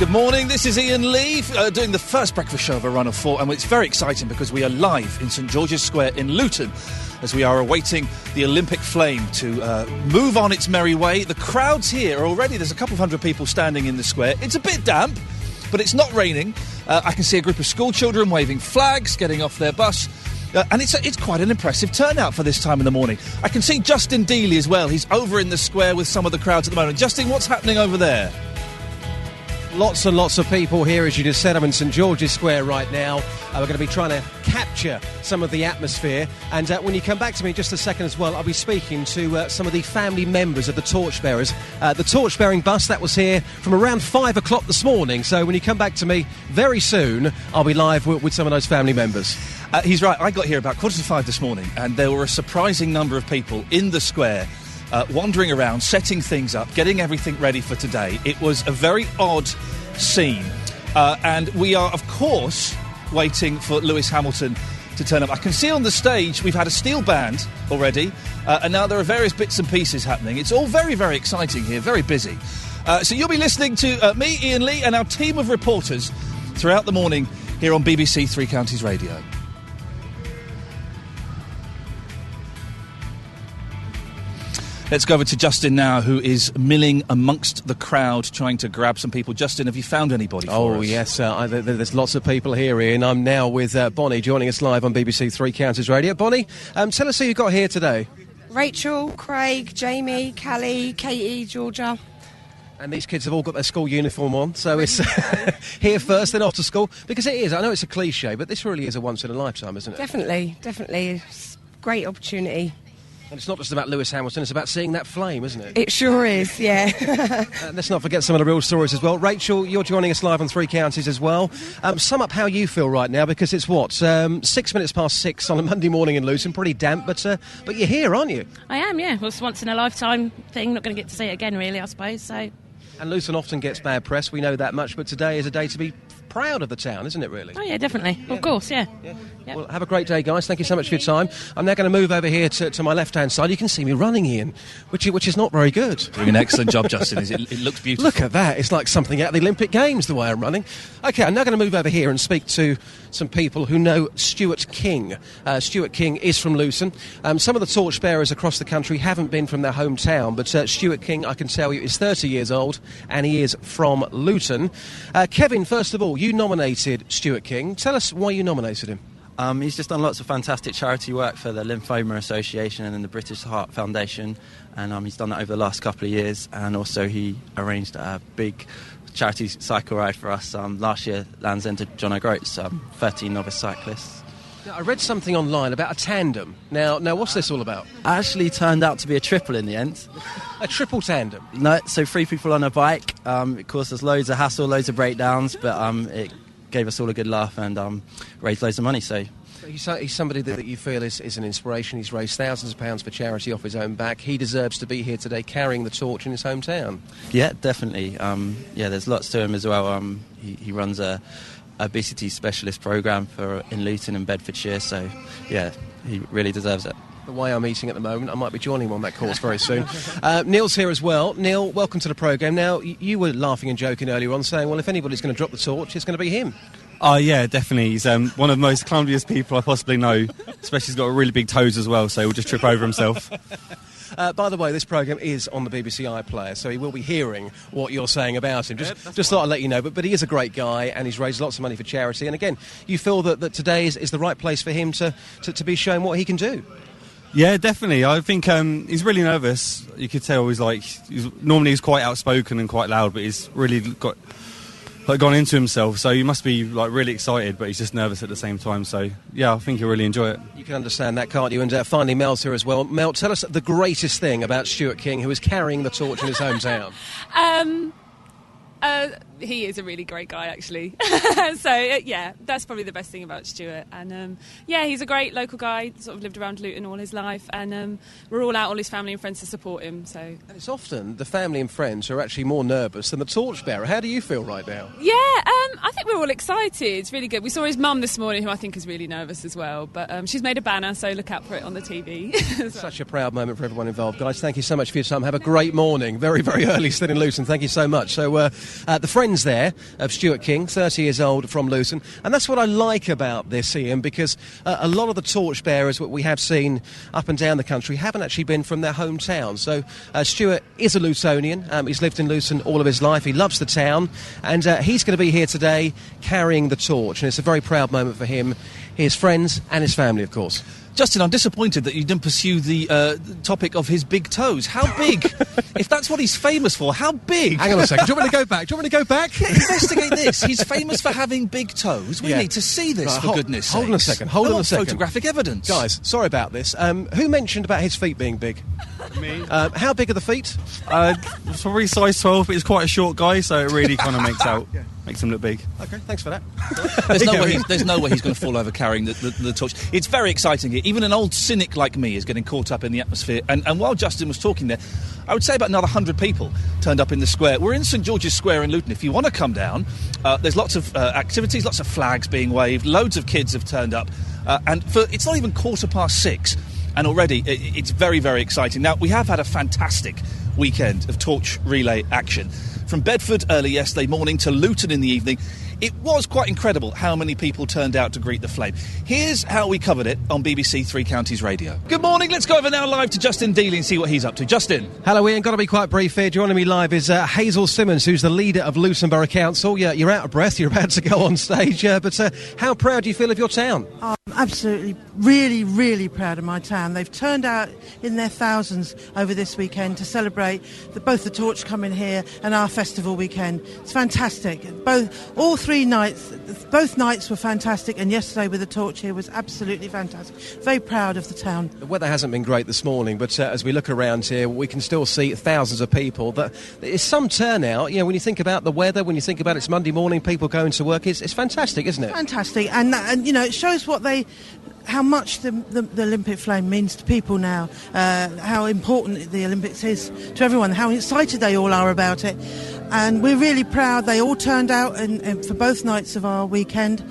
Good morning, this is Iain Lee doing the first breakfast show of a run of 4, and it's very exciting because we are live in St George's Square in Luton as we are awaiting the Olympic flame to move on its merry way. The crowd's here already. There's a couple of hundred people standing in the square. It's a bit damp, but it's not raining. I can see a group of school children waving flags, getting off their bus. And it's quite an impressive turnout for this time in the morning. I can see Justin Dealey as well. He's over in the square with some of the crowds at the moment. Justin, what's happening over there? Lots and lots of people here, as you just said. I'm in St George's Square right now. We're going to be trying to capture some of the atmosphere. And when you come back to me in just a second as well, I'll be speaking to some of the family members of the torchbearers. The torch-bearing bus, that was here from around 5 o'clock this morning. So when you come back to me very soon, I'll be live with some of those family members. He's right. I got here about 4:45 this morning, and there were a surprising number of people in the square wandering around, setting things up, getting everything ready for today. It was a very odd scene. And we are, of course, waiting for Lewis Hamilton to turn up. I can see on the stage we've had a steel band already, and now there are various bits and pieces happening. It's all very, very exciting here, very busy. So you'll be listening to me, Iain Lee, and our team of reporters throughout the morning here on BBC Three Counties Radio. Let's go over to Justin now, who is milling amongst the crowd, trying to grab some people. Justin, have you found anybody for us? Oh, yes, there's lots of people here, Ian. I'm now with Bonnie, joining us live on BBC Three Counties Radio. Bonnie, tell us who you've got here today. Rachel, Craig, Jamie, Callie, Katie, Georgia. And these kids have all got their school uniform on, so it's here first, then off to school. Because it is, I know it's a cliche, but this really is a once-in-a-lifetime, isn't it? Definitely. It's a great opportunity. And it's not just about Lewis Hamilton, it's about seeing that flame, isn't it? It sure is, yeah. Let's not forget some of the real stories as well. Rachel, you're joining us live on Three Counties as well. Sum up how you feel right now, because it's 6 minutes past 6 on a Monday morning in Luton. Pretty damp, but you're here, aren't you? I am, yeah. Well, it's a once-in-a-lifetime thing. Not going to get to see it again, really, I suppose, so... And Luton often gets bad press, we know that much, but today is a day to be proud of the town, isn't it, really? Oh, yeah, definitely. Yeah. Of course, yeah. Yep. Well, have a great day, guys. Thank you so much for your time. I'm now going to move over here to my left-hand side. You can see me running, Ian, which is not very good. Doing an excellent job, Justin. It looks beautiful. Look at that. It's like something out of the Olympic Games, the way I'm running. OK, I'm now going to move over here and speak to some people who know Stuart King. Stuart King is from Luton. Some of the torchbearers across the country haven't been from their hometown, but Stuart King, I can tell you, is 30 years old, and he is from Luton. Kevin, first of all, you nominated Stuart King. Tell us why you nominated him. He's just done lots of fantastic charity work for the Lymphoma Association and the British Heart Foundation, and he's done that over the last couple of years, and also he arranged a big charity cycle ride for us last year, Land's End to John O'Groats, 13 novice cyclists. Now, I read something online about a tandem. Now, what's this all about? Actually turned out to be a triple in the end. A triple tandem? No, so 3 people on a bike. It caused us loads of hassle, loads of breakdowns, but it gave us all a good laugh and raised loads of money. So he's somebody that you feel is an inspiration. He's raised thousands of pounds for charity off his own back. He deserves to be here today carrying the torch in his hometown. Yeah, definitely. There's lots to him as well. He runs a obesity specialist programme in Luton and Bedfordshire, so yeah, he really deserves it. The way I'm eating at the moment, I might be joining him on that course very soon. Neil's here as well. Neil, welcome to the programme. Now, you were laughing and joking earlier on, saying, well, if anybody's going to drop the torch, it's going to be him. Oh, yeah, definitely. He's one of the most clumsiest people I possibly know, especially he's got really big toes as well, so he'll just trip over himself. By the way, this programme is on the BBC iPlayer, so he will be hearing what you're saying about him. Just thought I'd let you know. But he is a great guy, and he's raised lots of money for charity. And again, you feel that today is the right place for him to be showing what he can do. Yeah, definitely. I think he's really nervous. You could tell normally he's quite outspoken and quite loud, but he's really gone into himself, so he must be really excited, but he's just nervous at the same time. So yeah, I think he'll really enjoy it. You can understand that, can't you? And finally, Mel's here as well. Mel, tell us the greatest thing about Stuart King, who is carrying the torch in his hometown. He is a really great guy, actually. So, yeah, that's probably the best thing about Stuart. And, he's a great local guy, sort of lived around Luton all his life. And we're all out, all his family and friends, to support him. So. And it's often the family and friends who are actually more nervous than the torchbearer. How do you feel right now? Yeah, I think we're all excited. It's really good. We saw his mum this morning, who I think is really nervous as well. But she's made a banner, so look out for it on the TV. Such a proud moment for everyone involved. Guys, thank you so much for your time. Have a great morning. Very, very early still in Luton. Thank you so much. So the friends there of Stuart King, 30 years old from Luton. And that's what I like about this, Iain, because a lot of the torchbearers that we have seen up and down the country haven't actually been from their hometown. So Stuart is a Lutonian. He's lived in Luton all of his life. He loves the town. And he's going to be here today carrying the torch. And it's a very proud moment for him, his friends and his family, of course. Justin, I'm disappointed that you didn't pursue the topic of his big toes. How big? If that's what he's famous for, how big? Hang on a second. Do you want me to go back? Yeah, investigate this. He's famous for having big toes. We need to see this, for goodness sakes. Hold on a second. Hold on a second. Photographic evidence. Guys, sorry about this. Who mentioned about his feet being big? Me. How big are the feet? Probably size 12, but he's quite a short guy, so it really kind of makes him look big. Okay, thanks for that. There's no way he's going to fall over carrying the torch. It's very exciting here. Even an old cynic like me is getting caught up in the atmosphere. And while Justin was talking there, I would say about another 100 people turned up in the square. We're in St George's Square in Luton. If you want to come down, there's lots of activities, lots of flags being waved, loads of kids have turned up. And it's not even 6:15. And already, it's very, very exciting. Now, we have had a fantastic weekend of torch relay action. From Bedford early yesterday morning to Luton in the evening, it was quite incredible how many people turned out to greet the flame. Here's how we covered it on BBC Three Counties Radio. Good morning, let's go over now live to Justin Dealey and see what he's up to. Justin. Hello, Iain. Got to be quite brief here. Joining me live is Hazel Simmons, who's the leader of Luton Borough Council. You're out of breath, you're about to go on stage, but how proud do you feel of your town? I'm absolutely, really, really proud of my town. They've turned out in their thousands over this weekend to celebrate both the torch coming here and our festival weekend. It's fantastic. Both nights were fantastic, and yesterday with the torch here was absolutely fantastic. Very proud of the town. The weather hasn't been great this morning, but as we look around here, we can still see thousands of people. There's some turnout. When you think about the weather, when you think about it's Monday morning, people going to work, it's fantastic, isn't it? Fantastic, and it shows how much the Olympic flame means to people now, how important the Olympics is to everyone, how excited they all are about it. And we're really proud. They all turned out and for both nights of our weekend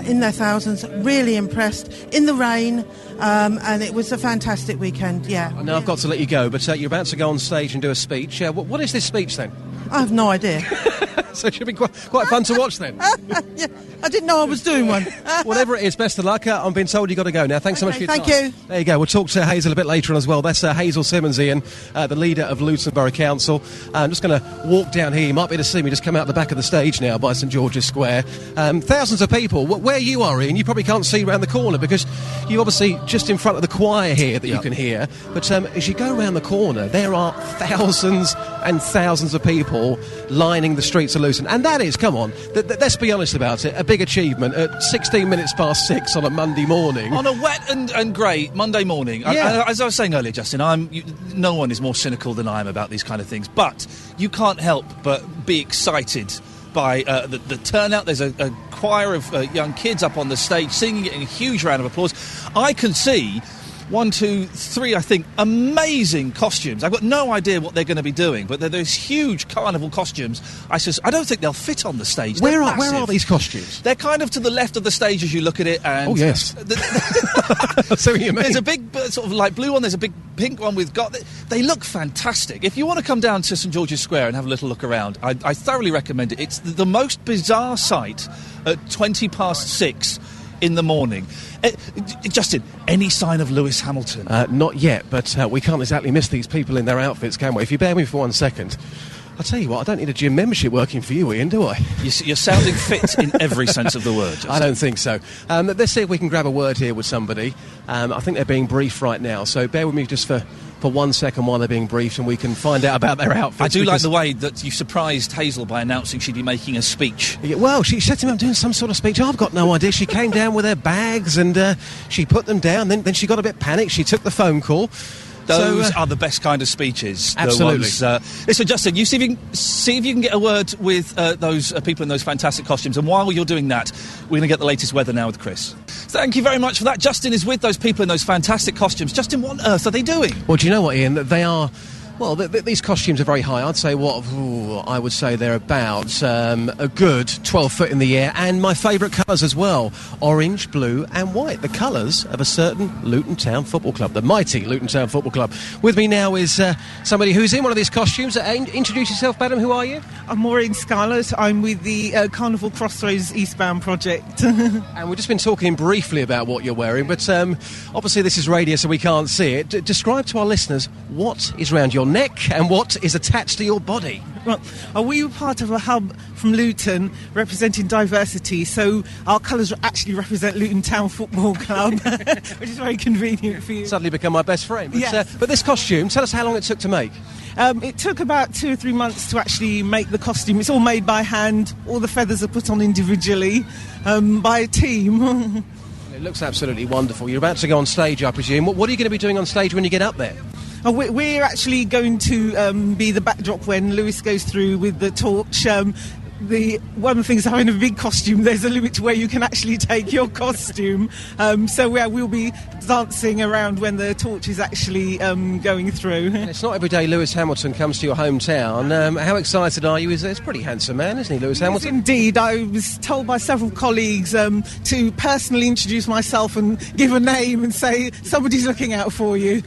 in their thousands, really impressed, in the rain, and it was a fantastic weekend, yeah. Now I've got to let you go, but you're about to go on stage and do a speech. What is this speech then? I have no idea. So it should be quite fun to watch then. Yeah, I didn't know I was doing one. Whatever it is, best of luck. I'm being told you've got to go now. Thanks so much for your time. Thank you. There you go. We'll talk to Hazel a bit later on as well. That's Hazel Simmons, Iain, the leader of Luton Borough Council. I'm just going to walk down here. You might be able to see me just come out the back of the stage now by St George's Square. Thousands of people. Where you are, Iain, you probably can't see around the corner because you're obviously just in front of the choir here that you can hear. But as you go around the corner, there are thousands and thousands of people lining the streets of Luton. And that is, come on, let's be honest about it, a big achievement at 16 minutes past 6 on a Monday morning. On a wet and grey Monday morning. Yeah. As I was saying earlier, Justin, no one is more cynical than I am about these kind of things. But you can't help but be excited by the turnout. There's a choir of young kids up on the stage singing, getting a huge round of applause. I can see 1, 2, 3, I think, amazing costumes. I've got no idea what they're going to be doing, but they're those huge carnival costumes. I don't think they'll fit on the stage. Where are these costumes? They're kind of to the left of the stage as you look at it. And oh, yes. So you mean. There's a big sort of light blue one, there's a big pink one with they look fantastic. If you want to come down to St George's Square and have a little look around, I thoroughly recommend it. It's the most bizarre sight at 20 past 6 in the morning. Justin, any sign of Lewis Hamilton? Not yet, but we can't exactly miss these people in their outfits, can we? If you bear with me for 1 second. I'll tell you what, I don't need a gym membership working for you, Iain, do I? You're sounding fit in every sense of the word, Justin. I don't think so. Let's see if we can grab a word here with somebody. I think they're being briefed right now, so bear with me just for 1 second while they're being briefed and we can find out about their outfits. I do like the way that you surprised Hazel by announcing she'd be making a speech. Yeah, well, she set him up doing some sort of speech. I've got no idea. She came down with her bags and she put them down. Then she got a bit panicked. She took the phone call. Those are the best kind of speeches. Absolutely. Listen, Justin, you see if you can get a word with those people in those fantastic costumes. And while you're doing that, we're going to get the latest weather now with Chris. Thank you very much for that. Justin is with those people in those fantastic costumes. Justin, what on earth are they doing? Well, do you know what, Iain? They are Well, these costumes are very high. I'd say I would say they're about a good 12 foot in the air, and my favourite colours as well, orange, blue and white, the colours of a certain Luton Town Football Club, the mighty Luton Town Football Club. With me now is somebody who's in one of these costumes. Introduce yourself, madam, who are you? I'm Maureen Scarlett. I'm with the Carnival Crossroads Eastbound project. And we've just been talking briefly about what you're wearing, but obviously this is radio so we can't see it. Describe to our listeners what is around your neck and what is attached to your body. Well, we were part of a hub from Luton representing diversity, so our colours actually represent Luton Town Football Club, which is very convenient for you. Suddenly become my best friend. But, yes. But this costume, tell us how long it took to make. It took about 2 or 3 months to actually make the costume. It's all made by hand. All the feathers are put on individually by a team. It looks absolutely wonderful. You're about to go on stage, I presume. What are you going to be doing on stage when you get up there? We're actually going to be the backdrop when Lewis goes through with the torch. One of the things, having a big costume, there's a limit to where you can actually take your costume. So we'll be dancing around when the torch is actually going through. And it's not every day Lewis Hamilton comes to your hometown. How excited are you? He's a pretty handsome man, isn't he, Lewis Hamilton? Yes, indeed. I was told by several colleagues to personally introduce myself and give a name and say, somebody's looking out for you.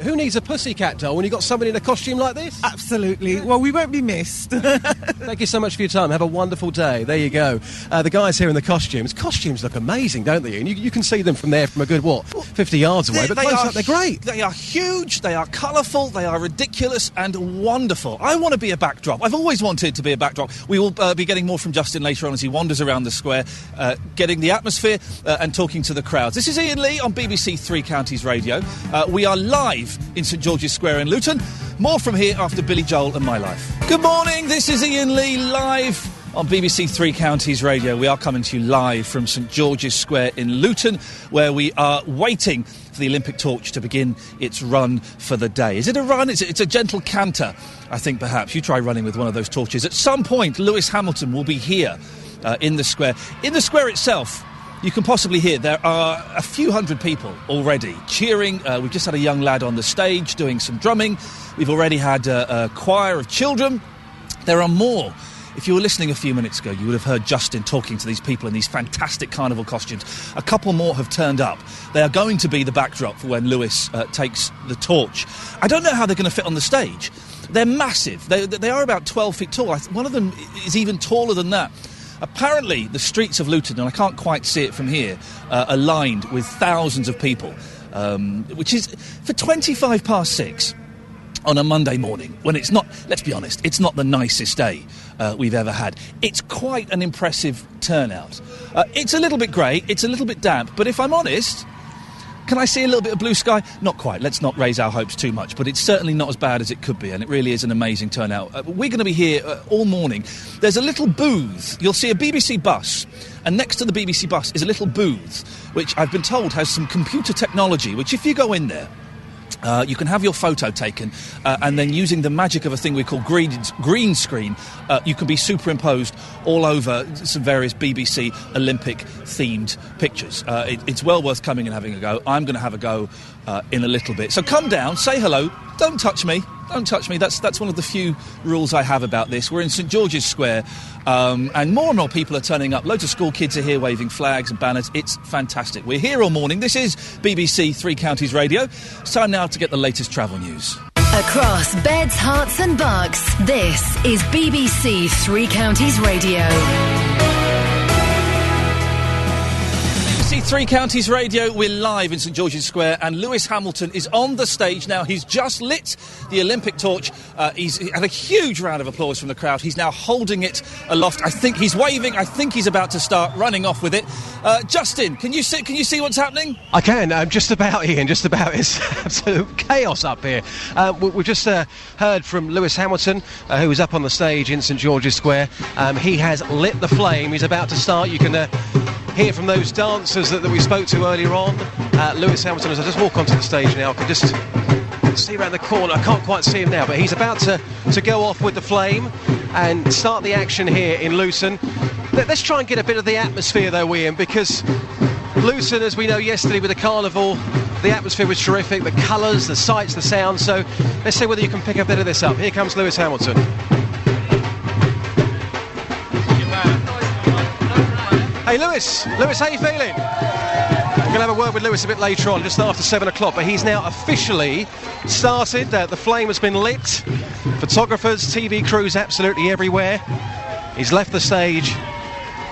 Who needs a pussycat doll when you've got somebody in a costume like this? Absolutely. Well, we won't be missed. Thank you so much for your time. Have a wonderful day. There you go. The guys here in the costumes. Costumes look amazing, don't they? And you can see them from there from a good, 50 yards away. But close up, they're great. They are huge, they are colourful, they are ridiculous and wonderful. I want to be a backdrop. I've always wanted to be a backdrop. We will be getting more from Justin later on as he wanders around the square, getting the atmosphere and talking to the crowds. This is Iain Lee on BBC Three Counties Radio. We are live in St George's Square in Luton. More from here after Billy Joel and My Life. Good morning, this is Iain Lee live on BBC Three Counties Radio. We are coming to you live from St George's Square in Luton, where we are waiting for the Olympic torch to begin its run for the day. Is it a run? It's a gentle canter, I think, perhaps. You try running with one of those torches. At some point, Lewis Hamilton will be here in the square. In the square itself, you can possibly hear there are a few hundred people already cheering. We've just had a young lad on the stage doing some drumming. We've already had a choir of children. There are more. If you were listening a few minutes ago, you would have heard Justin talking to these people in these fantastic carnival costumes. A couple more have turned up. They are going to be the backdrop for when Lewis takes the torch. I don't know how they're going to fit on the stage. They're massive. They are about 12 feet tall. One of them is even taller than that. Apparently, the streets of Luton, and I can't quite see it from here, are lined with thousands of people, which is, for 6:25 on a Monday morning, when it's not, let's be honest, it's not the nicest day we've ever had. It's quite an impressive turnout. It's a little bit grey, it's a little bit damp, but if I'm honest, can I see a little bit of blue sky? Not quite, let's not raise our hopes too much, but it's certainly not as bad as it could be, and it really is an amazing turnout. We're going to be here all morning. There's a little booth, you'll see a BBC bus, and next to the BBC bus is a little booth, which I've been told has some computer technology, which if you go in there, you can have your photo taken, and then using the magic of a thing we call green screen, you can be superimposed all over some various BBC Olympic-themed pictures. It's well worth coming and having a go. I'm going to have a go in a little bit. So come down, say hello, don't touch me. Don't touch me. That's one of the few rules I have about this. We're in St George's Square, and more people are turning up. Loads of school kids are here waving flags and banners. It's fantastic. We're here all morning. This is BBC Three Counties Radio. It's time now to get the latest travel news. Across beds, hearts and bucks, this is BBC Three Counties Radio. Three Counties Radio, we're live in St George's Square, and Lewis Hamilton is on the stage now. He's just lit the Olympic torch. He's had a huge round of applause from the crowd. He's now holding it aloft. I think he's waving. I think he's about to start running off with it. Justin, can you see what's happening? I can. Just about, Ian. Just about. It's absolute chaos up here. We've just heard from Lewis Hamilton, who was up on the stage in St George's Square. He has lit the flame. He's about to start. You can hear from those dancers that we spoke to earlier on. Lewis Hamilton, as I just walk onto the stage now, I can just see around the corner. I can't quite see him now, but he's about to go off with the flame and start the action here in Luton. Let's try and get a bit of the atmosphere though, Iain, because Luton, as we know yesterday with the carnival, The atmosphere was terrific, the colours, the sights, the sounds, so let's see whether you can pick a bit of this up. Here comes Lewis Hamilton. Hey Lewis, how you feeling? We're going to have a word with Lewis a bit later on, just after 7 o'clock, but he's now officially started. The flame has been lit. Photographers, TV crews absolutely everywhere. He's left the stage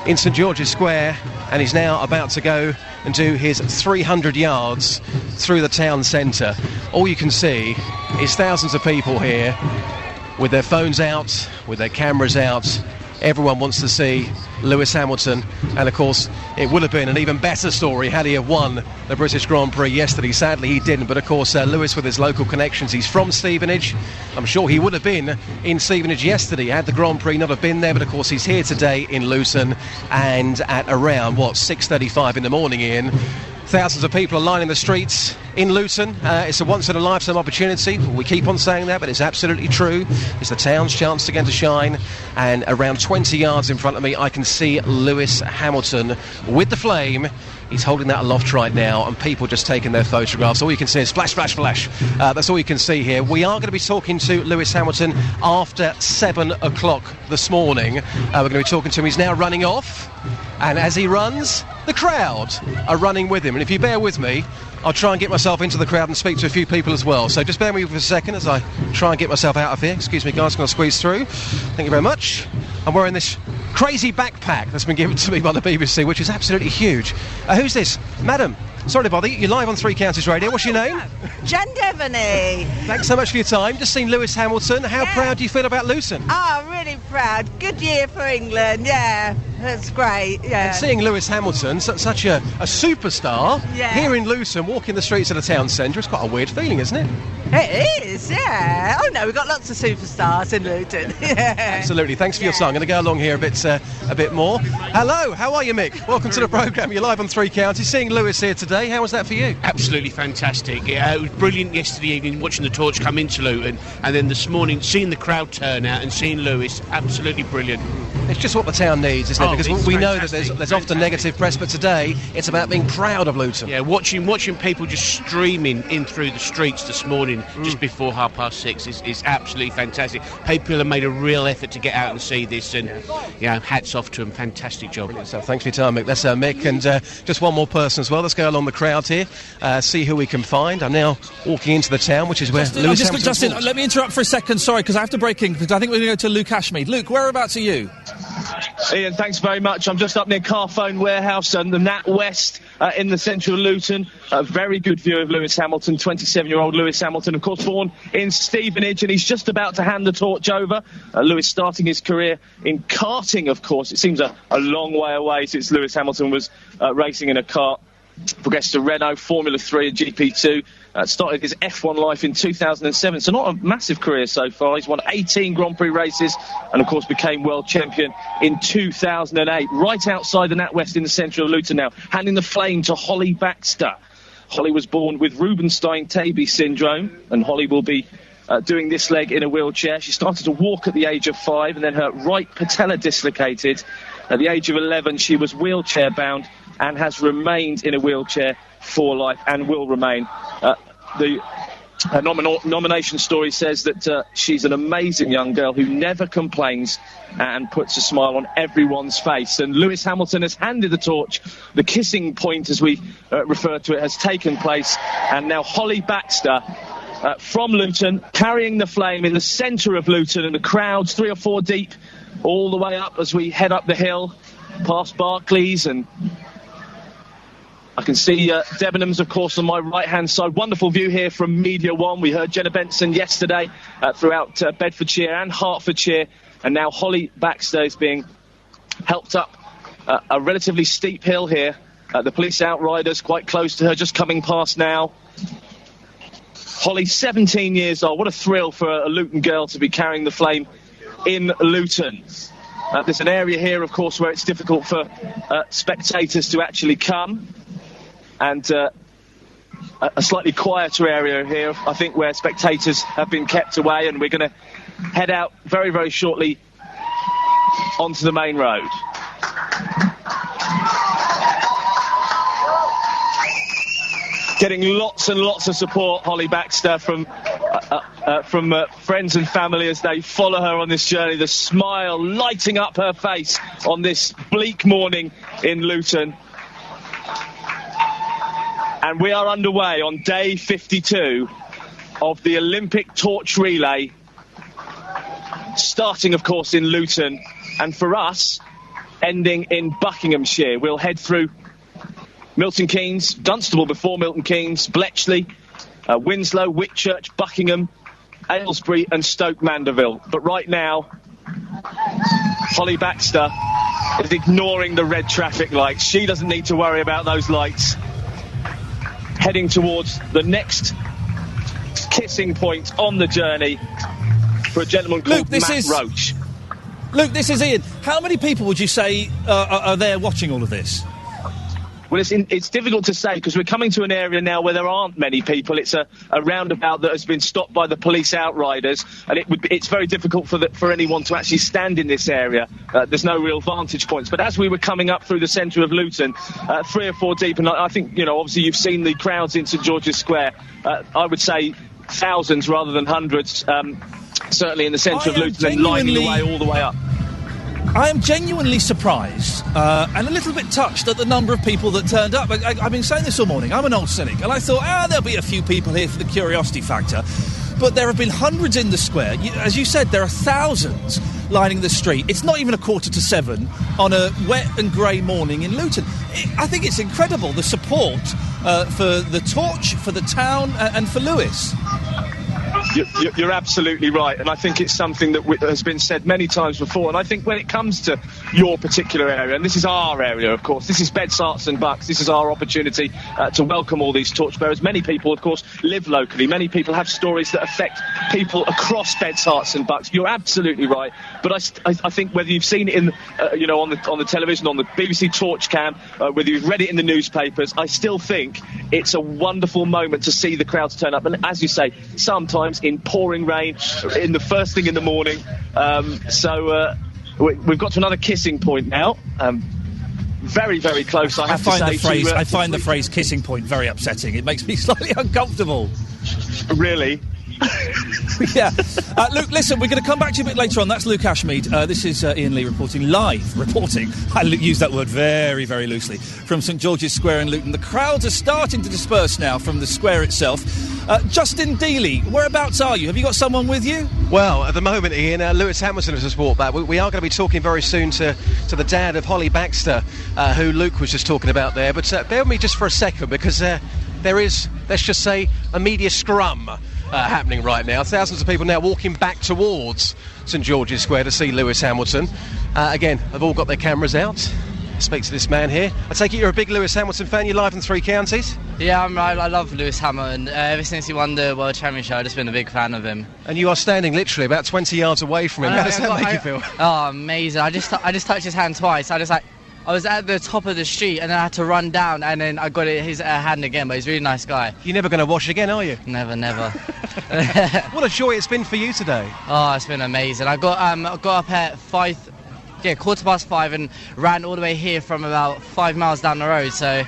in St George's Square and he's now about to go and do his 300 yards through the town centre. All you can see is thousands of people here with their phones out, with their cameras out. Everyone wants to see Lewis Hamilton, and of course it would have been an even better story had he have won the British Grand Prix yesterday. Sadly he didn't, but of course Lewis, with his local connections, he's from Stevenage. I'm sure he would have been in Stevenage yesterday had the Grand Prix not have been there, but of course he's here today in Luton, and at around 6:35 in the morning, Iain, thousands of people are lining the streets in Luton. It's a once-in-a-lifetime opportunity. We keep on saying that, but it's absolutely true. It's the town's chance again to shine. And around 20 yards in front of me, I can see Lewis Hamilton with the flame. He's holding that aloft right now, and people just taking their photographs. All you can see is flash, flash, flash. That's all you can see here. We are going to be talking to Lewis Hamilton after 7 o'clock this morning. We're going to be talking to him. He's now running off, and as he runs, the crowd are running with him. And if you bear with me, I'll try and get myself into the crowd and speak to a few people as well. So just bear with me for a second as I try and get myself out of here. Excuse me, guys, I'm going to squeeze through. Thank you very much. I'm wearing this crazy backpack that's been given to me by the BBC, which is absolutely huge. Who's this? Madam, sorry to bother you. You're live on Three Counties Radio. What's your name? Jen Devaney. Thanks so much for your time. Just seen Lewis Hamilton. How proud do you feel about Luton? Oh, really proud. Good year for England, yeah. That's great, yeah. And seeing Lewis Hamilton, such a superstar, here in Luton, walking the streets of the town centre, it's quite a weird feeling, isn't it? It is, yeah. Oh no, we've got lots of superstars in Luton. Yeah. Absolutely. Thanks for your time. I'm going to go along here a bit more. Hello, how are you, Mick? Welcome to the programme. You're live on Three Counties. Seeing Lewis here today, how was that for you? Absolutely fantastic. Yeah, it was brilliant yesterday evening watching the torch come into Luton, and then this morning seeing the crowd turn out and seeing Lewis. Absolutely brilliant. It's just what the town needs, isn't it? Because we know that there's often negative press, but today it's about being proud of Luton. Yeah, watching people just streaming in through the streets this morning just before 6:30 is absolutely fantastic. People have made a real effort to get out and see this, and hats off to them. Fantastic job. So thanks for your time, Mick. That's Mick, and just one more person as well. Let's go along the crowd here, see who we can find. I'm now walking into the town, which is where Lewis Hamilton. Justin, let me interrupt for a second. Sorry, because I have to break in, because I think we're going to go to Luke Ashmead. Luke, whereabouts are you? Iain, thanks very much. I'm just up near Carphone Warehouse and the Nat West in the centre of Luton. A very good view of Lewis Hamilton, 27-year-old Lewis Hamilton, of course born in Stevenage, and he's just about to hand the torch over. Lewis starting his career in karting, of course. It seems a long way away since Lewis Hamilton was racing in a kart. Progressed to Renault, Formula 3 and GP2. Started his F1 life in 2007, so not a massive career so far. He's won 18 Grand Prix races and, of course, became world champion in 2008. Right outside the NatWest in the centre of Luton now, handing the flame to Holly Baxter. Holly was born with Rubinstein-Taybi syndrome, and Holly will be doing this leg in a wheelchair. She started to walk at the age of 5, and then her right patella dislocated. At the age of 11, she was wheelchair-bound and has remained in a wheelchair for life and will remain. Her nomination story says that she's an amazing young girl who never complains and puts a smile on everyone's face. And Lewis Hamilton has handed the torch. The kissing point, as we refer to it, has taken place. And now Holly Baxter from Luton, carrying the flame in the centre of Luton, and the crowds 3 or 4 deep all the way up as we head up the hill past Barclays, and I can see Debenhams, of course, on my right-hand side. Wonderful view here from Media One. We heard Jenna Benson yesterday throughout Bedfordshire and Hertfordshire. And now Holly Baxter is being helped up a relatively steep hill here. The police outriders quite close to her, just coming past now. Holly, 17 years old. What a thrill for a Luton girl to be carrying the flame in Luton. There's an area here, of course, where it's difficult for spectators to actually come. And a slightly quieter area here, I think, where spectators have been kept away, and we're going to head out very, very shortly onto the main road. Getting lots and lots of support, Holly Baxter, from friends and family as they follow her on this journey. The smile lighting up her face on this bleak morning in Luton. And we are underway on day 52 of the Olympic torch relay, starting, of course, in Luton, and for us, ending in Buckinghamshire. We'll head through Milton Keynes, Dunstable before Milton Keynes, Bletchley, Winslow, Whitchurch, Buckingham, Aylesbury and Stoke Mandeville. But right now, Holly Baxter is ignoring the red traffic lights. She doesn't need to worry about those lights. Heading towards the next kissing point on the journey for a gentleman called Matt Roach. Luke, this is Iain. How many people would you say are there watching all of this? Well, it's difficult to say because we're coming to an area now where there aren't many people. It's a roundabout that has been stopped by the police outriders, and it's very difficult for anyone to actually stand in this area. There's no real vantage points. But as we were coming up through the centre of Luton, 3 or 4 deep, and I think, obviously you've seen the crowds in St George's Square. I would say thousands rather than hundreds, certainly in the centre of Luton, and lining the way all the way up. I am genuinely surprised and a little bit touched at the number of people that turned up. I've been saying this all morning. I'm an old cynic, and I thought, there'll be a few people here for the curiosity factor. But there have been hundreds in the square. As you said, there are thousands lining the street. It's not even 6:45 on a wet and grey morning in Luton. I think it's incredible, the support for the torch, for the town, and for Lewis. You're absolutely right, and I think it's something that has been said many times before. And I think when it comes to your particular area, and this is our area, of course, this is Beds, Herts and Bucks, this is our opportunity to welcome all these torchbearers. Many people, of course, live locally. Many people have stories that affect people across Beds, Herts and Bucks. You're absolutely right, but I think whether you've seen it in, on the television, on the BBC Torch Cam, whether you've read it in the newspapers, I still think it's a wonderful moment to see the crowds turn up. And as you say, sometimes in pouring rain, in the first thing in the morning. We've got to another kissing point now. Very, very close, I find the phrase kissing point very upsetting. It makes me slightly uncomfortable. Really? Yeah. Luke, listen, we're going to come back to you a bit later on. That's Luke Ashmead. This is Iain Lee reporting. I use that word very, very loosely, from St George's Square in Luton. The crowds are starting to disperse now from the square itself. Justin Dealey, whereabouts are you? Have you got someone with you? Well, at the moment, Iain, Lewis Hamilton has just walked back. We are going to be talking very soon to the dad of Holly Baxter, who Luke was just talking about there. But bear with me just for a second, because there is, let's just say, a media scrum happening right now. Thousands of people now walking back towards St George's Square to see Lewis Hamilton. Again, have all got their cameras out. Speak to this man here. I take it you're a big Lewis Hamilton fan. You're live in 3 counties? Yeah, I love Lewis Hamilton. Ever since he won the World Championship, I've just been a big fan of him. And you are standing literally about 20 yards away from him. How does that make you feel? Oh, amazing. I just touched his hand twice. I was at the top of the street and then I had to run down and then I got his hand again, but he's a really nice guy. You're never going to wash again, are you? Never. What a joy it's been for you today. Oh, it's been amazing. I got up at 5:15 and ran all the way here from about 5 miles down the road, so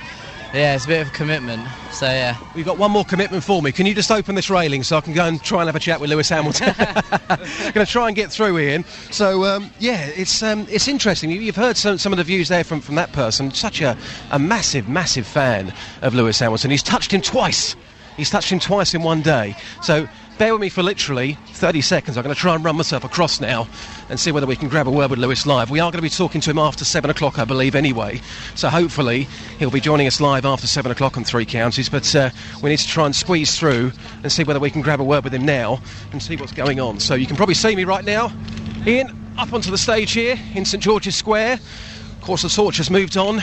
yeah, it's a bit of a commitment. So yeah. We've got one more commitment for me. Can you just open this railing so I can go and try and have a chat with Lewis Hamilton? Going to try and get through, Iain. So it's interesting. You've heard some of the views there from that person. Such a massive fan of Lewis Hamilton. He's touched him twice. He's touched him twice in one day. So bear with me for literally 30 seconds. I'm going to try and run myself across now and see whether we can grab a word with Lewis live. We are going to be talking to him after 7 o'clock, I believe, anyway. So hopefully he'll be joining us live after 7 o'clock on 3 Counties. But we need to try and squeeze through and see whether we can grab a word with him now and see what's going on. So you can probably see me right now. Iain, up onto the stage here in St George's Square. Of course, the torch has moved on.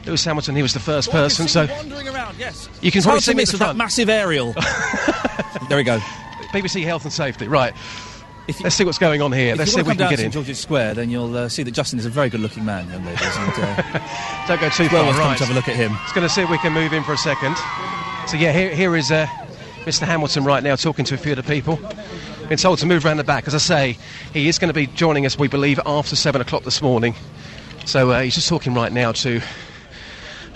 Lewis Hamilton, he was the first person, so wandering around, yes. You can probably see me at the with front. That massive aerial. There we go. BBC Health and Safety, right. Let's see what's going on here. Let's see if we can get in. If you come down to St George's Square, then you'll see that Justin is a very good-looking man, young ladies. And, don't go too far, right. To have a look at him. Just going to see if we can move in for a second. So yeah, here is Mr. Hamilton right now talking to a few of the people. Been told to move around the back. As I say, he is going to be joining us, we believe, after 7 o'clock this morning. So he's just talking right now to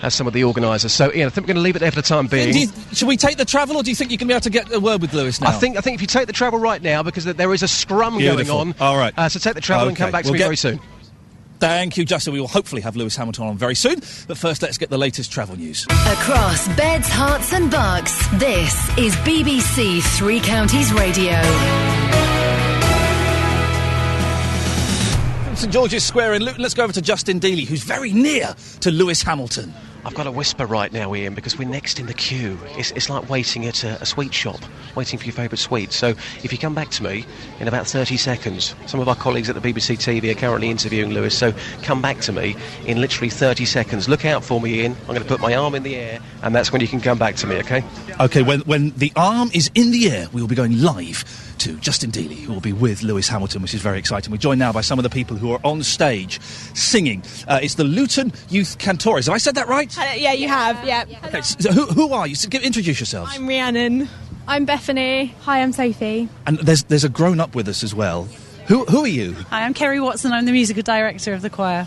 as some of the organisers. So, Ian, I think we're going to leave it there for the time being. Should we take the travel, or do you think you can be able to get a word with Lewis now? I think if you take the travel right now, because there is a scrum going on. All right. So take the travel and come back to me very soon. Thank you, Justin. We will hopefully have Lewis Hamilton on very soon. But first, let's get the latest travel news. Across beds, hearts and bucks, this is BBC Three Counties Radio. St George's Square in Luton. Let's go over to Justin Dealey, who's very near to Lewis Hamilton. I've got a whisper right now, Ian, because we're next in the queue. It's like waiting at a sweet shop, waiting for your favourite sweet. So if you come back to me in about 30 seconds, some of our colleagues at the BBC TV are currently interviewing Lewis, so come back to me in literally 30 seconds. Look out for me, Ian. I'm going to put my arm in the air, and that's when you can come back to me, OK? OK, when the arm is in the air, we will be going live to Justin Dealey, who will be with Lewis Hamilton, which is very exciting. We're joined now by some of the people who are on stage singing. It's the Luton Youth Cantores. Have I said that right? Yeah, you have, yeah. Okay, so who are you? Introduce yourselves. I'm Rhiannon. I'm Bethany. Hi, I'm Sophie. And there's a grown-up with us as well. Who are you? Hi, I'm Kerry Watson. I'm the musical director of the choir.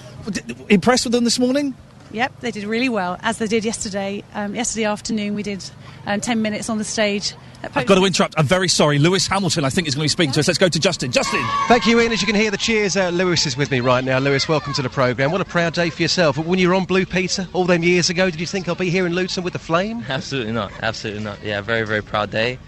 Impressed with them this morning? Yep, they did really well, as they did yesterday. Yesterday afternoon we did 10 minutes on the stage. I've got to interrupt. I'm very sorry. Lewis Hamilton, I think, is going to be speaking to us. Let's go to Justin. Justin! Thank you, Ian. As you can hear the cheers, Lewis is with me right now. Lewis, welcome to the programme. What a proud day for yourself. When you were on Blue Peter all them years ago, did you think I'll be here in Luton with the flame? Absolutely not. Absolutely not. Yeah, very, very proud day.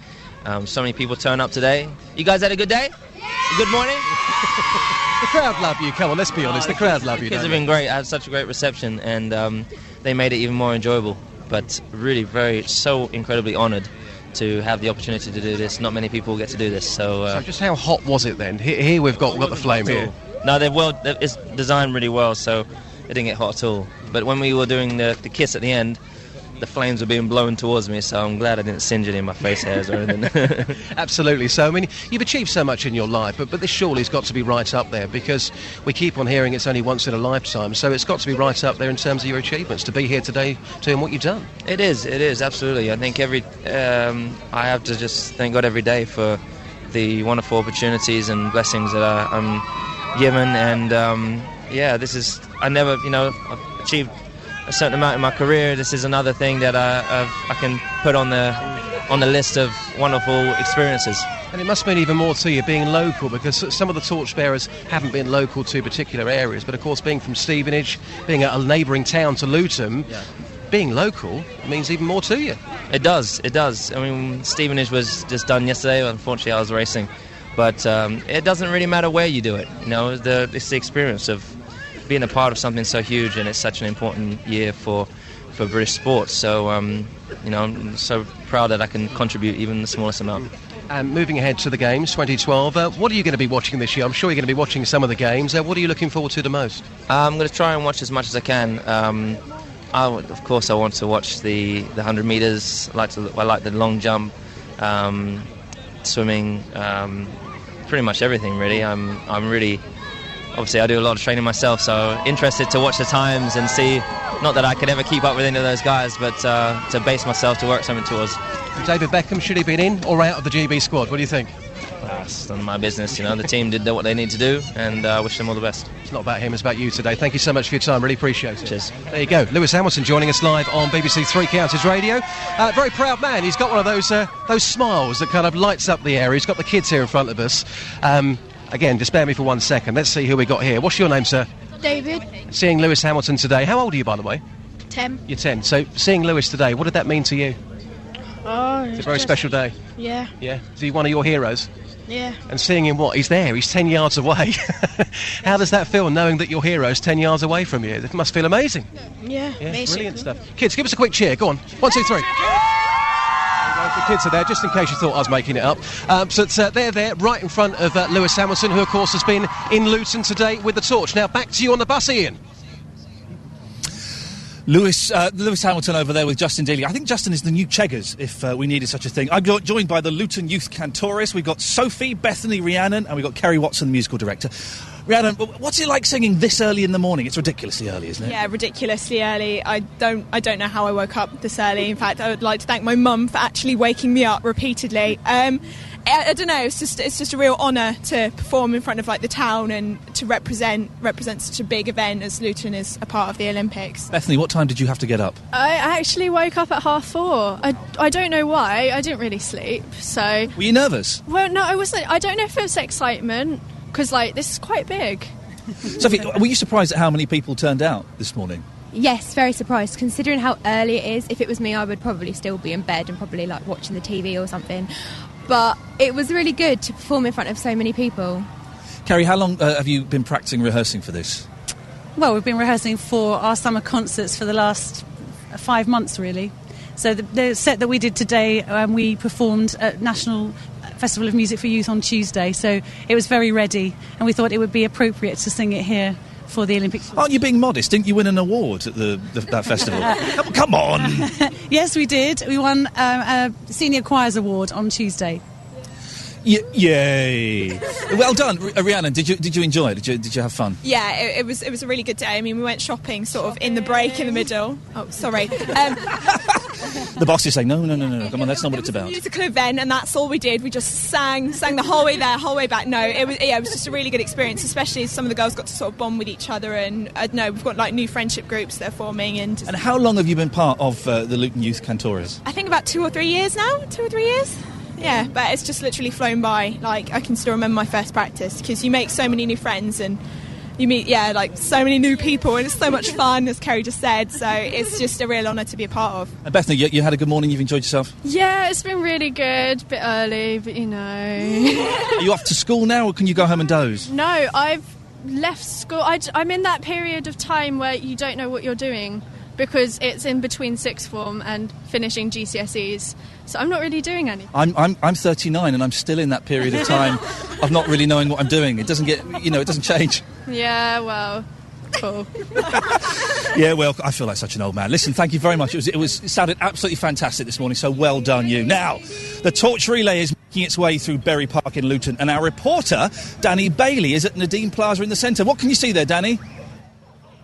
So many people turn up today. You guys had a good day? Yeah. Good morning? The crowd love you. Come on, let's be honest. The crowd love you. The kids have been great. I had such a great reception, and they made it even more enjoyable. But really, so incredibly honoured to have the opportunity to do this. Not many people get to do this. So just how hot was it then? Here we've got the flame here. No, it's designed really well, so it didn't get hot at all. But when we were doing the kiss at the end, the flames were being blown towards me, so I'm glad I didn't singe any of my face hairs or anything. Absolutely. So, I mean, you've achieved so much in your life, but this surely has got to be right up there, because we keep on hearing it's only once in a lifetime, so it's got to be right up there in terms of your achievements, to be here today doing what you've done. It is, absolutely. I think I have to just thank God every day for the wonderful opportunities and blessings that I'm given, and I've achieved a certain amount in my career. This is another thing that I can put on the list of wonderful experiences. And it must mean even more to you being local, because some of the torchbearers haven't been local to particular areas, but of course being from Stevenage, being a neighbouring town to Luton, being local means even more to you. It does. I mean, Stevenage was just done yesterday. Unfortunately, I was racing, but it doesn't really matter where you do it. You know, it's the experience of being a part of something so huge, and it's such an important year for British sports. So, I'm so proud that I can contribute even the smallest amount. And moving ahead to the Games 2012, what are you going to be watching this year? I'm sure you're going to be watching some of the games. What are you looking forward to the most? I'm going to try and watch as much as I can. I want to watch the 100 metres. I like the long jump, swimming, pretty much everything really. I'm really... Obviously, I do a lot of training myself, so interested to watch the times and see, not that I could ever keep up with any of those guys, but to base myself to work something towards. David Beckham, should he have been in or out of the GB squad? What do you think? It's none of my business, The team did what they need to do, and I wish them all the best. It's not about him, it's about you today. Thank you so much for your time, really appreciate it. Cheers. There you go, Lewis Hamilton joining us live on BBC Three Counties Radio. Very proud man. He's got one of those smiles that kind of lights up the area. He's got the kids here in front of us. Again, just bear me for 1 second. Let's see who we got here. What's your name, sir? David. Seeing Lewis Hamilton today. How old are you, by the way? 10. You're 10. So, seeing Lewis today, what did that mean to you? Oh, it's a very special day. Yeah. Yeah? Is he one of your heroes? Yeah. And seeing him He's there. He's 10 yards away. How does that feel, knowing that your hero's 10 yards away from you? It must feel amazing. Yeah, brilliant stuff. Kids, give us a quick cheer. Go on. 1, 2, 3. The kids are there, just in case you thought I was making it up. They're there, right in front of Lewis Hamilton, who, of course, has been in Luton today with the torch. Now, back to you on the bus, Ian. Lewis Hamilton over there with Justin Dealey. I think Justin is the new Cheggers, if we needed such a thing. I'm joined by the Luton Youth Cantores. We've got Sophie, Bethany, Rhiannon, and we've got Kerry Watson, the musical director. Rhiannon, what's it like singing this early in the morning? It's ridiculously early, isn't it? Yeah, ridiculously early. I don't know how I woke up this early. In fact, I would like to thank my mum for actually waking me up repeatedly. I don't know. It's just a real honour to perform in front of like the town and to represent such a big event as Luton is a part of the Olympics. Bethany, what time did you have to get up? I actually woke up at 4:30. I don't know why. I didn't really sleep, so... Were you nervous? Well, no, I wasn't. I don't know if it was excitement, because, like, this is quite big. Sophie, were you surprised at how many people turned out this morning? Yes, very surprised. Considering how early it is, if it was me, I would probably still be in bed and probably like watching the TV or something. But it was really good to perform in front of so many people. Carrie, how long have you been practicing, rehearsing for this? Well, we've been rehearsing for our summer concerts for the last 5 months, really. So the set that we did today, we performed at National Festival of Music for Youth on Tuesday, so it was very ready, and we thought it would be appropriate to sing it here for the Olympics. Aren't you being modest? Didn't you win an award at that festival? Come on! Yes, we did. We won a Senior Choirs Award on Tuesday. Yay! Well done, Rhiannon. Did you enjoy it? Did you have fun? Yeah, it was a really good day. I mean, we went shopping sort of in the break in the middle. Oh, sorry. The boss is saying, no, come on, that's not what it's about. Musical event, and that's all we did. We just sang the whole way there, whole way back. No, it was just a really good experience, especially as some of the girls got to sort of bond with each other, and I don't know, we've got like new friendship groups they're forming. And how long have you been part of the Luton Youth Cantoras? I think about 2 or 3 years now. 2 or 3 years. Yeah, but it's just literally flown by. Like, I can still remember my first practice, because you make so many new friends and you meet, like so many new people, and it's so much fun, as Kerry just said. So it's just a real honour to be a part of. And Bethany, you had a good morning. You've enjoyed yourself. Yeah, it's been really good. A bit early, but you know. Are you off to school now, or can you go home and doze? No, I've left school. I'm in that period of time where you don't know what you're doing, because it's in between sixth form and finishing GCSEs. So I'm not really doing anything. I'm 39 and I'm still in that period of time of not really knowing what I'm doing. It doesn't it doesn't change. Yeah, well, cool. Yeah, well, I feel like such an old man. Listen, thank you very much. It sounded absolutely fantastic this morning, so well done you. Now, the torch relay is making its way through Berry Park in Luton, and our reporter, Danny Bailey, is at Nadine Plaza in the centre. What can you see there, Danny?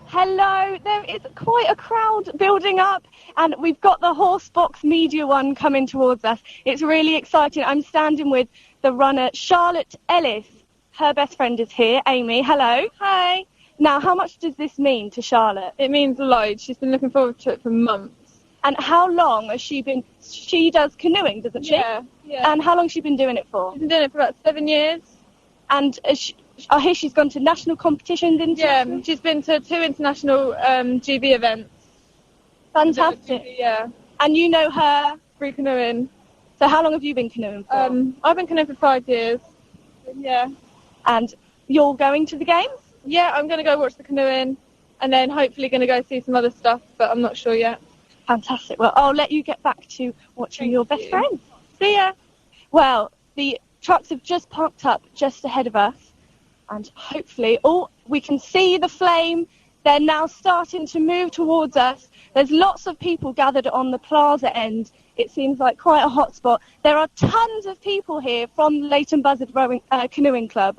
Hello, there is quite a crowd building up, and we've got the Horsebox Media One coming towards us. It's really exciting. I'm standing with the runner Charlotte Ellis. Her best friend is here, Amy. Hello. Hi. Now, how much does this mean to Charlotte? It means loads. She's been looking forward to it for months. And how long has she been... She does canoeing, doesn't she? Yeah. And how long has she been doing it for? She's been doing it for about 7 years. And I hear she's gone to national competitions. Yeah, she's been to 2 international GB events. Fantastic. Yeah. And you know her? Through canoeing. So how long have you been canoeing for? I've been canoeing for 5 years. Yeah. And you're going to the games? Yeah, I'm going to go watch the canoeing, and then hopefully going to go see some other stuff, but I'm not sure yet. Fantastic. Well, I'll let you get back to watching your best friend. See ya. Well, the trucks have just parked up just ahead of us, and hopefully, we can see the flame. They're now starting to move towards us. There's lots of people gathered on the plaza end. It seems like quite a hot spot. There are tons of people here from Leighton Buzzard Canoeing Club,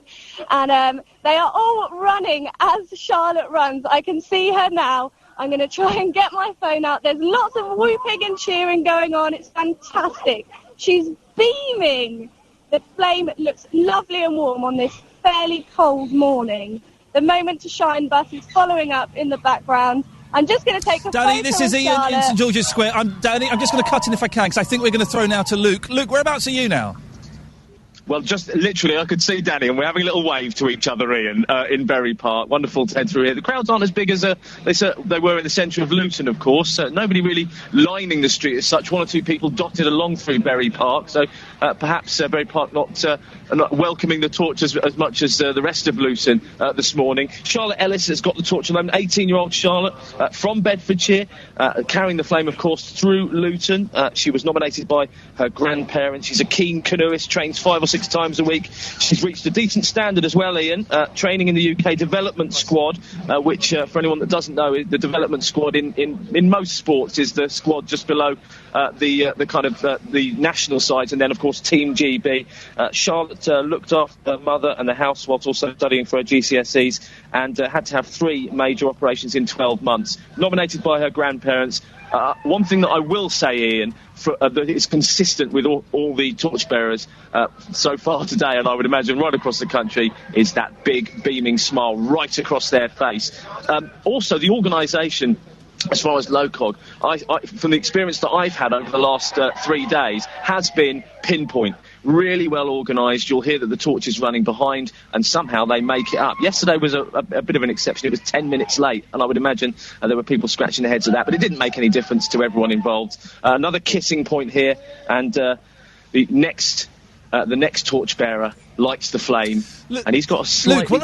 and they are all running as Charlotte runs. I can see her now. I'm going to try and get my phone out. There's lots of whooping and cheering going on. It's fantastic. She's beaming. The flame looks lovely and warm on this fairly cold morning. The Moment to Shine bus is following up in the background. I'm just going to take a Danny, photo this is of Iain Charlotte. in St George's Square. Danny, I'm just going to cut in if I can, because I think we're going to throw now to Luke. Luke, whereabouts are you now? Well, just literally, I could see Danny, and we're having a little wave to each other, Iain, in Berry Park. Wonderful to head through here. The crowds aren't as big as they were in the centre of Luton, of course. Nobody really lining the street as such. 1 or 2 people dotted along through Berry Park. So perhaps Berry Park not welcoming the torch as much as the rest of Luton this morning. Charlotte Ellis has got the torch alone. 18-year-old Charlotte from Bedfordshire, carrying the flame, of course, through Luton. She was nominated by her grandparents. She's a keen canoeist, trains 5 or 6 times a week. She's reached a decent standard as well, Iain, training in the UK development squad, which for anyone that doesn't know, the development squad in most sports is the squad just below the national sides, and then of course Team GB. Charlotte looked after her mother and the house whilst also studying for her GCSEs, and had to have 3 major operations in 12 months. Nominated by her grandparents. One thing that I will say, Iain, that it's consistent with all the torchbearers so far today, and I would imagine right across the country, is that big beaming smile right across their face. Also, the organisation, as far as LOCOG, from the experience that I've had over the last 3 days, has been pinpoint. Really well organised. You'll hear that the torch is running behind, and somehow they make it up. Yesterday was a bit of an exception. It was 10 minutes late, and I would imagine there were people scratching their heads at that, but it didn't make any difference to everyone involved. Another kissing point here, and the next torchbearer lights the flame, and he's got a slightly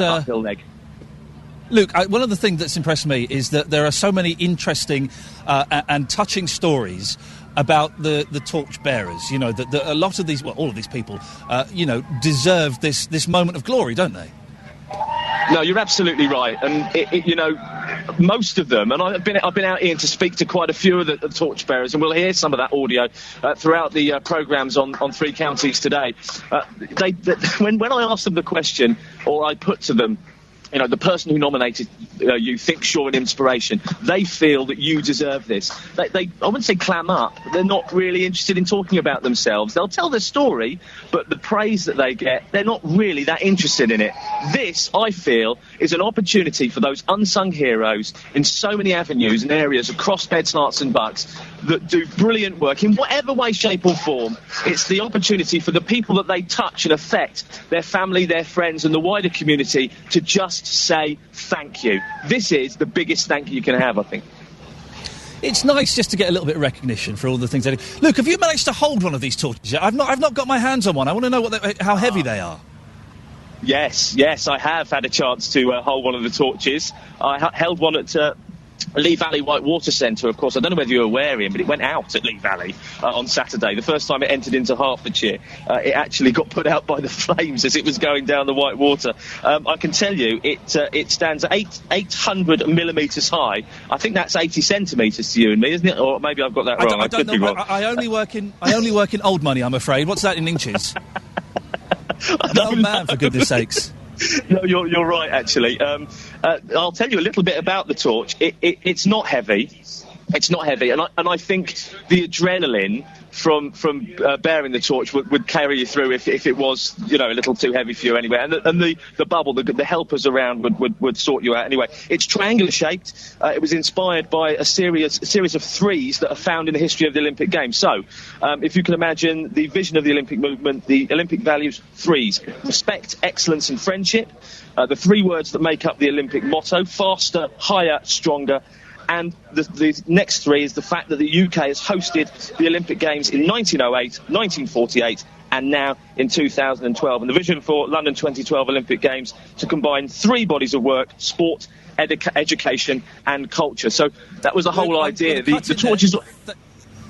uphill leg. Luke, one of the things that's impressed me is that there are so many interesting and touching stories about the torch bearers. You know, that a lot of these, well, all of these people, deserve this moment of glory, don't they? No, you're absolutely right, and most of them, and I've been out, Ian, to speak to quite a few of the torchbearers, and we'll hear some of that audio throughout the programmes on Three Counties today. When I ask them the question, or I put to them, the person who nominated you thinks you're an inspiration. They feel that you deserve this. They I wouldn't say clam up. They're not really interested in talking about themselves. They'll tell their story, but the praise that they get, they're not really that interested in it. This, I feel, is an opportunity for those unsung heroes in so many avenues and areas across Beds, Herts and Bucks that do brilliant work in whatever way, shape or form. It's the opportunity for the people that they touch and affect, their family, their friends and the wider community, to just say thank you. This is the biggest thank you can have, I think. It's nice just to get a little bit of recognition for all the things they do. Luke, have you managed to hold one of these torches yet? I've not got my hands on one. I want to know how heavy they are. Yes, I have had a chance to hold one of the torches. I held one at Lee Valley Whitewater Centre, of course. I don't know whether you're aware, Ian, but it went out at Lee Valley on Saturday. The first time it entered into Hertfordshire, it actually got put out by the flames as it was going down the Whitewater. I can tell you, it stands 800 millimetres high. I think that's 80 centimetres to you and me, isn't it? Or maybe I've got that wrong. I could be wrong. I only work in old money, I'm afraid. What's that in inches? I'm an old man, for goodness sakes. No, you're right, actually. I'll tell you a little bit about the torch. It's not heavy. It's not heavy, and I think the adrenaline from bearing the torch would carry you through if it was a little too heavy for you anyway. And the bubble, the helpers around would sort you out anyway. It's triangular shaped. It was inspired by a series of threes that are found in the history of the Olympic Games. So, if you can imagine the vision of the Olympic movement, the Olympic values, threes: respect, excellence, and friendship. The three words that make up the Olympic motto: faster, higher, stronger. And the next three is the fact that the UK has hosted the Olympic Games in 1908, 1948 and now in 2012. And the vision for London 2012 Olympic Games to combine three bodies of work: sport, education and culture. So that was the whole idea. The torch is...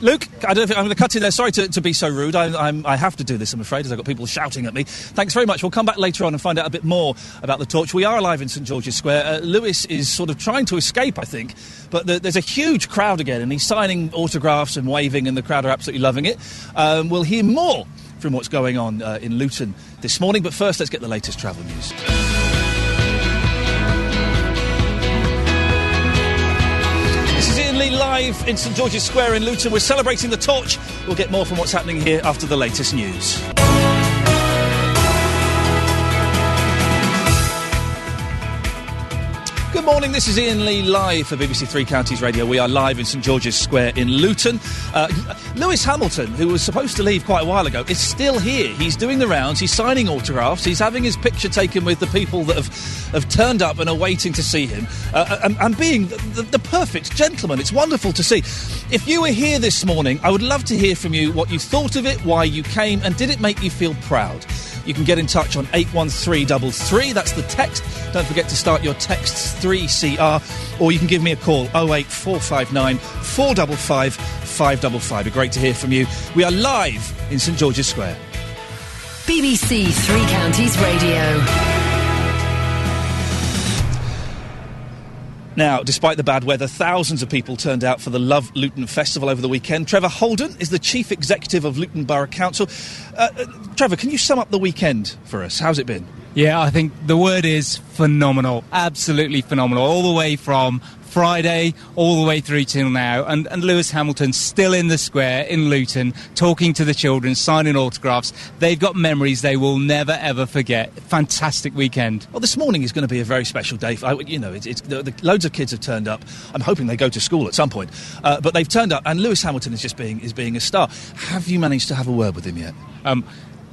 Luke, I don't know if I'm going to cut in there. Sorry to be so rude. I have to do this, I'm afraid, as I've got people shouting at me. Thanks very much. We'll come back later on and find out a bit more about the torch. We are live in St George's Square. Lewis is sort of trying to escape, I think, but there's a huge crowd again, and he's signing autographs and waving, and the crowd are absolutely loving it. We'll hear more from what's going on in Luton this morning, but first let's get the latest travel news. Live in St George's Square in Luton. We're celebrating the torch. We'll get more from what's happening here after the latest news. Good morning, this is Iain Lee live for BBC Three Counties Radio. We are live in St George's Square in Luton. Lewis Hamilton, who was supposed to leave quite a while ago, is still here. He's doing the rounds, he's signing autographs, he's having his picture taken with the people that have turned up and are waiting to see him, and being the perfect gentleman. It's wonderful to see. If you were here this morning, I would love to hear from you what you thought of it, why you came, and did it make you feel proud? You can get in touch on 81333, that's the text. Don't forget to start your texts 3CR, or you can give me a call 08459 455 555. It'd be great to hear from you. We are live in St George's Square. BBC Three Counties Radio. Now, despite the bad weather, thousands of people turned out for the Love Luton Festival over the weekend. Trevor Holden is the Chief Executive of Luton Borough Council. Trevor, can you sum up the weekend for us? How's it been? Yeah, I think the word is phenomenal. Absolutely phenomenal. All the way from Friday all the way through till now, and Lewis Hamilton still in the square in Luton talking to the children, signing autographs. They've got memories they will never ever forget. Fantastic weekend. Well, this morning is going to be a very special day. Loads of kids have turned up. I'm hoping they go to school at some point, but they've turned up, and Lewis Hamilton is being a star. Have you managed to have a word with him yet?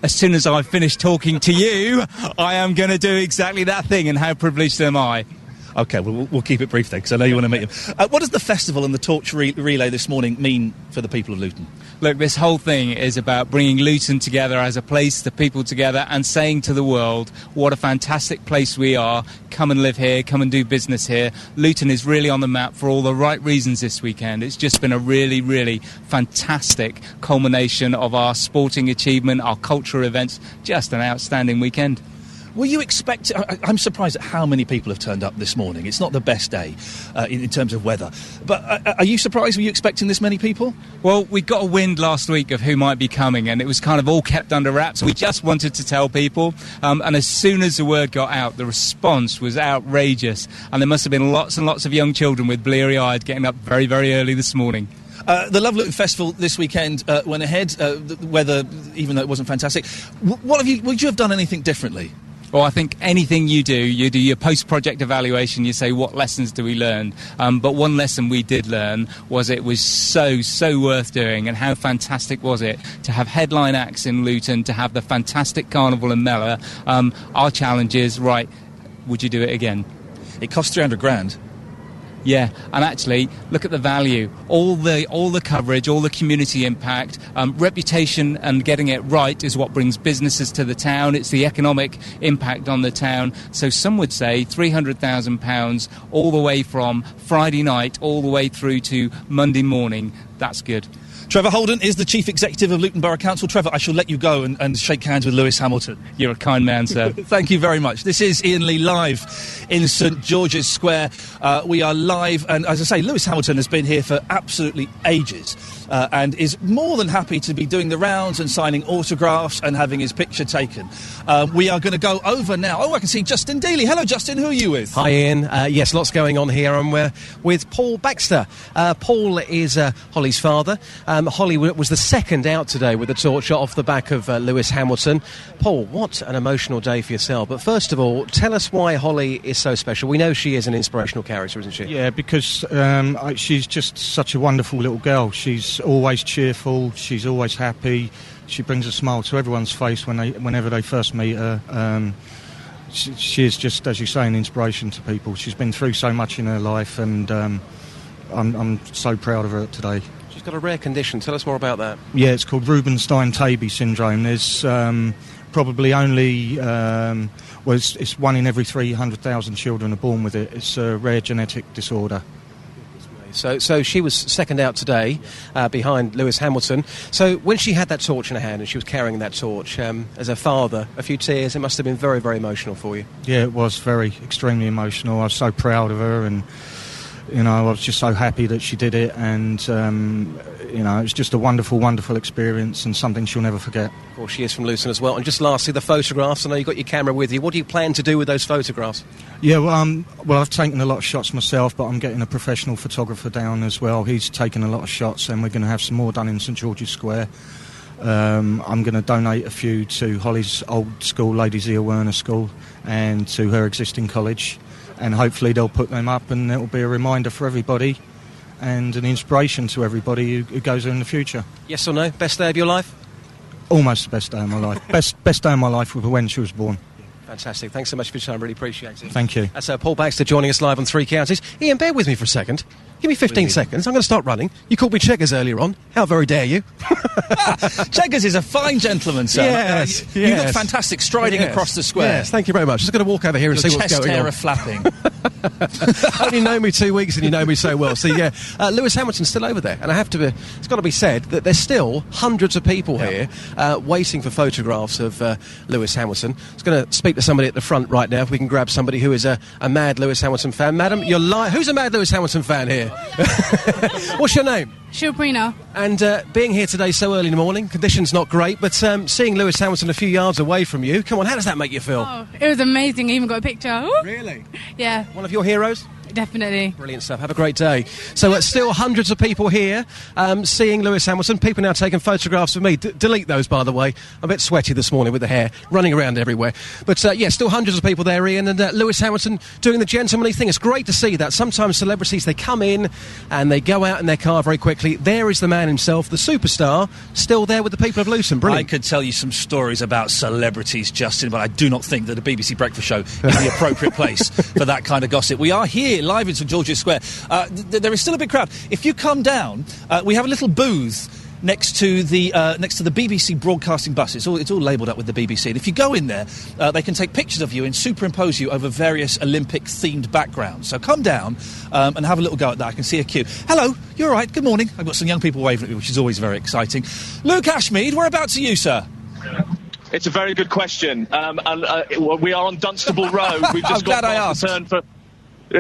As soon as I finish talking to you, I am going to do exactly that thing, and how privileged am I? OK, well, we'll keep it brief then, because I know you want to meet him. What does the festival and the torch relay this morning mean for the people of Luton? Look, this whole thing is about bringing Luton together as a place, the people together, and saying to the world what a fantastic place we are. Come and live here, come and do business here. Luton is really on the map for all the right reasons this weekend. It's just been a really, really fantastic culmination of our sporting achievement, our cultural events. Just an outstanding weekend. Were you expecting... I'm surprised at how many people have turned up this morning. It's not the best day in terms of weather. But are you surprised? Were you expecting this many people? Well, we got a wind last week of who might be coming, and it was kind of all kept under wraps. We just wanted to tell people. And as soon as the word got out, the response was outrageous. And there must have been lots and lots of young children with bleary-eyed getting up very, very early this morning. The Love Luton Festival this weekend went ahead. The weather, even though it wasn't fantastic. Would you have done anything differently? Well, I think anything you do your post-project evaluation, you say, what lessons do we learn? But one lesson we did learn was it was so worth doing, and how fantastic was it to have headline acts in Luton, to have the fantastic Carnival in Mellor. Our challenge is, right, would you do it again? It cost 300 grand. Yeah, and actually, look at the value. All the coverage, all the community impact, reputation and getting it right is what brings businesses to the town. It's the economic impact on the town. So some would say £300,000 all the way from Friday night all the way through to Monday morning. That's good. Trevor Holden is the Chief Executive of Luton Borough Council. Trevor, I shall let you go and shake hands with Lewis Hamilton. You're a kind man, sir. Thank you very much. This is Iain Lee live in St George's Square. We are live, and as I say, Lewis Hamilton has been here for absolutely ages and is more than happy to be doing the rounds and signing autographs and having his picture taken. We are going to go over now. Oh, I can see Justin Dealey. Hello, Justin. Who are you with? Hi, Ian. Yes, lots going on here. I'm with Paul Baxter. Paul is Holly's father. Holly was the second out today with the torch off the back of Lewis Hamilton. Paul, what an emotional day for yourself. But first of all, tell us why Holly is so special. We know she is an inspirational character, isn't she? Yeah, because she's just such a wonderful little girl. She's always cheerful. She's always happy. She brings a smile to everyone's face whenever they first meet her. She is just, as you say, an inspiration to people. She's been through so much in her life, and I'm so proud of her today. She's got a rare condition. Tell us more about that. Yeah, it's called Rubinstein-Taybi syndrome. There's probably only... it's 1 in every 300,000 children are born with it. It's a rare genetic disorder. So she was second out today behind Lewis Hamilton. So when she had that torch in her hand and she was carrying that torch, as a father, a few tears, it must have been very, very emotional for you. Yeah, it was extremely emotional. I was so proud of her, and I was just so happy that she did it, and it was just a wonderful, wonderful experience and something she'll never forget. Of course, she is from Luton as well. And just lastly, the photographs. I know you've got your camera with you. What do you plan to do with those photographs? Yeah, well, I've taken a lot of shots myself, but I'm getting a professional photographer down as well. He's taken a lot of shots, and we're going to have some more done in St George's Square. I'm going to donate a few to Holly's old school, Ladies E. Werner School, and to her existing college. And hopefully they'll put them up, and it will be a reminder for everybody and an inspiration to everybody who goes there in the future. Yes or no? Best day of your life? Almost the best day of my life. Best day of my life was when she was born. Fantastic. Thanks so much for your time. Really appreciate it. Thank you. That's Paul Baxter joining us live on Three Counties. Iain, bear with me for a second. Give me 15 seconds. I'm going to start running. You called me Cheggers earlier on. How very dare you? Cheggers is a fine gentleman, sir. Yes, You look fantastic striding across the square. Yes, thank you very much. Just going to walk over here and see what's going on. Your chest hair are flapping. Only know me 2 weeks and you know me so well. So, yeah, Lewis Hamilton's still over there. And it's got to be said that there's still hundreds of people here waiting for photographs of Lewis Hamilton. I was going to speak to somebody at the front right now, if we can grab somebody who is a mad Lewis Hamilton fan. Madam, you're who's a mad Lewis Hamilton fan here? What's your name? Shilbrina. And being here today so early in the morning, conditions not great, but seeing Lewis Hamilton a few yards away from you, come on, how does that make you feel? Oh, it was amazing. I even got a picture. Ooh. Really? Yeah. One of your heroes? Definitely. Brilliant stuff. Have a great day. So still hundreds of people here seeing Lewis Hamilton. People now taking photographs of me. Delete those, by the way. I'm a bit sweaty this morning with the hair, running around everywhere. But yeah, still hundreds of people there, Ian, and Lewis Hamilton doing the gentlemanly thing. It's great to see that. Sometimes celebrities, they come in and they go out in their car very quickly. There is the man himself, the superstar, still there with the people of Luton. Brilliant. I could tell you some stories about celebrities, Justin, but I do not think that a BBC Breakfast show is the appropriate place for that kind of gossip. We are here live in St George's Square. There is still a big crowd. If you come down, we have a little booth next to the BBC broadcasting bus. It's all labelled up with the BBC. And if you go in there, they can take pictures of you and superimpose you over various Olympic-themed backgrounds. So come down and have a little go at that. I can see a queue. Hello, you're all right. Good morning. I've got some young people waving at me, which is always very exciting. Luke Ashmead, whereabouts are you, sir? It's a very good question. We are on Dunstable Road. We've just got past the turn for...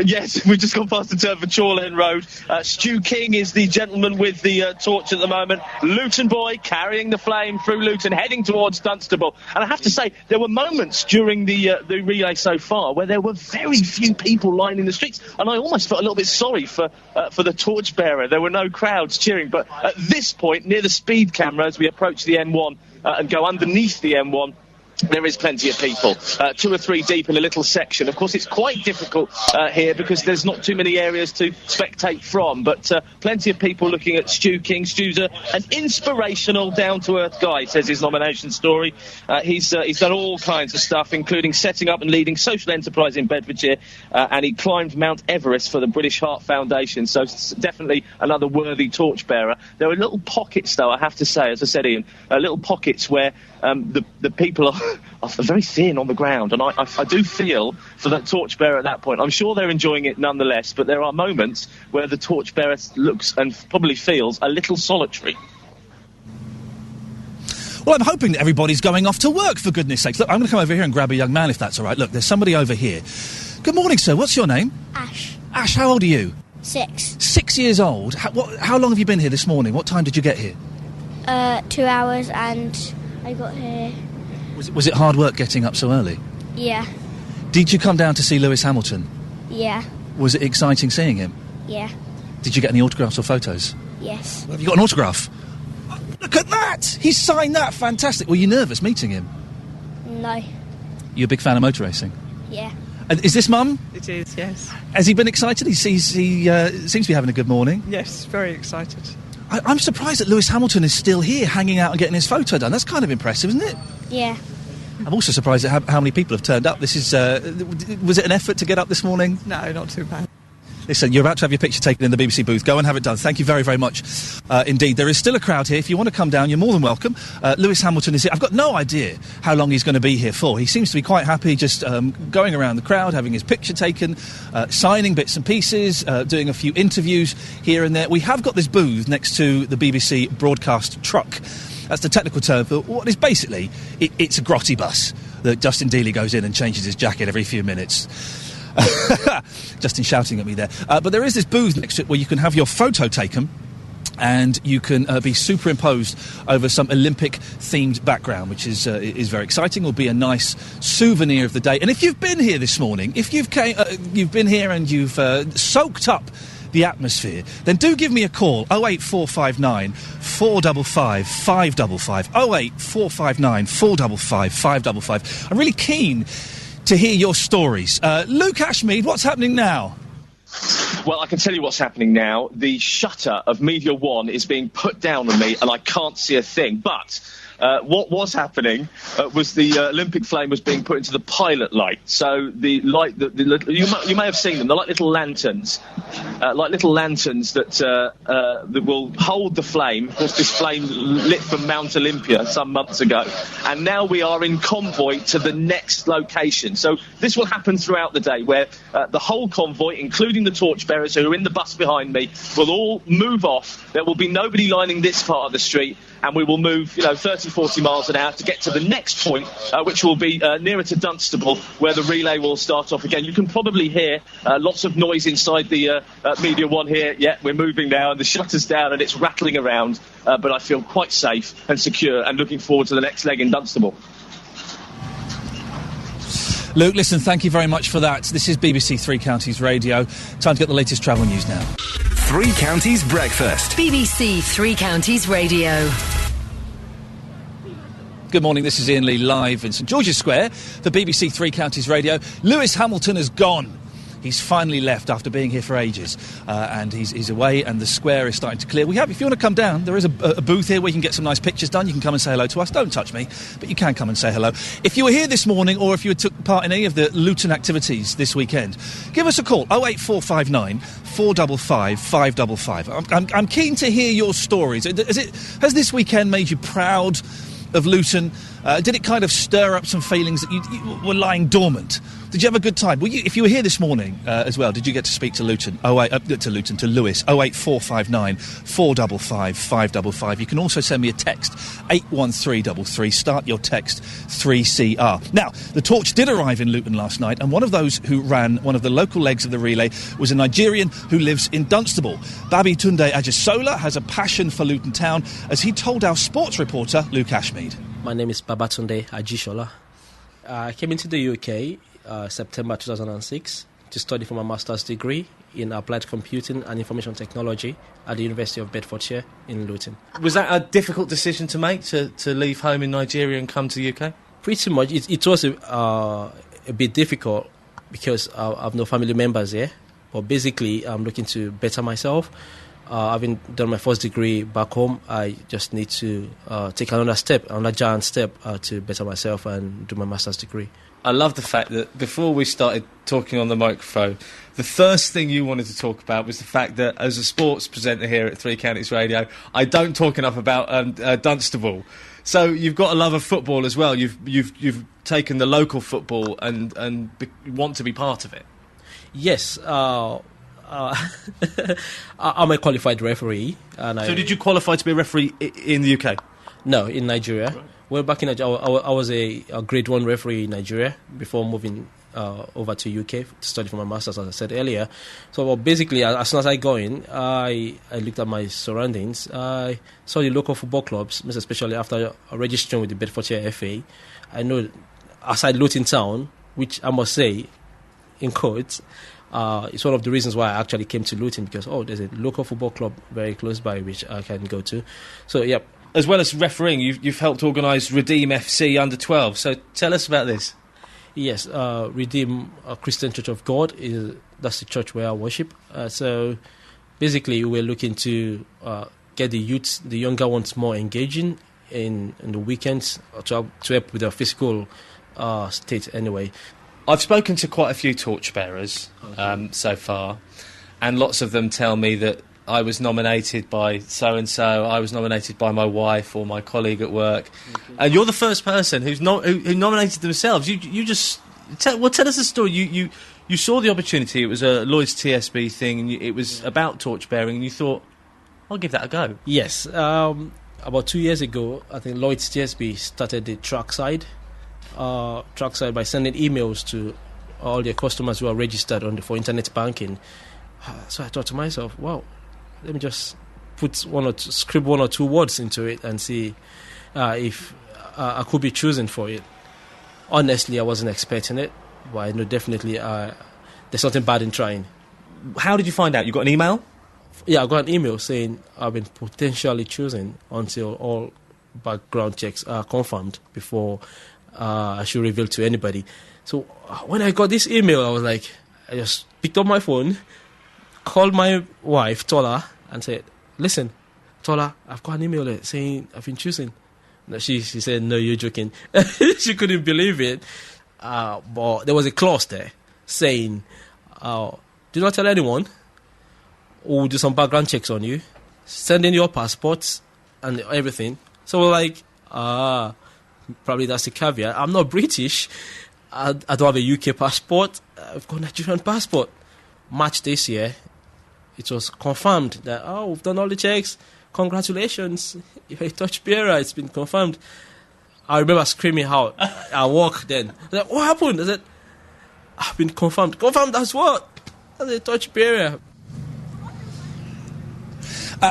yes, we've just gone past the turn for Chorley End Road. Stu King is the gentleman with the torch at the moment. Luton boy carrying the flame through Luton, heading towards Dunstable. And I have to say, there were moments during the relay so far where there were very few people lining the streets, and I almost felt a little bit sorry for the torchbearer. There were no crowds cheering, but at this point, near the speed camera, as we approach the M1 and go underneath the M1, there is plenty of people, 2 or 3 deep in a little section. Of course, it's quite difficult here because there's not too many areas to spectate from, but plenty of people looking at Stu King. Stu's an inspirational, down-to-earth guy, says his nomination story. He's done all kinds of stuff, including setting up and leading social enterprise in Bedfordshire, and he climbed Mount Everest for the British Heart Foundation, so it's definitely another worthy torchbearer. There are little pockets, though, I have to say, as I said, Ian, little pockets where the people are very thin on the ground, and I do feel for that torchbearer at that point. I'm sure they're enjoying it nonetheless, but there are moments where the torchbearer looks and probably feels a little solitary. Well, I'm hoping that everybody's going off to work, for goodness sakes. Look, I'm going to come over here and grab a young man, if that's all right. Look, there's somebody over here. Good morning, sir. What's your name? Ash. Ash, how old are you? 6. 6 years old. How long have you been here this morning? What time did you get here? 2 hours, and I got here. Was it hard work getting up so early? Yeah. Did you come down to see Lewis Hamilton? Yeah. Was it exciting seeing him? Yeah. Did you get any autographs or photos? Yes. Have you got an autograph? Oh, look at that! He signed that. Fantastic. Were you nervous meeting him? No. You a big fan of motor racing? Yeah. Is this Mum? It is, yes. Has he been excited? He seems to be having a good morning. Yes, very excited. I'm surprised that Lewis Hamilton is still here, hanging out and getting his photo done. That's kind of impressive, isn't it? Yeah. I'm also surprised at how many people have turned up. This is... was it an effort to get up this morning? No, not too bad. Listen, you're about to have your picture taken in the BBC booth. Go and have it done. Thank you very, very much indeed. There is still a crowd here. If you want to come down, you're more than welcome. Lewis Hamilton is here. I've got no idea how long he's going to be here for. He seems to be quite happy just going around the crowd, having his picture taken, signing bits and pieces, doing a few interviews here and there. We have got this booth next to the BBC broadcast truck. That's the technical term for what is basically... It's a grotty bus that Justin Dealey goes in and changes his jacket every few minutes. Justin shouting at me there. But there is this booth next to it where you can have your photo taken and you can be superimposed over some Olympic-themed background, which is very exciting. Will be a nice souvenir of the day. And if you've been here this morning, if you've been here and you've soaked up the atmosphere, then do give me a call. 08459 455 555. 08459 455 555. I'm really keen to hear your stories. Luke Ashmead, what's happening now? Well, I can tell you what's happening now. The shutter of Media One is being put down on me, and I can't see a thing. But what was happening was the Olympic flame was being put into the pilot light. So the light, you may have seen them. They're like little lanterns that will hold the flame. Of course, this flame lit from Mount Olympia some months ago, and now we are in convoy to the next location. So this will happen throughout the day, where the whole convoy, including the torchbearers who are in the bus behind me, will all move off. There will be nobody lining this part of the street, and we will move 30, 40 miles an hour to get to the next point, which will be nearer to Dunstable, where the relay will start off again. You can probably hear lots of noise inside the Media One here. Yeah, we're moving now, and the shutter's down and it's rattling around, but I feel quite safe and secure and looking forward to the next leg in Dunstable. Luke, listen, thank you very much for that. This is BBC Three Counties Radio. Time to get the latest travel news now. Three Counties Breakfast. BBC Three Counties Radio. Good morning, this is Iain Lee live in St George's Square for BBC Three Counties Radio. Lewis Hamilton has gone. He's finally left after being here for ages, and he's away, and the square is starting to clear. If you want to come down, there is a booth here where you can get some nice pictures done. You can come and say hello to us. Don't touch me, but you can come and say hello. If you were here this morning, or if you took part in any of the Luton activities this weekend, give us a call, 08459 455 555. I'm keen to hear your stories. Has this weekend made you proud of Luton? Did it kind of stir up some feelings that you were lying dormant? Did you have a good time? If you were here this morning as well, did you get to speak to Luton? To Lewis, 08459 455 555. You can also send me a text, 81333. Start your text 3CR. Now, the torch did arrive in Luton last night, and one of those who ran one of the local legs of the relay was a Nigerian who lives in Dunstable. Babitunde Ajisola has a passion for Luton Town, as he told our sports reporter, Luke Ashmead. My name is Babatunde Ajisola. I came into the UK September 2006 to study for my master's degree in applied computing and information technology at the University of Bedfordshire in Luton. Was that a difficult decision to make, to leave home in Nigeria and come to the UK? Pretty much. It was a bit difficult because I have no family members here. But basically, I'm looking to better myself. Having done my first degree back home, I just need to take another giant step to better myself and do my master's degree. I love the fact that before we started talking on the microphone, the first thing you wanted to talk about was the fact that as a sports presenter here at Three Counties Radio, I don't talk enough about Dunstable. So you've got a love of football as well. You've taken the local football and want to be part of it. Yes. I'm a qualified referee. So did you qualify to be a referee in the UK? No, in Nigeria. Right. Well, back in Nigeria, I was a grade 1 referee in Nigeria before moving over to UK to study for my master's, as I said earlier. So basically, as soon as I got in, I looked at my surroundings. I saw the local football clubs, most especially after registering with the Bedfordshire FA. I know, aside Luton Town, which I must say, in quotes, it's one of the reasons why I actually came to Luton, because there's a local football club very close by which I can go to. So yeah. As well as refereeing, you've helped organise Redeem FC Under 12. So tell us about this. Yes, Redeem Christian Church of God that's the church where I worship. So basically, we're looking to get the youth, the younger ones, more engaging in the weekends to help with their physical state. Anyway. I've spoken to quite a few torchbearers so far, and lots of them tell me that I was nominated by so-and-so, I was nominated by my wife or my colleague at work. And you're the first person who nominated themselves. You just... tell us the story. You saw the opportunity. It was a Lloyd's TSB thing, and it was about torchbearing, and you thought, I'll give that a go. Yes. About 2 years ago, I think Lloyd's TSB started the trackside by sending emails to all their customers who are registered for internet banking. So I thought to myself, wow, let me just scribble one or two words into it and see if I could be chosen for it. Honestly, I wasn't expecting it, but I know definitely there's something bad in trying. How did you find out? You got an email? Yeah, I got an email saying I've been potentially chosen until all background checks are confirmed before I should reveal to anybody. So when I got this email, I just picked up my phone, called my wife, Tola, and said, listen, Tola, I've got an email saying I've been chosen. She said, no, you're joking. She couldn't believe it. But there was a clause there saying, do not tell anyone. We'll do some background checks on you. Send in your passports and everything. So we're probably that's the caveat. I'm not British. I don't have a UK passport. I've got a Nigerian passport. March this year, it was confirmed that, we've done all the checks. congratulations, you're a torchbearer, it's been confirmed. I remember screaming out. I walked then. I said, what happened? I said, I've been confirmed. Confirmed as what? As a torchbearer.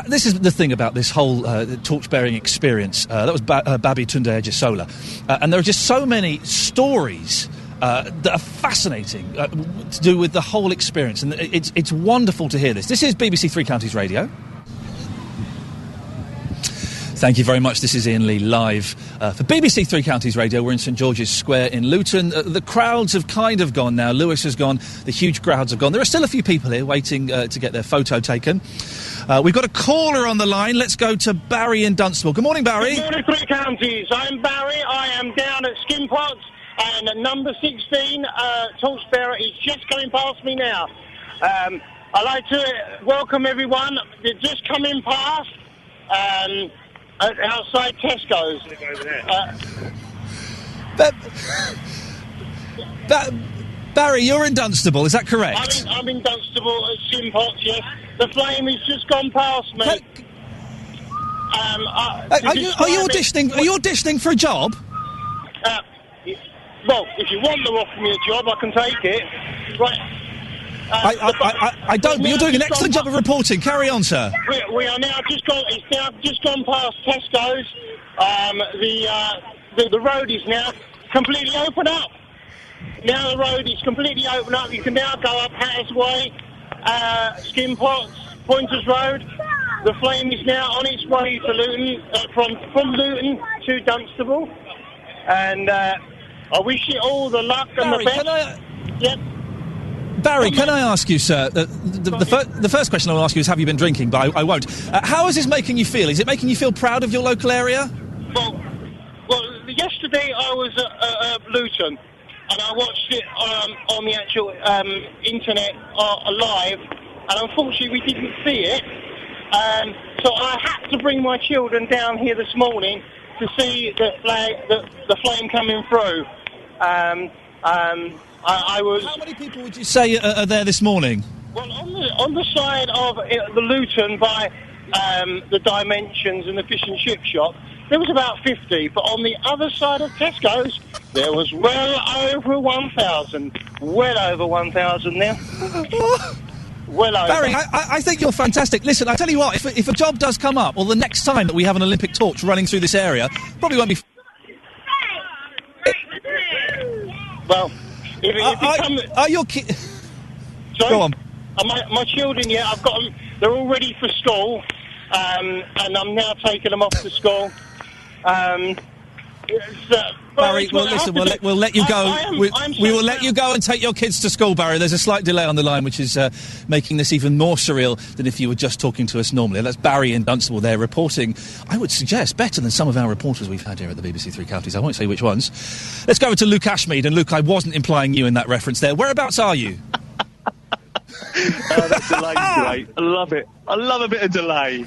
This is the thing about this whole torch-bearing experience. That was Babi Tunde Ejisola. And there are just so many stories that are fascinating to do with the whole experience. And it's wonderful to hear this. This is BBC Three Counties Radio. Thank you very much. This is Iain Lee live for BBC Three Counties Radio. We're in St George's Square in Luton. The crowds have kind of gone now. Lewis has gone. The huge crowds have gone. There are still a few people here waiting to get their photo taken. We've got a caller on the line. Let's go to Barry in Dunstable. Good morning, Barry. Good morning, Three Counties. I'm Barry. I am down at Skimpots, and number 16 torchbearer is just coming past me now. I'd like to welcome everyone. They're just coming past. Outside Tesco's. Barry, you're in Dunstable, is that correct? I'm in Dunstable at Skimpots, yes. The flame has just gone past me. Are you auditioning for a job? Well, if you want to offer me a job, I can take it. Right. I don't, but you're doing an excellent job of reporting. Carry on, sir. We are now just gone. It's now just gone past Tesco's. The road is now completely open up. Now the road is completely open up. You can now go up Hatters Way, Skimpots, Pointers Road. The flame is now on its way to Luton, from Luton to Dunstable. And I wish you all the luck and Barry, the best. Yep. Barry, can I ask you, sir, the first question I will ask you is, have you been drinking? But I won't. How is this making you feel? Is it making you feel proud of your local area? Well, yesterday I was at Luton, and I watched it on the actual internet live, and unfortunately we didn't see it. So I had to bring my children down here this morning to see the flame coming through. I was. How many people would you say are there this morning? Well, on the side of the Luton by the Dimensions and the fish and chip shop, there was about 50. But on the other side of Tesco's, there was well over 1,000. Well over 1,000 now. Well over. Barry, I think you're fantastic. Listen, I tell you what, if a job does come up, or the next time that we have an Olympic torch running through this area, probably won't be. Well. Are your kids... Sorry? Go on. My children, yeah, I've got them. They're all ready for school, and I'm now taking them off to school. Barry, well, listen, we'll let you go. We will let you go and take your kids to school, Barry. There's a slight delay on the line, which is making this even more surreal than if you were just talking to us normally. That's Barry in Dunstable there, reporting, I would suggest, better than some of our reporters we've had here at the BBC Three Counties. I won't say which ones. Let's go over to Luke Ashmead. And Luke, I wasn't implying you in that reference there. Whereabouts are you? That delay's great. I love it. I love a bit of delay.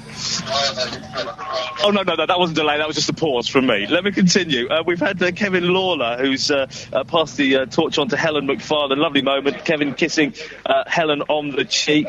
Oh, no, that wasn't delay. That was just a pause from me. Let me continue. We've had Kevin Lawler, who's passed the torch on to Helen McFarlane. Lovely moment. Kevin kissing Helen on the cheek.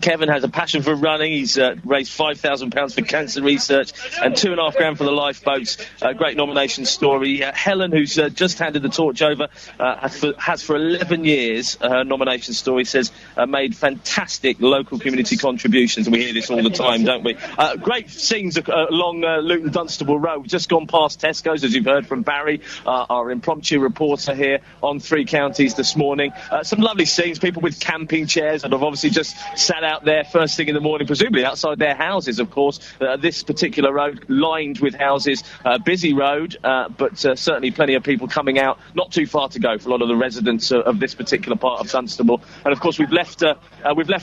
Kevin has a passion for running. He's raised £5,000 for cancer research and £2,500 for the lifeboats. Great nomination story. Helen, who's just handed the torch over, has for 11 years, her nomination story says, made fantastic local community contributions. And we hear this all the time, don't we? Great scenes along Luton Dunstable Road. We've just gone past Tesco's, as you've heard from Barry, our impromptu reporter here on Three Counties this morning. Some lovely scenes, people with camping chairs that have obviously just sat out there first thing in the morning, presumably outside their houses, of course. This particular road lined with houses, busy road, but certainly plenty of people coming out, not too far to go for a lot of the residents of this particular part of Dunstable. And of course we've left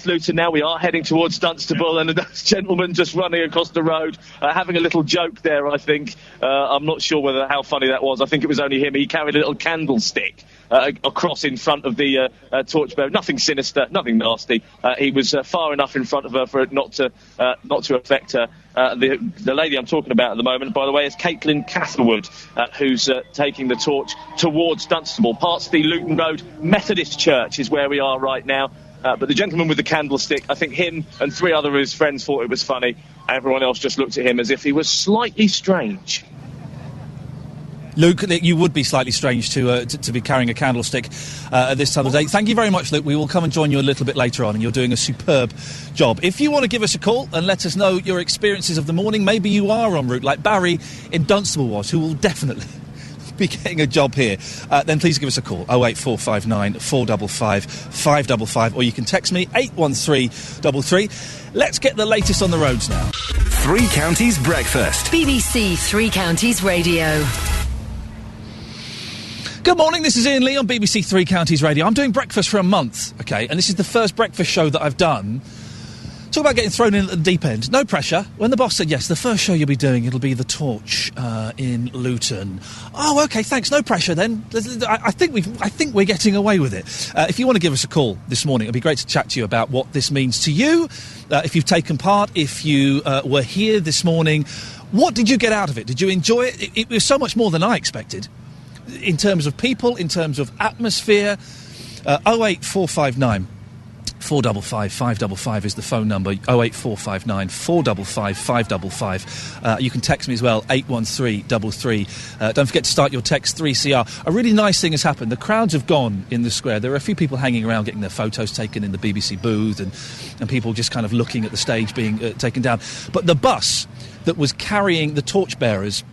Luton now. We are heading towards Dunstable, and a gentleman just running across the road, having a little joke there, I think. I'm not sure how funny that was. I think it was only him. He carried a little candlestick across in front of the torchbearer. Nothing sinister, nothing nasty. He was far enough in front of her for it not to affect her. The lady I'm talking about at the moment, by the way, is Caitlin Catherwood, who's taking the torch towards Dunstable. Past the Luton Road Methodist Church is where we are right now. But the gentleman with the candlestick, I think him and 3 other of his friends thought it was funny. Everyone else just looked at him as if he was slightly strange. Luke, you would be slightly strange to be carrying a candlestick at this time of day. Thank you very much, Luke. We will come and join you a little bit later on, and you're doing a superb job. If you want to give us a call and let us know your experiences of the morning, maybe you are en route, like Barry in Dunstable was, who will definitely be getting a job here, then please give us a call, 08459 455 555, or you can text me, 81333. Let's get the latest on the roads now. Three Counties Breakfast. BBC Three Counties Radio. Good morning, this is Iain Lee on BBC Three Counties Radio. I'm doing breakfast for a month, OK, and this is the first breakfast show that I've done. Talk about getting thrown in at the deep end. No pressure. When the boss said, yes, the first show you'll be doing, it'll be The Torch in Luton. Oh, OK, thanks, no pressure then. I think we're getting away with it. If you want to give us a call this morning, it'd be great to chat to you about what this means to you. If you've taken part, if you were here this morning, what did you get out of it? Did you enjoy it? It was so much more than I expected. In terms of people, in terms of atmosphere, 08459 455 555 is the phone number, 08459 455 555. You can text me as well, 81333. Don't forget to start your text 3CR. A really nice thing has happened. The crowds have gone in the square. There are a few people hanging around getting their photos taken in the BBC booth and people just kind of looking at the stage being taken down. But the bus that was carrying the torchbearers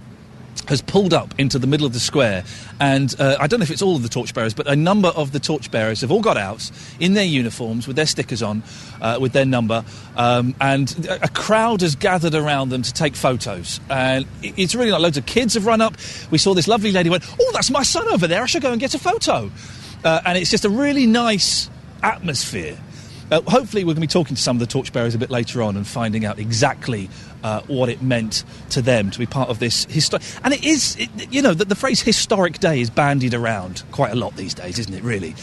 has pulled up into the middle of the square, and I don't know if it's all of the torchbearers, but a number of the torchbearers have all got out in their uniforms with their stickers on, with their number, and a crowd has gathered around them to take photos. And it's really like loads of kids have run up. We saw this lovely lady went, oh, that's my son over there, I should go and get a photo. And it's just a really nice atmosphere. Hopefully we're going to be talking to some of the torchbearers a bit later on and finding out exactly what it meant to them to be part of this historic... And it is, the phrase historic day is bandied around quite a lot these days, isn't it, really?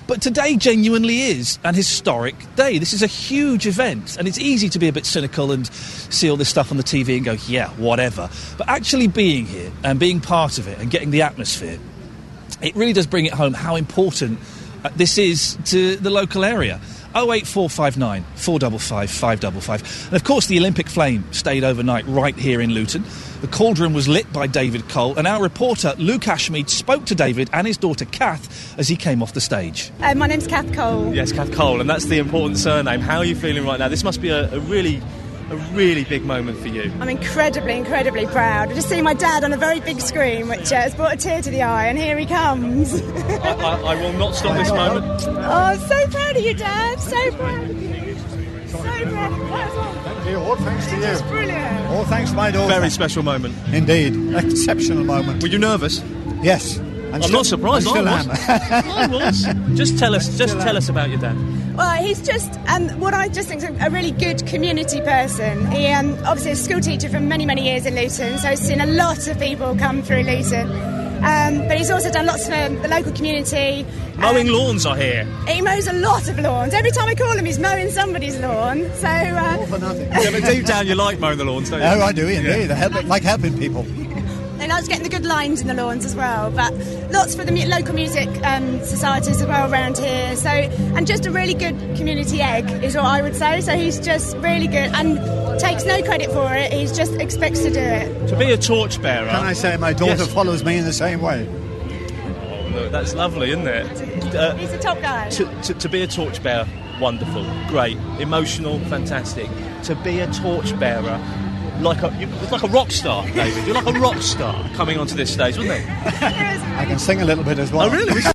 But today genuinely is an historic day. This is a huge event, and it's easy to be a bit cynical and see all this stuff on the TV and go, yeah, whatever. But actually being here and being part of it and getting the atmosphere, it really does bring it home how important this is to the local area. 08459 455 555. And of course the Olympic flame stayed overnight right here in Luton. The cauldron was lit by David Cole, and our reporter Luke Ashmead spoke to David and his daughter Kath as he came off the stage. My name's Kath Cole. Yes, Kath Cole, and that's the important surname. How are you feeling right now? This must be a really big moment for you. I'm incredibly proud. I just see my dad on a very big screen, which has brought a tear to the eye, and here he comes. I will not stop this moment. Oh, I'm so proud of you, Dad. So proud of you. So proud of you. Thank you. All thanks to you. It's brilliant. All thanks to my daughter. Very special moment. Indeed. Exceptional moment. Were you nervous? Yes. I'm not surprised. I still am. I was. Just tell us about your dad. Well, he's just, what I just think is a really good community person. He obviously is a school teacher for many, many years in Luton, so he's seen a lot of people come through Luton. But he's also done lots for the local community. Mowing lawns, I hear. He mows a lot of lawns. Every time I call him, he's mowing somebody's lawn. So, all for nothing. Yeah, but deep down you like mowing the lawns, don't you? Oh, I do, indeed. I like helping people. He likes getting the good lines in the lawns as well, but lots for the local music societies as well around here. So, and just a really good community egg is what I would say. So he's just really good and takes no credit for it. He just expects to do it. To be a torchbearer. Can I say my daughter follows me in the same way? Oh, look, that's lovely, isn't it? He's a top guy. To be a torchbearer, wonderful, great, emotional, fantastic. To be a torchbearer. It's like a rock star, David. You're like a rock star coming onto this stage, wasn't it? I can sing a little bit as well. Oh, really? So,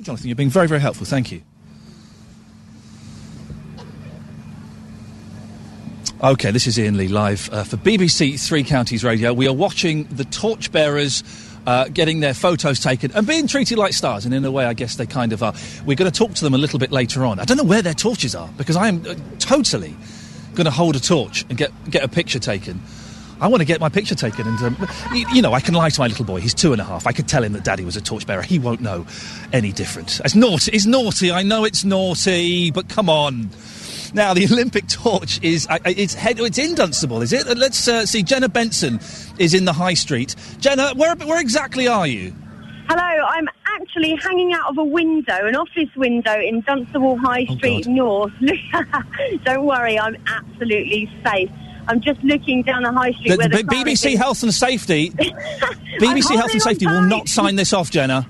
Jonathan, you're being very, very helpful. Thank you. OK, this is Iain Lee live for BBC Three Counties Radio. We are watching the torchbearers getting their photos taken and being treated like stars, and in a way I guess they kind of are. We're going to talk to them a little bit later on. I don't know where their torches are, because I am totally going to hold a torch and get a picture taken. I want to get my picture taken, and I can lie to my little boy. He's 2.5. I could tell him that Daddy was a torchbearer. He won't know any different. It's naughty. It's naughty. I know it's naughty, but come on. Now the Olympic torch it's in Dunstable, is it? Let's see. Jenna Benson is in the High Street. Jenna, where exactly are you? Hello, I'm actually hanging out of a window, an office window in Dunstable High Street North. Don't worry, I'm absolutely safe. I'm just looking down the High Street where the BBC Health and Safety... BBC Health and Safety will not sign this off, Jenna.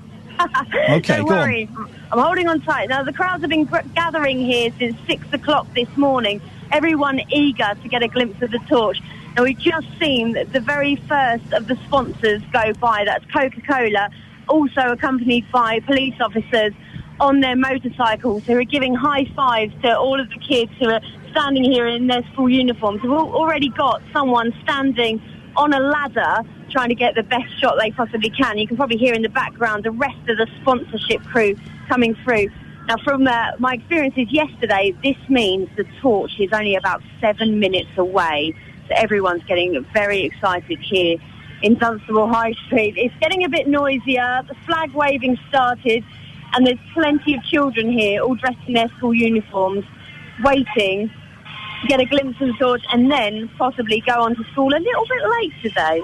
Okay, Don't worry. I'm holding on tight. Now, the crowds have been gathering here since 6 o'clock this morning, everyone eager to get a glimpse of the torch. Now, we've just seen the very first of the sponsors go by. That's Coca-Cola, also accompanied by police officers on their motorcycles who are giving high fives to all of the kids who are standing here in their school uniforms. We've already got someone standing on a ladder trying to get the best shot they possibly can. You can probably hear in the background the rest of the sponsorship crew coming through. Now, from my experiences yesterday, this means the torch is only about 7 minutes away. So everyone's getting very excited here in Dunstable High Street. It's getting a bit noisier. The flag waving started, and there's plenty of children here, all dressed in their school uniforms, waiting to get a glimpse of the torch and then possibly go on to school a little bit late today.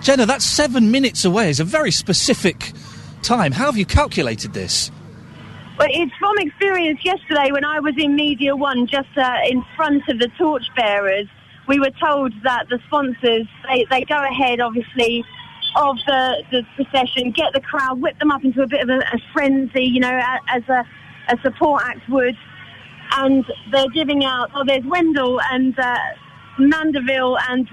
Jenna, that's 7 minutes away. It's a very specific time. How have you calculated this? Well, it's from experience yesterday when I was in Media One, just in front of the torchbearers. We were told that the sponsors, they go ahead, obviously, of the procession, get the crowd, whip them up into a bit of a frenzy, you know, as a support act would. And they're giving out, there's Wendell and Mandeville and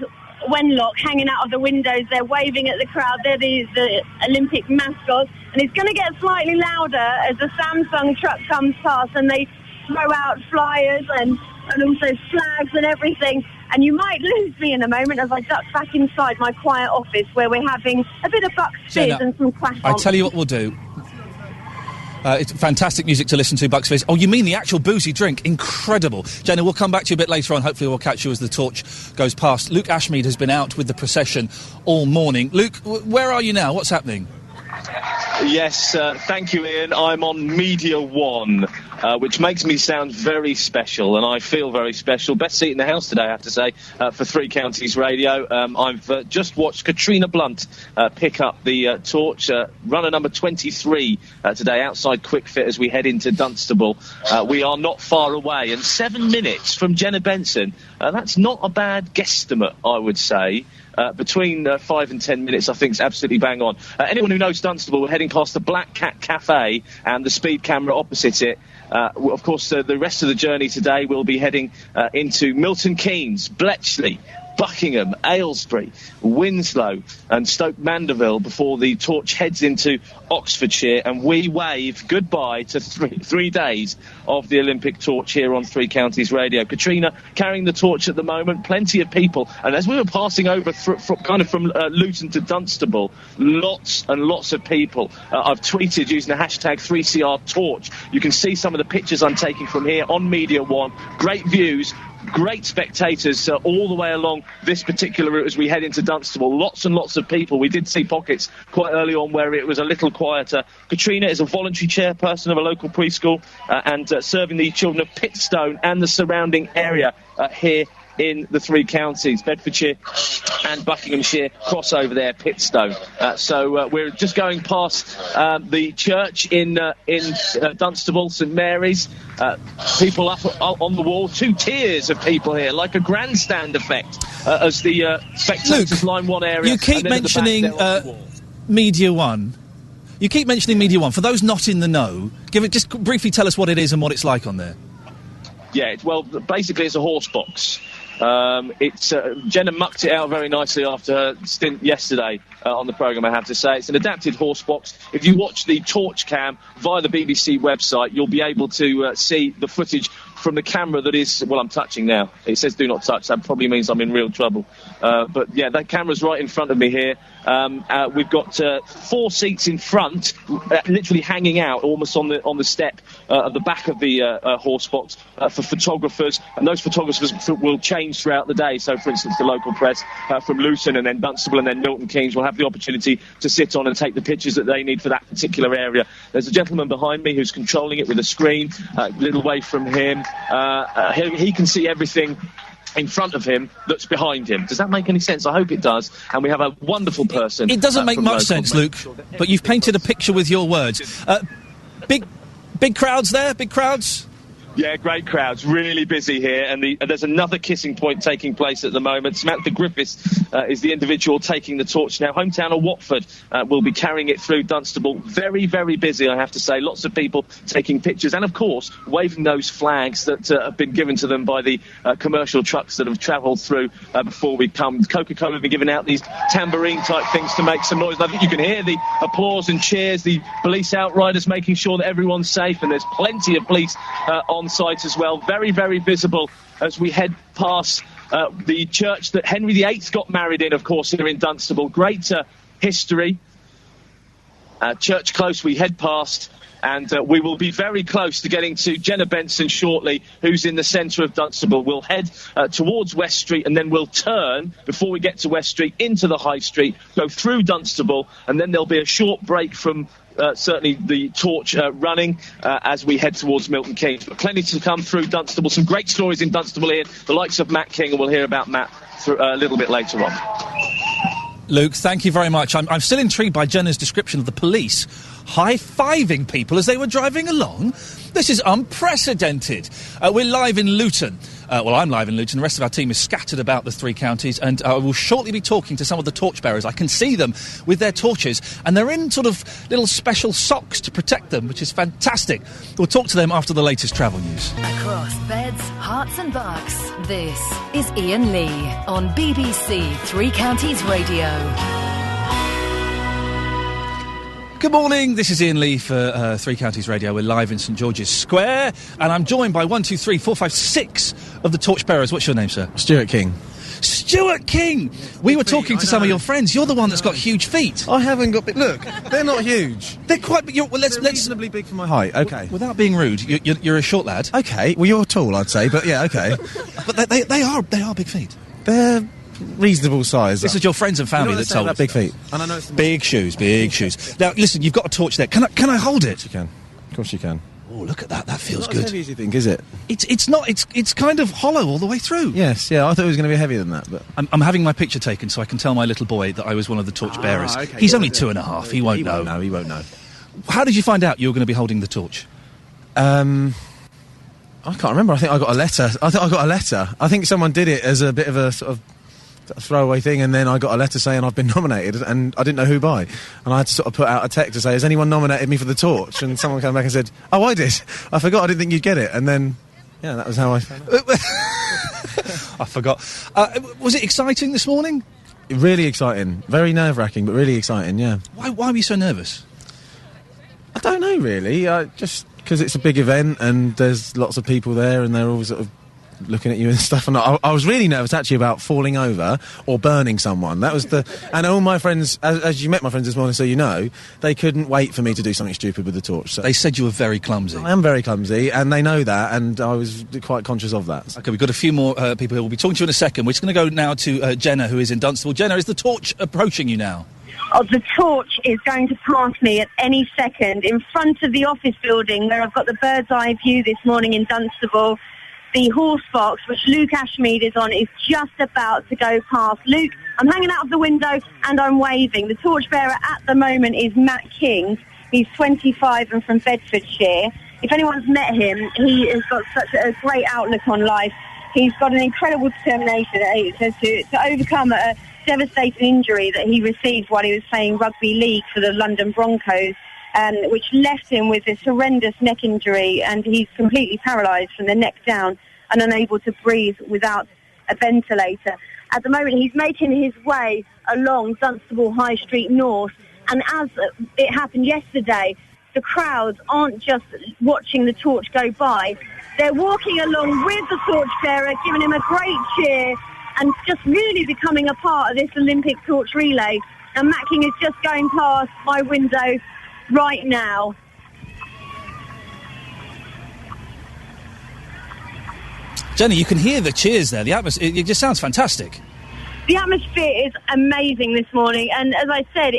Wenlock hanging out of the windows. They're waving at the crowd. They're the Olympic mascots. And it's going to get slightly louder as the Samsung truck comes past and they throw out flyers and also flags and everything. And you might lose me in a moment as I duck back inside my quiet office where we're having a bit of Bucks Fizz and some croissants. I tell you what we'll do. It's fantastic music to listen to, Bucks Fizz. Oh, you mean the actual boozy drink? Incredible. Jenna, we'll come back to you a bit later on. Hopefully we'll catch you as the torch goes past. Luke Ashmead has been out with the procession all morning. Luke, where are you now? What's happening? Yes, thank you, Ian. I'm on Media One, which makes me sound very special, and I feel very special. Best seat in the house today, I have to say, for Three Counties Radio. I've just watched Katrina Blunt pick up the torch, runner number 23 today, outside Quick Fit as we head into Dunstable. We are not far away, and 7 minutes from Jenna Benson. That's not a bad guesstimate, I would say. Between 5 and 10 minutes, I think is absolutely bang on. Anyone who knows Dunstable, we're heading past the Black Cat Cafe and the speed camera opposite it. Of course, the rest of the journey today we'll be heading into Milton Keynes, Bletchley, Buckingham, Aylesbury, Winslow and Stoke Mandeville before the torch heads into Oxfordshire, and we wave goodbye to three days of the Olympic torch here on Three Counties Radio. Katrina carrying the torch at the moment, plenty of people, and as we were passing over from Luton to Dunstable, lots and lots of people. I've tweeted using the hashtag 3CRTorch. You can see some of the pictures I'm taking from here on Media One. Great views. Great spectators all the way along this particular route as we head into Dunstable. Lots and lots of people. We did see pockets quite early on where it was a little quieter. Katrina is a voluntary chairperson of a local preschool and serving the children of Pitstone and the surrounding area here in the Three Counties, Bedfordshire and Buckinghamshire, cross over there, Pitstone. So we're just going past the church in Dunstable, St Mary's. People up on the wall, 2 tiers of people here, like a grandstand effect, as the spectators line one area. You keep mentioning Media One. You keep mentioning Media One. For those not in the know, just briefly tell us what it is and what it's like on there. Yeah, basically it's a horse box. Jenna mucked it out very nicely after her stint yesterday on the programme, I have to say. It's an adapted horse box. If you watch the torch cam via the BBC website, you'll be able to see the footage from the camera that is, I'm touching now. It says do not touch. That probably means I'm in real trouble. But yeah, that camera's right in front of me here. We've got 4 seats in front, literally hanging out almost on the step of the back of the horse box for photographers, and those photographers will change throughout the day. So, for instance, the local press from Luton and then Dunstable and then Milton Keynes will have the opportunity to sit on and take the pictures that they need for that particular area. There's a gentleman behind me who's controlling it with a screen, a little way from him. He can see everything in front of him that's behind him. Does that make any sense? I hope it does. And we have a wonderful person. It doesn't make much sense, Luke, but you've painted a picture with your words. Big crowds there, big crowds. Yeah, great crowds, really busy here, and there's another kissing point taking place at the moment. Samantha Griffiths is the individual taking the torch now. Hometown of Watford will be carrying it through Dunstable. Very, very busy, I have to say. Lots of people taking pictures and, of course, waving those flags that have been given to them by the commercial trucks that have travelled through before we come. Coca-Cola have been giving out these tambourine-type things to make some noise. I think you can hear the applause and cheers, the police outriders making sure that everyone's safe, and there's plenty of police on site as well. Very, very visible as we head past the church that Henry VIII got married in, of course, here in Dunstable. Great history. Church Close we head past, and we will be very close to getting to Jenna Benson shortly, who's in the centre of Dunstable. We'll head towards West Street, and then we'll turn, before we get to West Street, into the High Street, go through Dunstable, and then there'll be a short break from certainly the torch running as we head towards Milton Keynes. But plenty to come through Dunstable. Some great stories in Dunstable here, the likes of Matt King, and we'll hear about Matt a little bit later on. Luke, thank you very much. I'm still intrigued by Jenna's description of the police high-fiving people as they were driving along. This is unprecedented. We're live in Luton. Well, I'm live in Luton. The rest of our team is scattered about the three counties, and I will shortly be talking to some of the torchbearers. I can see them with their torches, and they're in sort of little special socks to protect them, which is fantastic. We'll talk to them after the latest travel news. Across beds, hearts and bucks, this is Iain Lee on BBC Three Counties Radio. Good morning, this is Iain Lee for Three Counties Radio. We're live in St George's Square, and I'm joined by 1, 2, 3, 4, 5, 6 of the torchbearers. What's your name, sir? Stuart King. Stuart King! We were talking to some of your friends. You're the one that's got huge feet. I haven't got big... Look, they're not huge. They're quite... Well, let's reasonably big for my height, OK. Without being rude, you're a short lad. OK, well, you're tall, I'd say, but yeah, OK. But they are big feet. They're reasonable size. This is your friends and family that told us. Big feet. And I know it's big shoes. Now, listen, you've got a torch there. Can I hold it? You can. Of course you can. Oh, look at that. That feels good. good. Not as heavy as you think, is it? It's not. It's kind of hollow all the way through. Yes, yeah. I thought it was going to be heavier than that, but I'm having my picture taken so I can tell my little boy that I was one of the torch bearers. Okay, he's only 2.5. He won't know. He won't know. How did you find out you were going to be holding the torch? I can't remember. I think I got a letter. I think someone did it as a bit of a sort of a throwaway thing, and then I got a letter saying I've been nominated, and I didn't know who by. And I had to sort of put out a text to say, has anyone nominated me for the torch? And someone came back and said, oh, I did. I forgot. I didn't think you'd get it. And then, yeah, that was how I found out. I forgot. Was it exciting this morning? Really exciting. Very nerve-wracking, but really exciting, yeah. Why were you so nervous? I don't know, really. Just because it's a big event and there's lots of people there and they're all sort of looking at you and stuff, and I was really nervous actually about falling over or burning someone. That was and all my friends, as you met my friends this morning, so you know, they couldn't wait for me to do something stupid with the torch. So. They said you were very clumsy. I am very clumsy, and they know that, and I was quite conscious of that. Okay, we've got a few more people who will be talking to you in a second. We're just going to go now to Jenna, who is in Dunstable. Jenna, is the torch approaching you now? Oh, the torch is going to pass me at any second in front of the office building where I've got the bird's eye view this morning in Dunstable. The horse box, which Luke Ashmead is on, is just about to go past. Luke, I'm hanging out of the window and I'm waving. The torchbearer at the moment is Matt King. He's 25 and from Bedfordshire. If anyone's met him, he has got such a great outlook on life. He's got an incredible determination to overcome a devastating injury that he received while he was playing rugby league for the London Broncos, which left him with this horrendous neck injury, and he's completely paralysed from the neck down and unable to breathe without a ventilator. At the moment, he's making his way along Dunstable High Street North, and as it happened yesterday, the crowds aren't just watching the torch go by, they're walking along with the torchbearer, giving him a great cheer, and just really becoming a part of this Olympic torch relay. And Matt King is just going past my window right now. Jenny, you can hear the cheers there. The atmosphere, it just sounds fantastic. The atmosphere is amazing this morning, and as I said,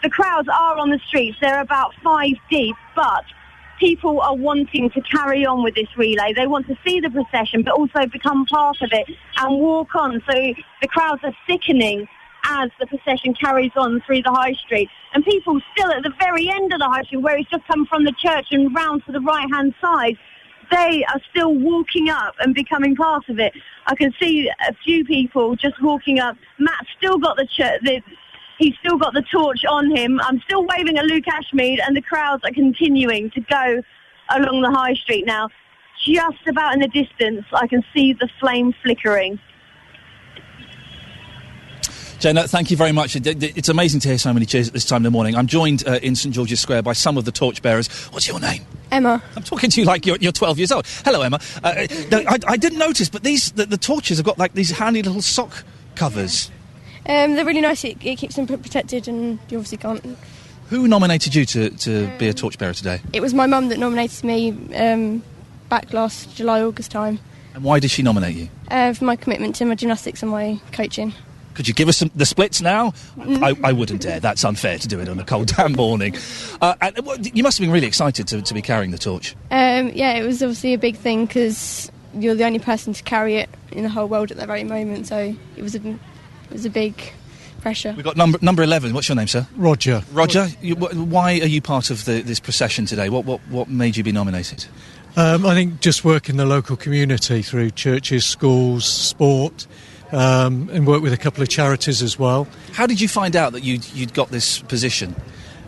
the crowds are on the streets. They're about 5 deep, but people are wanting to carry on with this relay. They want to see the procession, but also become part of it and walk on. So the crowds are thickening as the procession carries on through the High Street. And people still at the very end of the High Street, where it's just come from the church and round to the right-hand side, they are still walking up and becoming part of it. I can see a few people just walking up. Matt's still got he's still got the torch on him. I'm still waving at Luke Ashmead, and the crowds are continuing to go along the High Street now. Just about in the distance, I can see the flame flickering. Jenna, thank you very much. It's amazing to hear so many cheers at this time in the morning. I'm joined in St George's Square by some of the torchbearers. What's your name? Emma. I'm talking to you like you're 12 years old. Hello, Emma. I didn't notice, but the torches have got like these handy little sock covers. They're really nice. It keeps them protected, and you obviously can't. Who nominated you to be a torchbearer today? It was my mum that nominated me back last July, August time. And why did she nominate you? For my commitment to my gymnastics and my coaching. Could you give us the splits now? I wouldn't dare. That's unfair to do it on a cold, damn morning. You must have been really excited to be carrying the torch. Yeah, it was obviously a big thing because you're the only person to carry it in the whole world at that very moment. So it was a big pressure. We've got number 11. What's your name, sir? Roger. Roger, why are you part of this procession today? What made you be nominated? I think just work in the local community through churches, schools, sport. And work with a couple of charities as well. How did you find out that you'd got this position?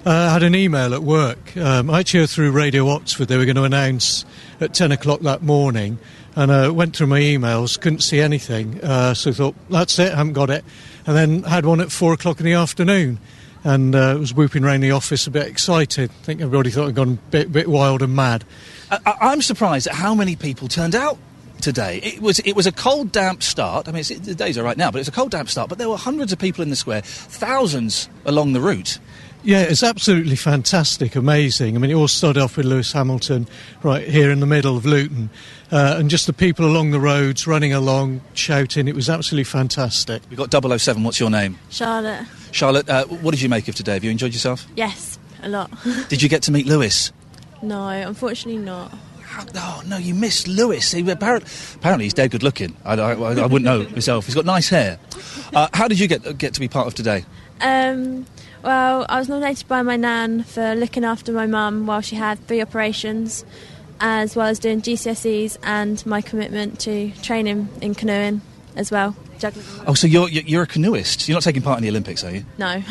I had an email at work. I actually heard through Radio Oxford they were going to announce at 10 o'clock that morning, and I went through my emails, couldn't see anything, so I thought, that's it, I haven't got it. And then had one at 4 o'clock in the afternoon, and was whooping around the office a bit excited. I think everybody thought I'd gone a bit wild and mad. I'm surprised at how many people turned out today. It was a cold, damp start. I mean, the days are right now, but it's a cold, damp start. But there were hundreds of people in the square, thousands along the route. Yeah, it's absolutely fantastic, amazing. I mean, it all started off with Lewis Hamilton right here in the middle of Luton, and just the people along the roads running along, shouting. It was absolutely fantastic. We've got 007. What's your name? Charlotte. Charlotte, what did you make of today? Have you enjoyed yourself? Yes, a lot. Did you get to meet Lewis? No, unfortunately not. Oh, no, you missed Lewis. Apparently he's dead good looking. I wouldn't know myself. He's got nice hair. How did you get to be part of today? Well, I was nominated by my nan for looking after my mum while she had 3 operations, as well as doing GCSEs and my commitment to training in canoeing as well. Juggling. Oh, so you're a canoeist. You're not taking part in the Olympics, are you? No.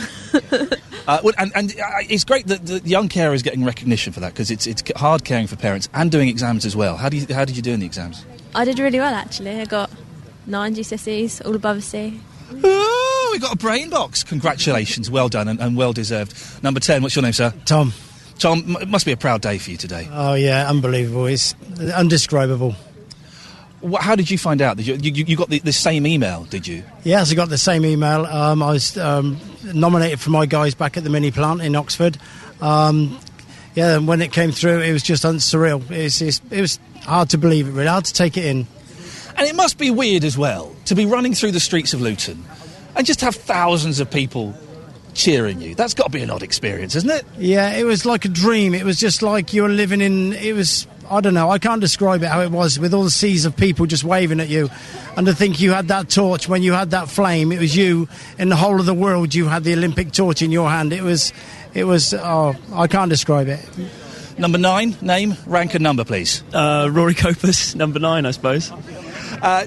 And it's great that the young carer is getting recognition for that, because it's hard caring for parents and doing exams as well. How did you do in the exams? I did really well, actually. I got 9 GCSEs, all above a C. Oh, we got a brain box. Congratulations, well done and well deserved. Number 10, what's your name, sir? Tom. Tom, it must be a proud day for you today. Oh yeah, unbelievable. It's undescribable. How did you find out? You got the same email, did you? Yes, I got the same email. I was nominated for my guys back at the mini plant in Oxford. And when it came through, it was just surreal. It was hard to believe it, really, hard to take it in. And it must be weird as well to be running through the streets of Luton and just have thousands of people cheering you. That's got to be an odd experience, isn't it? Yeah, it was like a dream. It was just like you were living in... It was... I don't know, I can't describe it how it was, with all the seas of people just waving at you. And to think you had that torch, when you had that flame, it was you, in the whole of the world, you had the Olympic torch in your hand. It was, I can't describe it. Number 9, name, rank and number, please. Rory Copus, number 9, I suppose.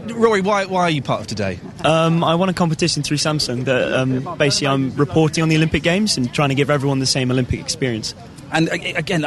Rory, why are you part of today? I won a competition through Samsung that basically I'm reporting on the Olympic Games and trying to give everyone the same Olympic experience. And again,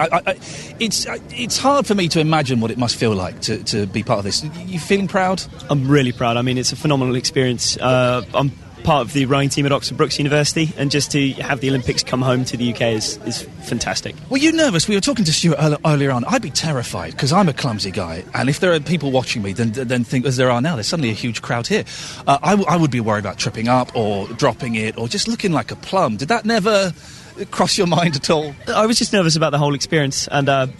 it's hard for me to imagine what it must feel like to be part of this. You feeling proud? I'm really proud. I mean, it's a phenomenal experience. I'm part of the rowing team at Oxford Brookes University, and just to have the Olympics come home to the UK is fantastic. Were you nervous? We were talking to Stuart earlier on. I'd be terrified because I'm a clumsy guy, and if there are people watching me, then think, as there are now, there's suddenly a huge crowd here. I would be worried about tripping up or dropping it or just looking like a plum. Did that never cross your mind at all? I was just nervous about the whole experience, and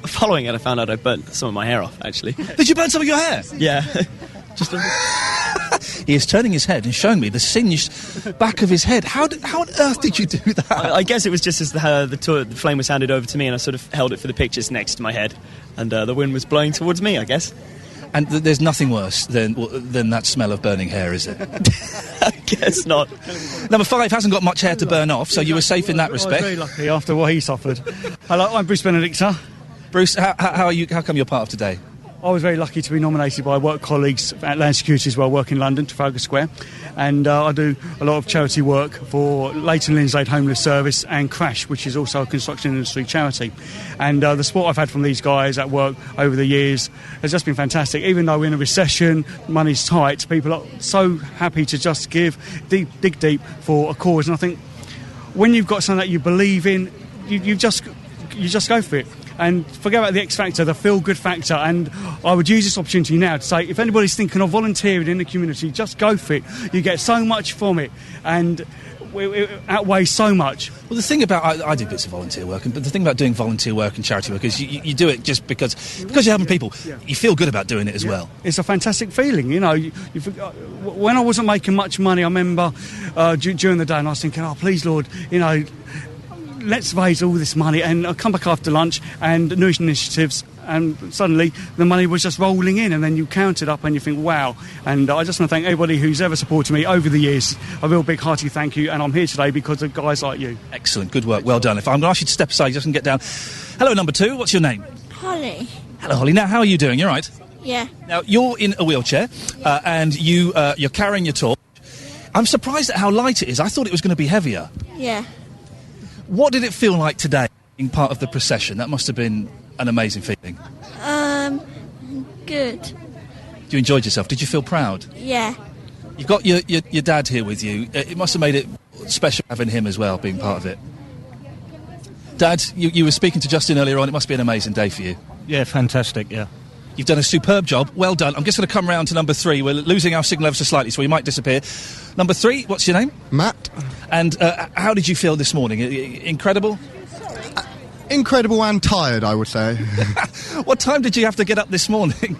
following it I found out I burnt some of my hair off, actually. Did you burn some of your hair? Yeah. Just a He is turning his head and showing me the singed back of his head. How on earth did you do that? I guess it was just as the flame was handed over to me, and I sort of held it for the pictures next to my head, and the wind was blowing towards me, I guess. And there's nothing worse than that smell of burning hair, is it? I guess not. Number 5 hasn't got much hair to burn off, so you were safe in that respect. I was very lucky after what he suffered. I'm Bruce Benedicta. Bruce, how are you? How come you're part of today? I was very lucky to be nominated by work colleagues at Land Security as well, work in London, Trafalgar Square. And I do a lot of charity work for Leighton Linslade Homeless Service and Crash, which is also a construction industry charity. And the support I've had from these guys at work over the years has just been fantastic. Even though we're in a recession, money's tight, people are so happy to just dig deep for a cause. And I think when you've got something that you believe in, you just go for it. And forget about the X factor, the feel-good factor. And I would use this opportunity now to say, if anybody's thinking of volunteering in the community, just go for it. You get so much from it, and it outweighs so much. Well, the thing about... I do bits of volunteer work, but the thing about doing volunteer work and charity work is you do it just because you're helping people. Yeah. You feel good about doing it as well. It's a fantastic feeling, you know. When I wasn't making much money, I remember during the day, and I was thinking, oh, please, Lord, you know... let's raise all this money, and I'll come back after lunch and new initiatives, and suddenly the money was just rolling in, and then you count it up and you think, wow. And I just want to thank everybody who's ever supported me over the years. A real big hearty thank you, and I'm here today because of guys like you. Excellent, good work, well done. If I'm going to ask you to step aside just and get down. Hello, number 2, what's your name? Holly. Hello, Holly. Now, how are you doing? You all right? Yeah. Now, you're in a wheelchair, and you're carrying your torch. I'm surprised at how light it is. I thought it was going to be heavier. Yeah. What did it feel like today, being part of the procession? That must have been an amazing feeling. Good. You enjoyed yourself? Did you feel proud? Yeah. You've got your dad here with you. It must have made it special having him as well, being part of it. Dad, you were speaking to Justin earlier on. It must be an amazing day for you. Yeah, fantastic, yeah. You've done a superb job. Well done. I'm just going to come round to number 3. We're losing our signal ever so slightly, so we might disappear. Number 3, what's your name? Matt. And how did you feel this morning? Incredible? Incredible and tired, I would say. What time did you have to get up this morning?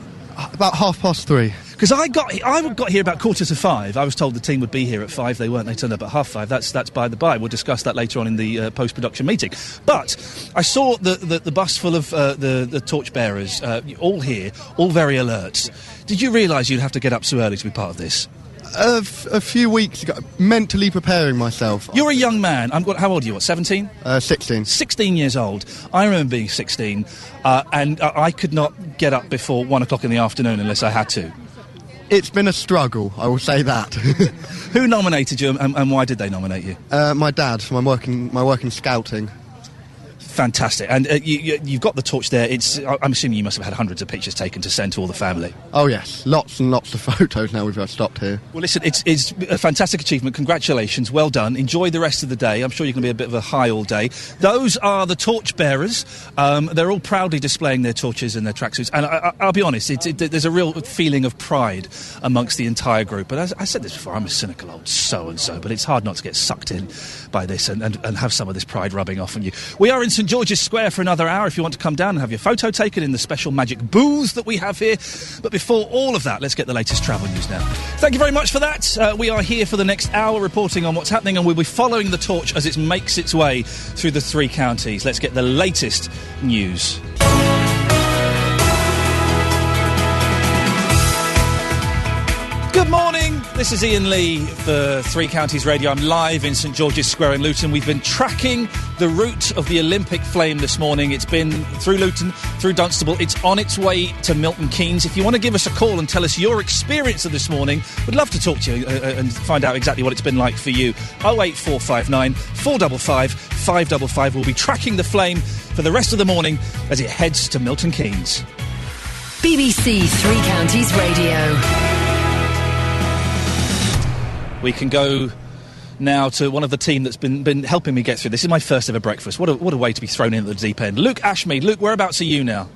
About 3:30. Because I got here about 4:45. I was told the team would be here at 5. They weren't. They turned up at 5:30. That's by the by. We'll discuss that later on in the post-production meeting. But I saw the bus full of the torchbearers, all here, all very alert. Did you realise you'd have to get up so early to be part of this? A few weeks ago, mentally preparing myself. You're a young man. How old are you? What, 17? 16. 16 years old. I remember being 16, and I could not get up before 1 o'clock in the afternoon unless I had to. It's been a struggle, I will say that. Who nominated you, and why did they nominate you? My dad. My work in scouting. Fantastic. And you've got the torch there. I'm assuming you must have had hundreds of pictures taken to send to all the family. Oh, yes. Lots and lots of photos now we've stopped here. Well, listen, it's a fantastic achievement. Congratulations. Well done. Enjoy the rest of the day. I'm sure you're going to be a bit of a high all day. Those are the torch bearers. They're all proudly displaying their torches and their tracksuits. And I'll be honest, there's a real feeling of pride amongst the entire group. But as I said this before, I'm a cynical old so-and-so, but it's hard not to get sucked in by this and have some of this pride rubbing off on you. We are in St George's Square for another hour if you want to come down and have your photo taken in the special magic booth that we have here. But before all of that, let's get the latest travel news now. Thank you very much for that. We are here for the next hour reporting on what's happening, and we'll be following the torch as it makes its way through the 3 counties. Let's get the latest news. Good morning, this is Iain Lee for 3 Counties Radio. I'm live in St George's Square in Luton. We've been tracking the route of the Olympic flame this morning. It's been through Luton, through Dunstable. It's on its way to Milton Keynes. If you want to give us a call and tell us your experience of this morning, we'd love to talk to you and find out exactly what it's been like for you. 08459 455 555. We'll be tracking the flame for the rest of the morning as it heads to Milton Keynes. BBC 3 Counties Radio. We can go now to one of the team that's been helping me get through. This is my first ever breakfast. What a way to be thrown in at the deep end. Luke Ashmead. Luke, whereabouts are you now?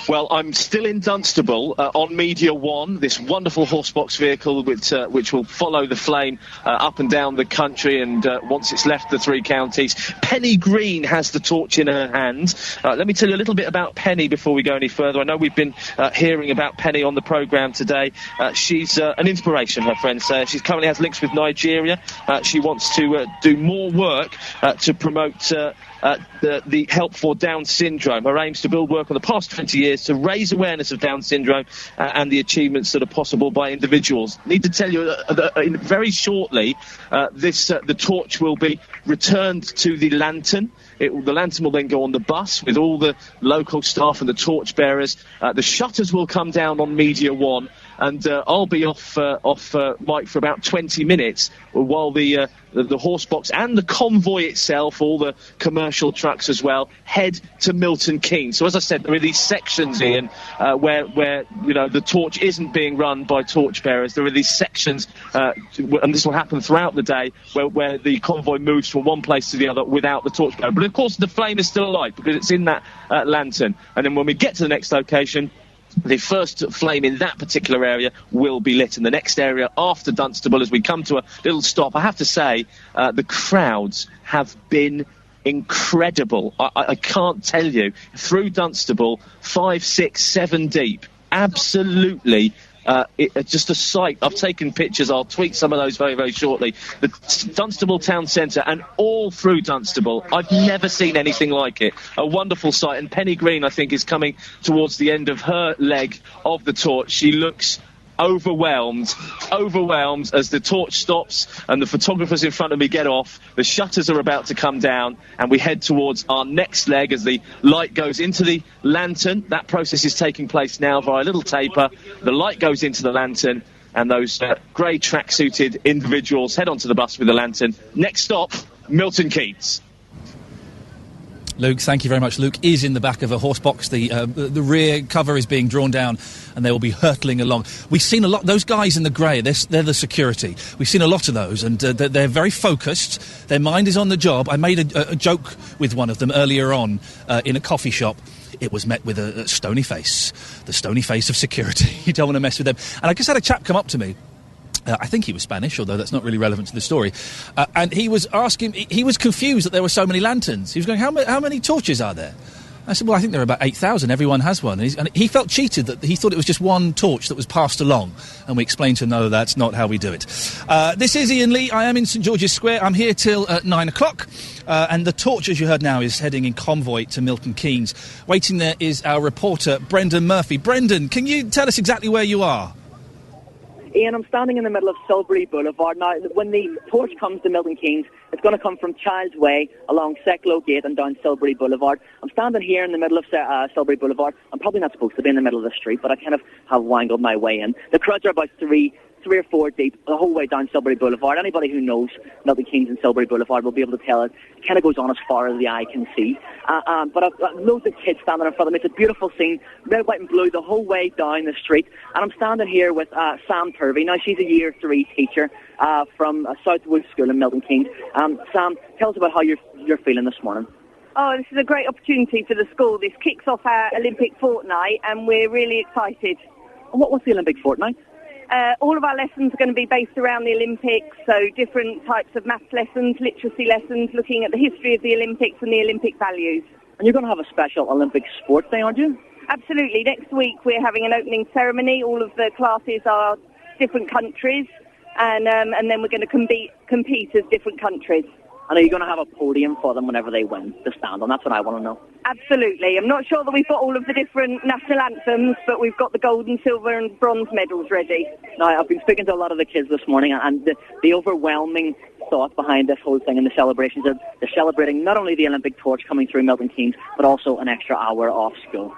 Well, I'm still in Dunstable on Media One, this wonderful horsebox vehicle which will follow the flame up and down the country, and once it's left the three counties. Penny Green has the torch in her hand. Let me tell you a little bit about Penny before we go any further. I know we've been hearing about Penny on the programme today. She's an inspiration, her friends say. She currently has links with Nigeria. She wants to do more work to promote the help for Down syndrome. Her aim is to build work on the past 20 years to raise awareness of Down syndrome and the achievements that are possible by individuals. Need to tell you that very shortly the torch will be returned to the lantern. The lantern will then go on the bus with all the local staff and the torch bearers. The shutters will come down on Media One, and I'll be off mic for about 20 minutes while the horsebox and the convoy itself, all the commercial trucks as well, head to Milton Keynes. So as I said, there are these sections, Ian, where the torch isn't being run by torch bearers. There are these sections, and this will happen throughout the day, where the convoy moves from one place to the other without the torch bearer. But of course the flame is still alight because it's in that lantern. And then when we get to the next location, the first flame in that particular area will be lit. In the next area after Dunstable, as we come to a little stop, I have to say the crowds have been incredible. I can't tell you. Through Dunstable, 5, 6, 7 deep. Absolutely. Just a sight. I've taken pictures. I'll tweet some of those very, very shortly. The Dunstable town centre and all through Dunstable. I've never seen anything like it. A wonderful sight. And Penny Green, I think, is coming towards the end of her leg of the torch. She looks overwhelmed as the torch stops and the photographers in front of me get off. The shutters are about to come down and we head towards our next leg as the light goes into the lantern. That process is taking place now via a little taper. The light goes into the lantern and those grey track-suited individuals head onto the bus with the lantern. Next stop, Milton Keynes. Luke, thank you very much. Luke is in the back of a horse box. The rear cover is being drawn down and they will be hurtling along. We've seen a lot. Those guys in the grey, they're the security. We've seen a lot of those and they're very focused. Their mind is on the job. I made a joke with one of them earlier on in a coffee shop. It was met with a stony face. The stony face of security. You don't want to mess with them. And I just had a chap come up to me. I think he was Spanish, although that's not really relevant to the story. And he was asking, he was confused that there were so many lanterns. He was going, how many torches are there? I said, well, I think there are about 8,000. Everyone has one. And he felt cheated that he thought it was just one torch that was passed along. And we explained to him, no, that's not how we do it. This is Iain Lee. I am in St George's Square. I'm here till 9 o'clock. And the torch, as you heard now, is heading in convoy to Milton Keynes. Waiting there is our reporter, Brendan Murphy. Brendan, can you tell us exactly where you are? Ian, I'm standing in the middle of Silbury Boulevard. Now, when the torch comes to Milton Keynes, it's going to come from Childs Way along Secklow Gate and down Silbury Boulevard. I'm standing here in the middle of Silbury Boulevard. I'm probably not supposed to be in the middle of the street, but I kind of have wangled my way in. The crowds are about three or four deep the whole way down Silbury Boulevard. Anybody who knows Milton Keynes and Silbury Boulevard will be able to tell it. It kind of goes on as far as the eye can see. But I've got loads of kids standing in front of me. It's a beautiful scene, red, white and blue the whole way down the street. And I'm standing here with Sam Turvey. Now, she's a Year 3 teacher from Southwood School in Milton Keynes. Sam, tell us about how you're feeling this morning. Oh, this is a great opportunity for the school. This kicks off our Olympic fortnight and we're really excited. What's the Olympic fortnight? All of our lessons are going to be based around the Olympics, so different types of maths lessons, literacy lessons, looking at the history of the Olympics and the Olympic values. And you're going to have a special Olympic sports day, aren't you? Absolutely. Next week we're having an opening ceremony. All of the classes are different countries, and then we're going to compete as different countries. And are you going to have a podium for them whenever they win to stand on? That's what I want to know. Absolutely. I'm not sure that we've got all of the different national anthems, but we've got the gold and silver and bronze medals ready. Now, I've been speaking to a lot of the kids this morning, and the overwhelming thought behind this whole thing and the celebrations are they're celebrating not only the Olympic torch coming through Milton Keynes, but also an extra hour off school.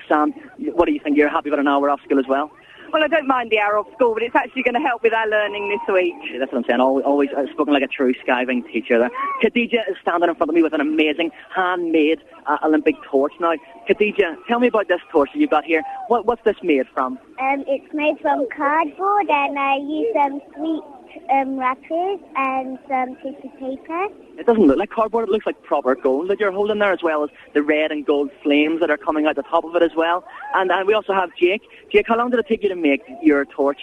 Sam, what do you think? You're happy about an hour off school as well? Well, I don't mind the hour off school, but it's actually going to help with our learning this week. That's what I'm saying. Always spoken like a true skiving teacher there. Khadija is standing in front of me with an amazing handmade Olympic torch. Now, Khadija, tell me about this torch that you've got here. What's this made from? It's made from cardboard, and I use sweet wrappers and some tissue paper. It doesn't look like cardboard, it looks like proper gold that you're holding there, as well as the red and gold flames that are coming out the top of it as well. And we also have Jake. Jake, how long did it take you to make your torch?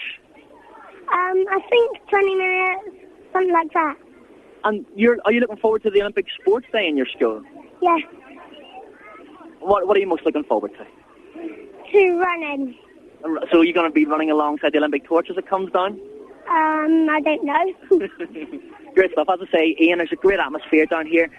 I think 20 minutes, something like that. And are you looking forward to the Olympic Sports Day in your school? Yeah. What are you most looking forward to? To running. So you're going to be running alongside the Olympic torch as it comes down? I don't know. Great stuff. As I say, Ian, there's a great atmosphere down here.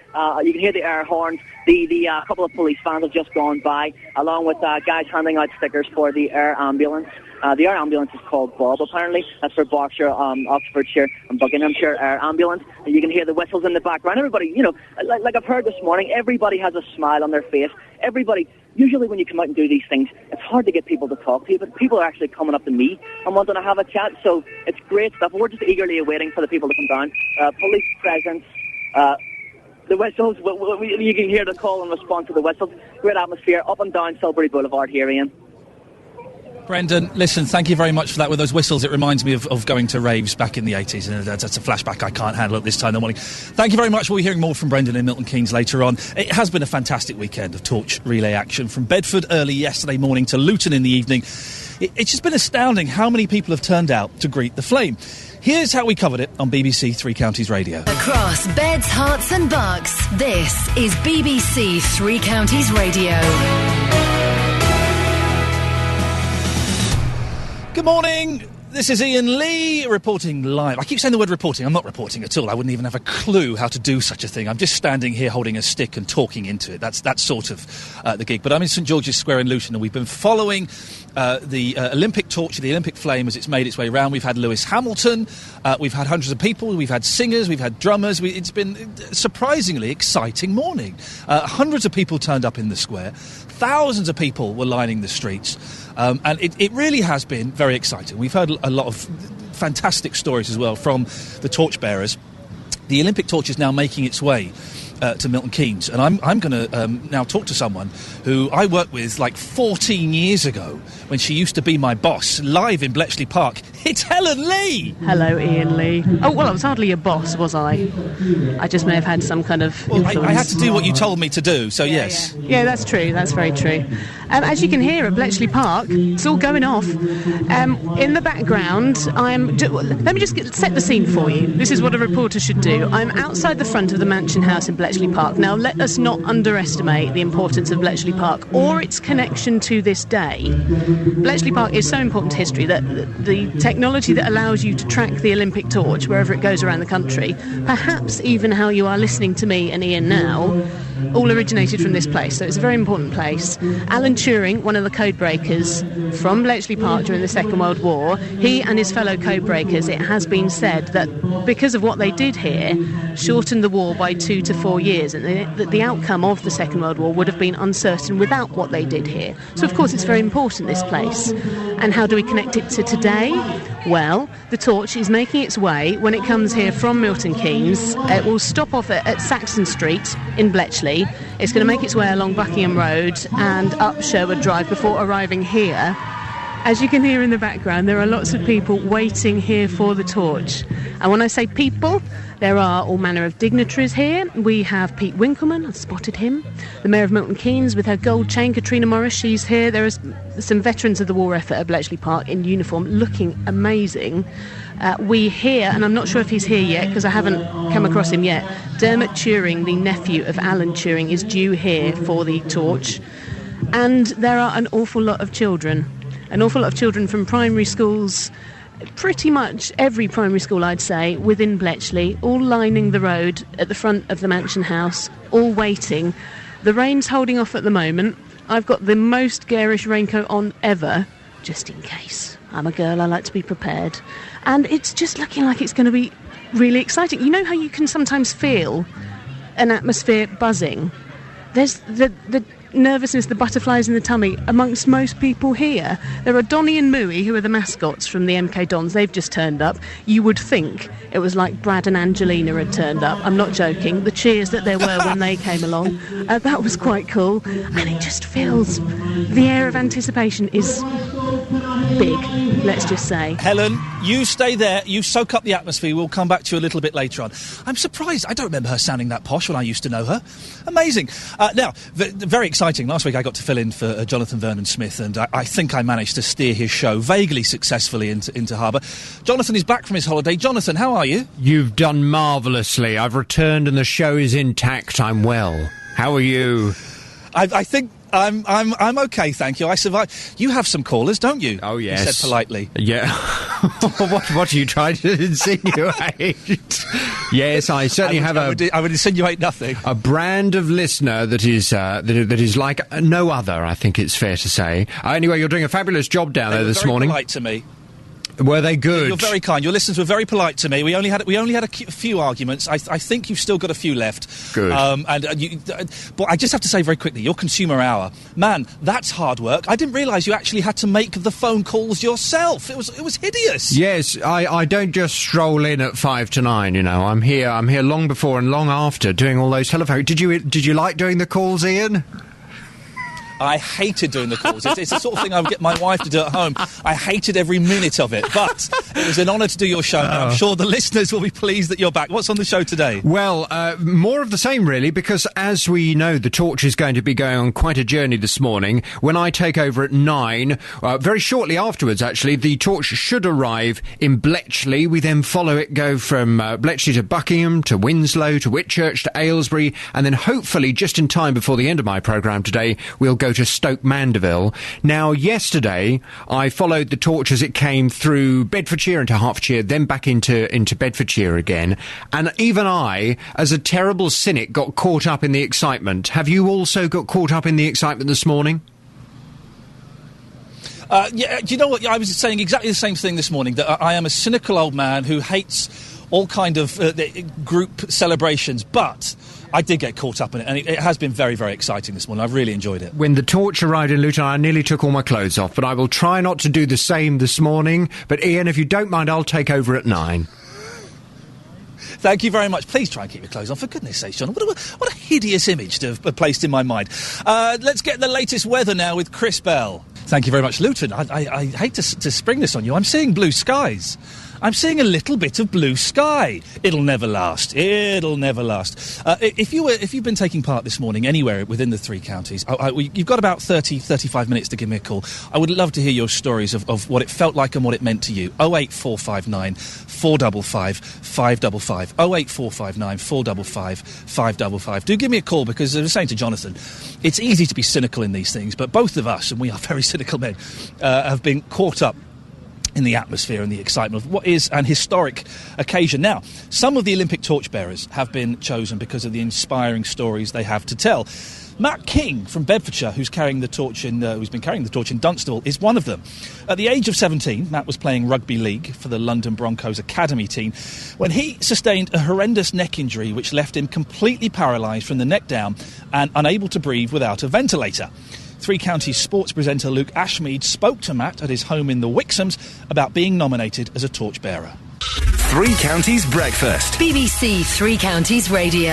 You can hear the air horns. The couple of police vans have just gone by, along with guys handing out stickers for the air ambulance. The air ambulance is called Bob, apparently. That's for Berkshire, Oxfordshire and Buckinghamshire Air Ambulance. And you can hear the whistles in the background. Everybody, like I've heard this morning, everybody has a smile on their face. Everybody, usually when you come out and do these things, it's hard to get people to talk to you, but people are actually coming up to me and wanting to have a chat, so it's great stuff. We're just eagerly awaiting for the people to come down. Police presence, the whistles, you can hear the call and response to the whistles. Great atmosphere up and down Silbury Boulevard here, Ian. Brendan, listen, thank you very much for that. With those whistles, it reminds me of going to raves back in the 80s, and that's a flashback I can't handle at this time in the morning. Thank you very much. We'll be hearing more from Brendan in Milton Keynes later on. It has been a fantastic weekend of torch relay action, from Bedford early yesterday morning to Luton in the evening. It's just been astounding how many people have turned out to greet the flame. Here's how we covered it on BBC Three Counties Radio. Across beds, hearts and bucks, this is BBC Three Counties Radio. Good morning. This is Iain Lee reporting live. I keep saying the word reporting. I'm not reporting at all. I wouldn't even have a clue how to do such a thing. I'm just standing here holding a stick and talking into it. That's sort of the gig. But I'm in St George's Square in Luton, and we've been following the Olympic torch, the Olympic flame, as it's made its way around. We've had Lewis Hamilton. We've had hundreds of people. We've had singers. We've had drummers. It's been a surprisingly exciting morning. Hundreds of people turned up in the square. Thousands of people were lining the streets. And it really has been very exciting. We've heard a lot of fantastic stories as well from the torchbearers. The Olympic torch is now making its way to Milton Keynes, and I'm going to now talk to someone who I worked with like 14 years ago when she used to be my boss, live in Bletchley Park. It's Helen Lee! Hello, Iain Lee. Oh, well, I was hardly your boss, was I? I just may have had some kind of influence. I had to do what you told me to do, so yes. Yeah, that's true. That's very true. As you can hear at Bletchley Park, it's all going off. In the background, let me just set the scene for you. This is what a reporter should do. I'm outside the front of the Mansion House in Bletchley Park. Now, let us not underestimate the importance of Bletchley Park or its connection to this day. Bletchley Park is so important to history that the technology that allows you to track the Olympic torch wherever it goes around the country, perhaps even how you are listening to me and Iain now, all originated from this place, so it's a very important place. Alan Turing, one of the code breakers from Bletchley Park during the Second World War, he and his fellow code breakers, it has been said that because of what they did here, shortened the war by 2 to 4 years, and the outcome of the Second World War would have been uncertain without what they did here. So of course it's very important, this place. And how do we connect it to today? Well, the torch is making its way when it comes here from Milton Keynes. It will stop off at Saxon Street in Bletchley. It's going to make its way along Buckingham Road and up Sherwood Drive before arriving here. As you can hear in the background, there are lots of people waiting here for the torch. And when I say people, there are all manner of dignitaries here. We have Pete Winkleman, I've spotted him. The Mayor of Milton Keynes with her gold chain, Katrina Morris, she's here. There are some veterans of the war effort at Bletchley Park in uniform, looking amazing. We hear, and I'm not sure if he's here yet because I haven't come across him yet, Dermot Turing, the nephew of Alan Turing, is due here for the torch. And there are an awful lot of children. An awful lot of children from primary schools, pretty much every primary school, I'd say, within Bletchley, all lining the road at the front of the Mansion House, all waiting. The rain's holding off at the moment. I've got the most garish raincoat on ever, just in case. I'm a girl, I like to be prepared. And it's just looking like it's going to be really exciting. You know how you can sometimes feel an atmosphere buzzing? There's the nervousness, the butterflies in the tummy amongst most people here. There are Donny and Mooey, who are the mascots from the MK Dons. They've just turned up. You would think it was like Brad and Angelina had turned up. I'm not joking. The cheers that there were when they came along, that was quite cool. And it just feels, the air of anticipation is big, let's just say. Helen, you stay there, you soak up the atmosphere, we'll come back to you a little bit later on. I'm surprised, I don't remember her sounding that posh when I used to know her. Amazing. Now, very exciting, last week I got to fill in for Jonathan Vernon-Smith, and I think I managed to steer his show vaguely successfully into harbour. Jonathan is back from his holiday. Jonathan, how are you? You've done marvellously. I've returned and the show is intact. I'm well. How are you? I think I'm okay, thank you. I survived. You have some callers, don't you? Oh, yes. You said politely. Yeah. What are you trying to insinuate? Yes, I certainly I would insinuate nothing. A brand of listener that is like no other, I think it's fair to say. Anyway, you're doing a fabulous job down there this morning. Polite to me. Were they good? You're very kind. Your listeners were very polite to me. We only had a few arguments. I think you've still got a few left. Good. But I just have to say very quickly, your consumer hour, man, that's hard work. I didn't realise you actually had to make the phone calls yourself. It was hideous. Yes, I don't just stroll in at 5 to 9. You know, I'm here long before and long after doing all those telephone. Did you like doing the calls, Ian? I hated doing the calls. It's the sort of thing I would get my wife to do at home. I hated every minute of it. But it was an honour to do your show. And I'm sure the listeners will be pleased that you're back. What's on the show today? Well, more of the same, really, because as we know, the Torch is going to be going on quite a journey this morning. When I take over at 9, very shortly afterwards, actually, the Torch should arrive in Bletchley. We then follow it, go from Bletchley to Buckingham, to Winslow, to Whitchurch, to Aylesbury, and then hopefully, just in time before the end of my programme today, we'll go to Stoke Mandeville. Now, yesterday, I followed the Torch as it came through Bedfordshire into Hertfordshire, then back into Bedfordshire again. And even I, as a terrible cynic, got caught up in the excitement. Have you also got caught up in the excitement this morning? Yeah, do you know what? I was saying exactly the same thing this morning, that I am a cynical old man who hates all kind of group celebrations, but I did get caught up in it, and it has been very, very exciting this morning. I've really enjoyed it. When the Torch arrived in Luton, I nearly took all my clothes off, but I will try not to do the same this morning. But Ian, if you don't mind, I'll take over at 9. Thank you very much. Please try and keep your clothes on, for goodness sake, John. What a hideous image to have placed in my mind. Let's get the latest weather now with Chris Bell. Thank you very much, Luton. I hate to spring this on you. I'm seeing blue skies. I'm seeing a little bit of blue sky. It'll never last. It'll never last. If you've been taking part this morning anywhere within the 3 counties, you've got about 35 minutes to give me a call. I would love to hear your stories of what it felt like and what it meant to you. 08459 455 555. 08459 455 555. Do give me a call, because I was saying to Jonathan, it's easy to be cynical in these things, but both of us, and we are very cynical men, have been caught up in the atmosphere and the excitement of what is an historic occasion. Now, some of the Olympic torchbearers have been chosen because of the inspiring stories they have to tell. Matt King from Bedfordshire, who's been carrying the torch in Dunstable, is one of them. At the age of 17, Matt was playing rugby league for the London Broncos academy team when he sustained a horrendous neck injury which left him completely paralysed from the neck down and unable to breathe without a ventilator. 3 Counties sports presenter Luke Ashmead spoke to Matt at his home in the Wixhams about being nominated as a torchbearer. 3 Counties Breakfast. BBC 3 Counties Radio.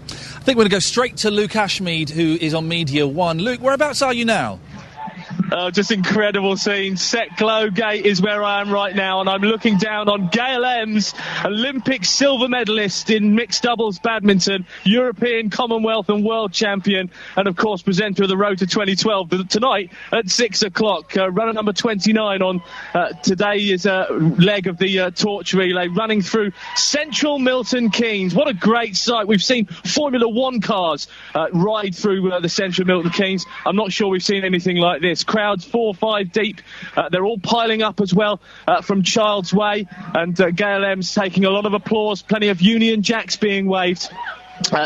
I think we're going to go straight to Luke Ashmead, who is on Media 1. Luke, whereabouts are you now? Just incredible scene. Set Glow Gate is where I am right now, and I'm looking down on Gail Ems, Olympic silver medalist in mixed doubles badminton, European, Commonwealth and World Champion, and of course presenter of the Road to 2012 tonight at 6 o'clock. Runner number 29 on today is a leg of the torch relay, running through central Milton Keynes. What a great sight. We've seen Formula 1 cars ride through the central Milton Keynes. I'm not sure we've seen anything like this. Crowds 4 or 5 deep. They're all piling up as well from Child's Way, and Gail Ems taking a lot of applause. Plenty of Union Jacks being waved.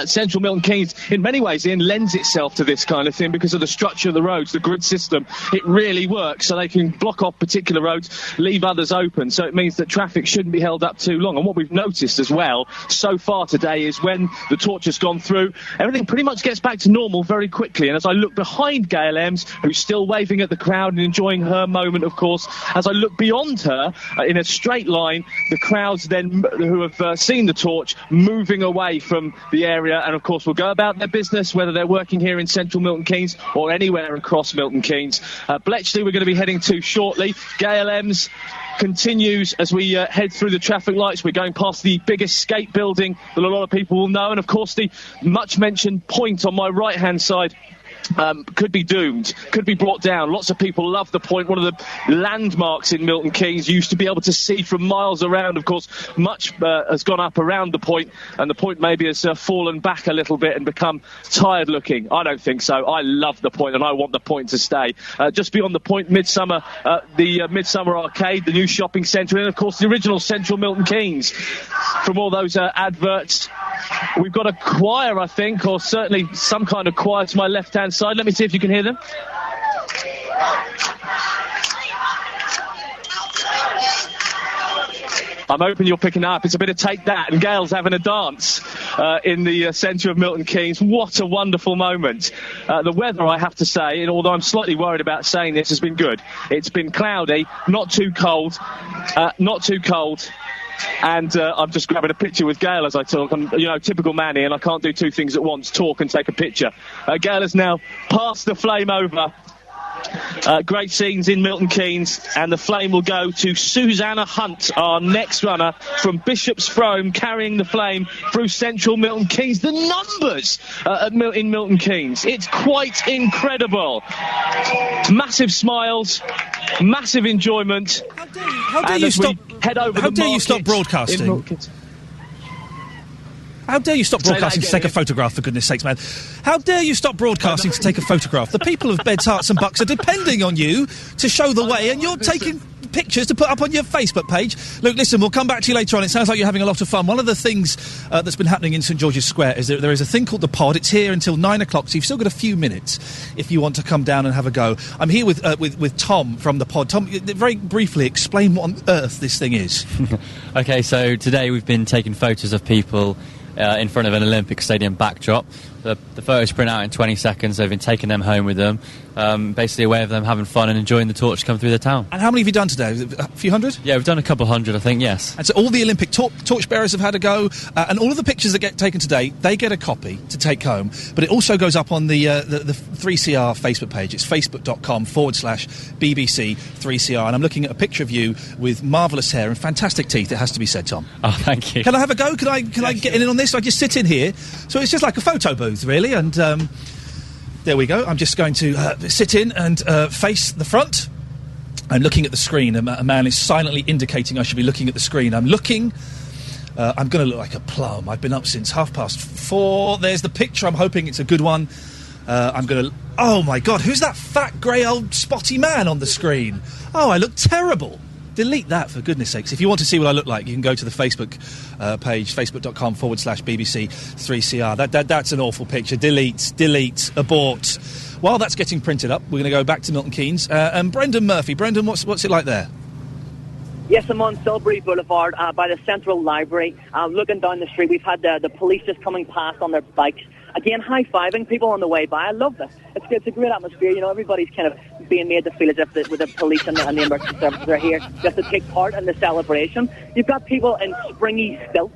Central Milton Keynes, in many ways, Ian, lends itself to this kind of thing because of the structure of the roads, the grid system. It really works, so they can block off particular roads, leave others open, so it means that traffic shouldn't be held up too long. And what we've noticed as well so far today is when the torch has gone through, everything pretty much gets back to normal very quickly. And as I look behind Gail Ems, who's still waving at the crowd and enjoying her moment, of course, as I look beyond her in a straight line, the crowds then who have seen the torch moving away from the the area, and of course will go about their business, whether they're working here in central Milton Keynes or anywhere across Milton Keynes. Bletchley we're going to be heading to shortly. Gale Ems continues as we head through the traffic lights. We're going past the biggest skate building that a lot of people will know, and of course the much mentioned point on my right hand side could be doomed, could be brought down. Lots of people love the point, one of the landmarks in Milton Keynes. You used to be able to see from miles around. Of course, much has gone up around the point, and the point maybe has fallen back a little bit and become tired looking. I don't think so. I love the point, and I want the point to stay. Just beyond the point, Midsummer, the Midsummer Arcade, the new shopping centre, and of course the original central Milton Keynes. From all those adverts, we've got a choir, I think, or certainly some kind of choir to my left-hand side. Let me see if you can hear them. I'm hoping you're picking up. It's a bit of Take That, and Gail's having a dance in the centre of Milton Keynes. What a wonderful moment. The weather, I have to say, and although I'm slightly worried about saying this, has been good. It's been cloudy, not too cold, and I'm just grabbing a picture with Gail as I talk. I'm, typical Manny, and I can't do two things at once, talk and take a picture. Gail has now passed the flame over. Great scenes in Milton Keynes, and the flame will go to Susanna Hunt, our next runner from Bishop's Frome, carrying the flame through central Milton Keynes. The numbers in Milton Keynes, it's quite incredible. Massive smiles, massive enjoyment. How dare you stop? Head over how dare you stop broadcasting? How dare you stop broadcasting to take a photograph, for goodness sakes, man? How dare you stop broadcasting to take a photograph? The people of Beds, Hearts and Bucks are depending on you to show the way, and you're taking pictures to put up on your Facebook page. Look, listen, we'll come back to you later on. It sounds like you're having a lot of fun. One of the things that's been happening in St George's Square is that there is a thing called the Pod. It's here until 9 o'clock, so you've still got a few minutes if you want to come down and have a go. I'm here with Tom from the Pod. Tom, very briefly, explain what on earth this thing is. OK, so today we've been taking photos of people in front of an Olympic Stadium backdrop. The photos print out in 20 seconds. They've been taking them home with them. Basically a way of them having fun and enjoying the torch come through the town. And how many have you done today? A few hundred? Yeah, we've done a couple hundred, I think, yes. And so all the Olympic torchbearers have had a go, and all of the pictures that get taken today, they get a copy to take home, but it also goes up on the 3CR Facebook page. It's facebook.com/BBC3CR, and I'm looking at a picture of you with marvellous hair and fantastic teeth, it has to be said, Tom. Oh, thank you. Can I have a go? Can I get in on this? I just sit in here. So it's just like a photo booth, really, and there we go. I'm just going to sit in and face the front. I'm looking at the screen. A man is silently indicating I should be looking at the screen. I'm looking. I'm going to look like a plum. I've been up since 4:30. There's the picture. I'm hoping it's a good one. I'm going to... Oh, my God. Who's that fat, grey, old, spotty man on the screen? Oh, I look terrible. Delete that, for goodness sakes. If you want to see what I look like, you can go to the Facebook page, facebook.com/BBC3CR. That's an awful picture. Delete, abort. While that's getting printed up, we're going to go back to Milton Keynes. And Brendan Murphy. Brendan, what's it like there? Yes, I'm on Silbury Boulevard by the Central Library. Looking down the street, we've had the police just coming past on their bikes. Again, high-fiving people on the way by. I love this. It's a great atmosphere. Everybody's kind of being made to feel as if the police and the emergency services are here just to take part in the celebration. You've got people in springy stilts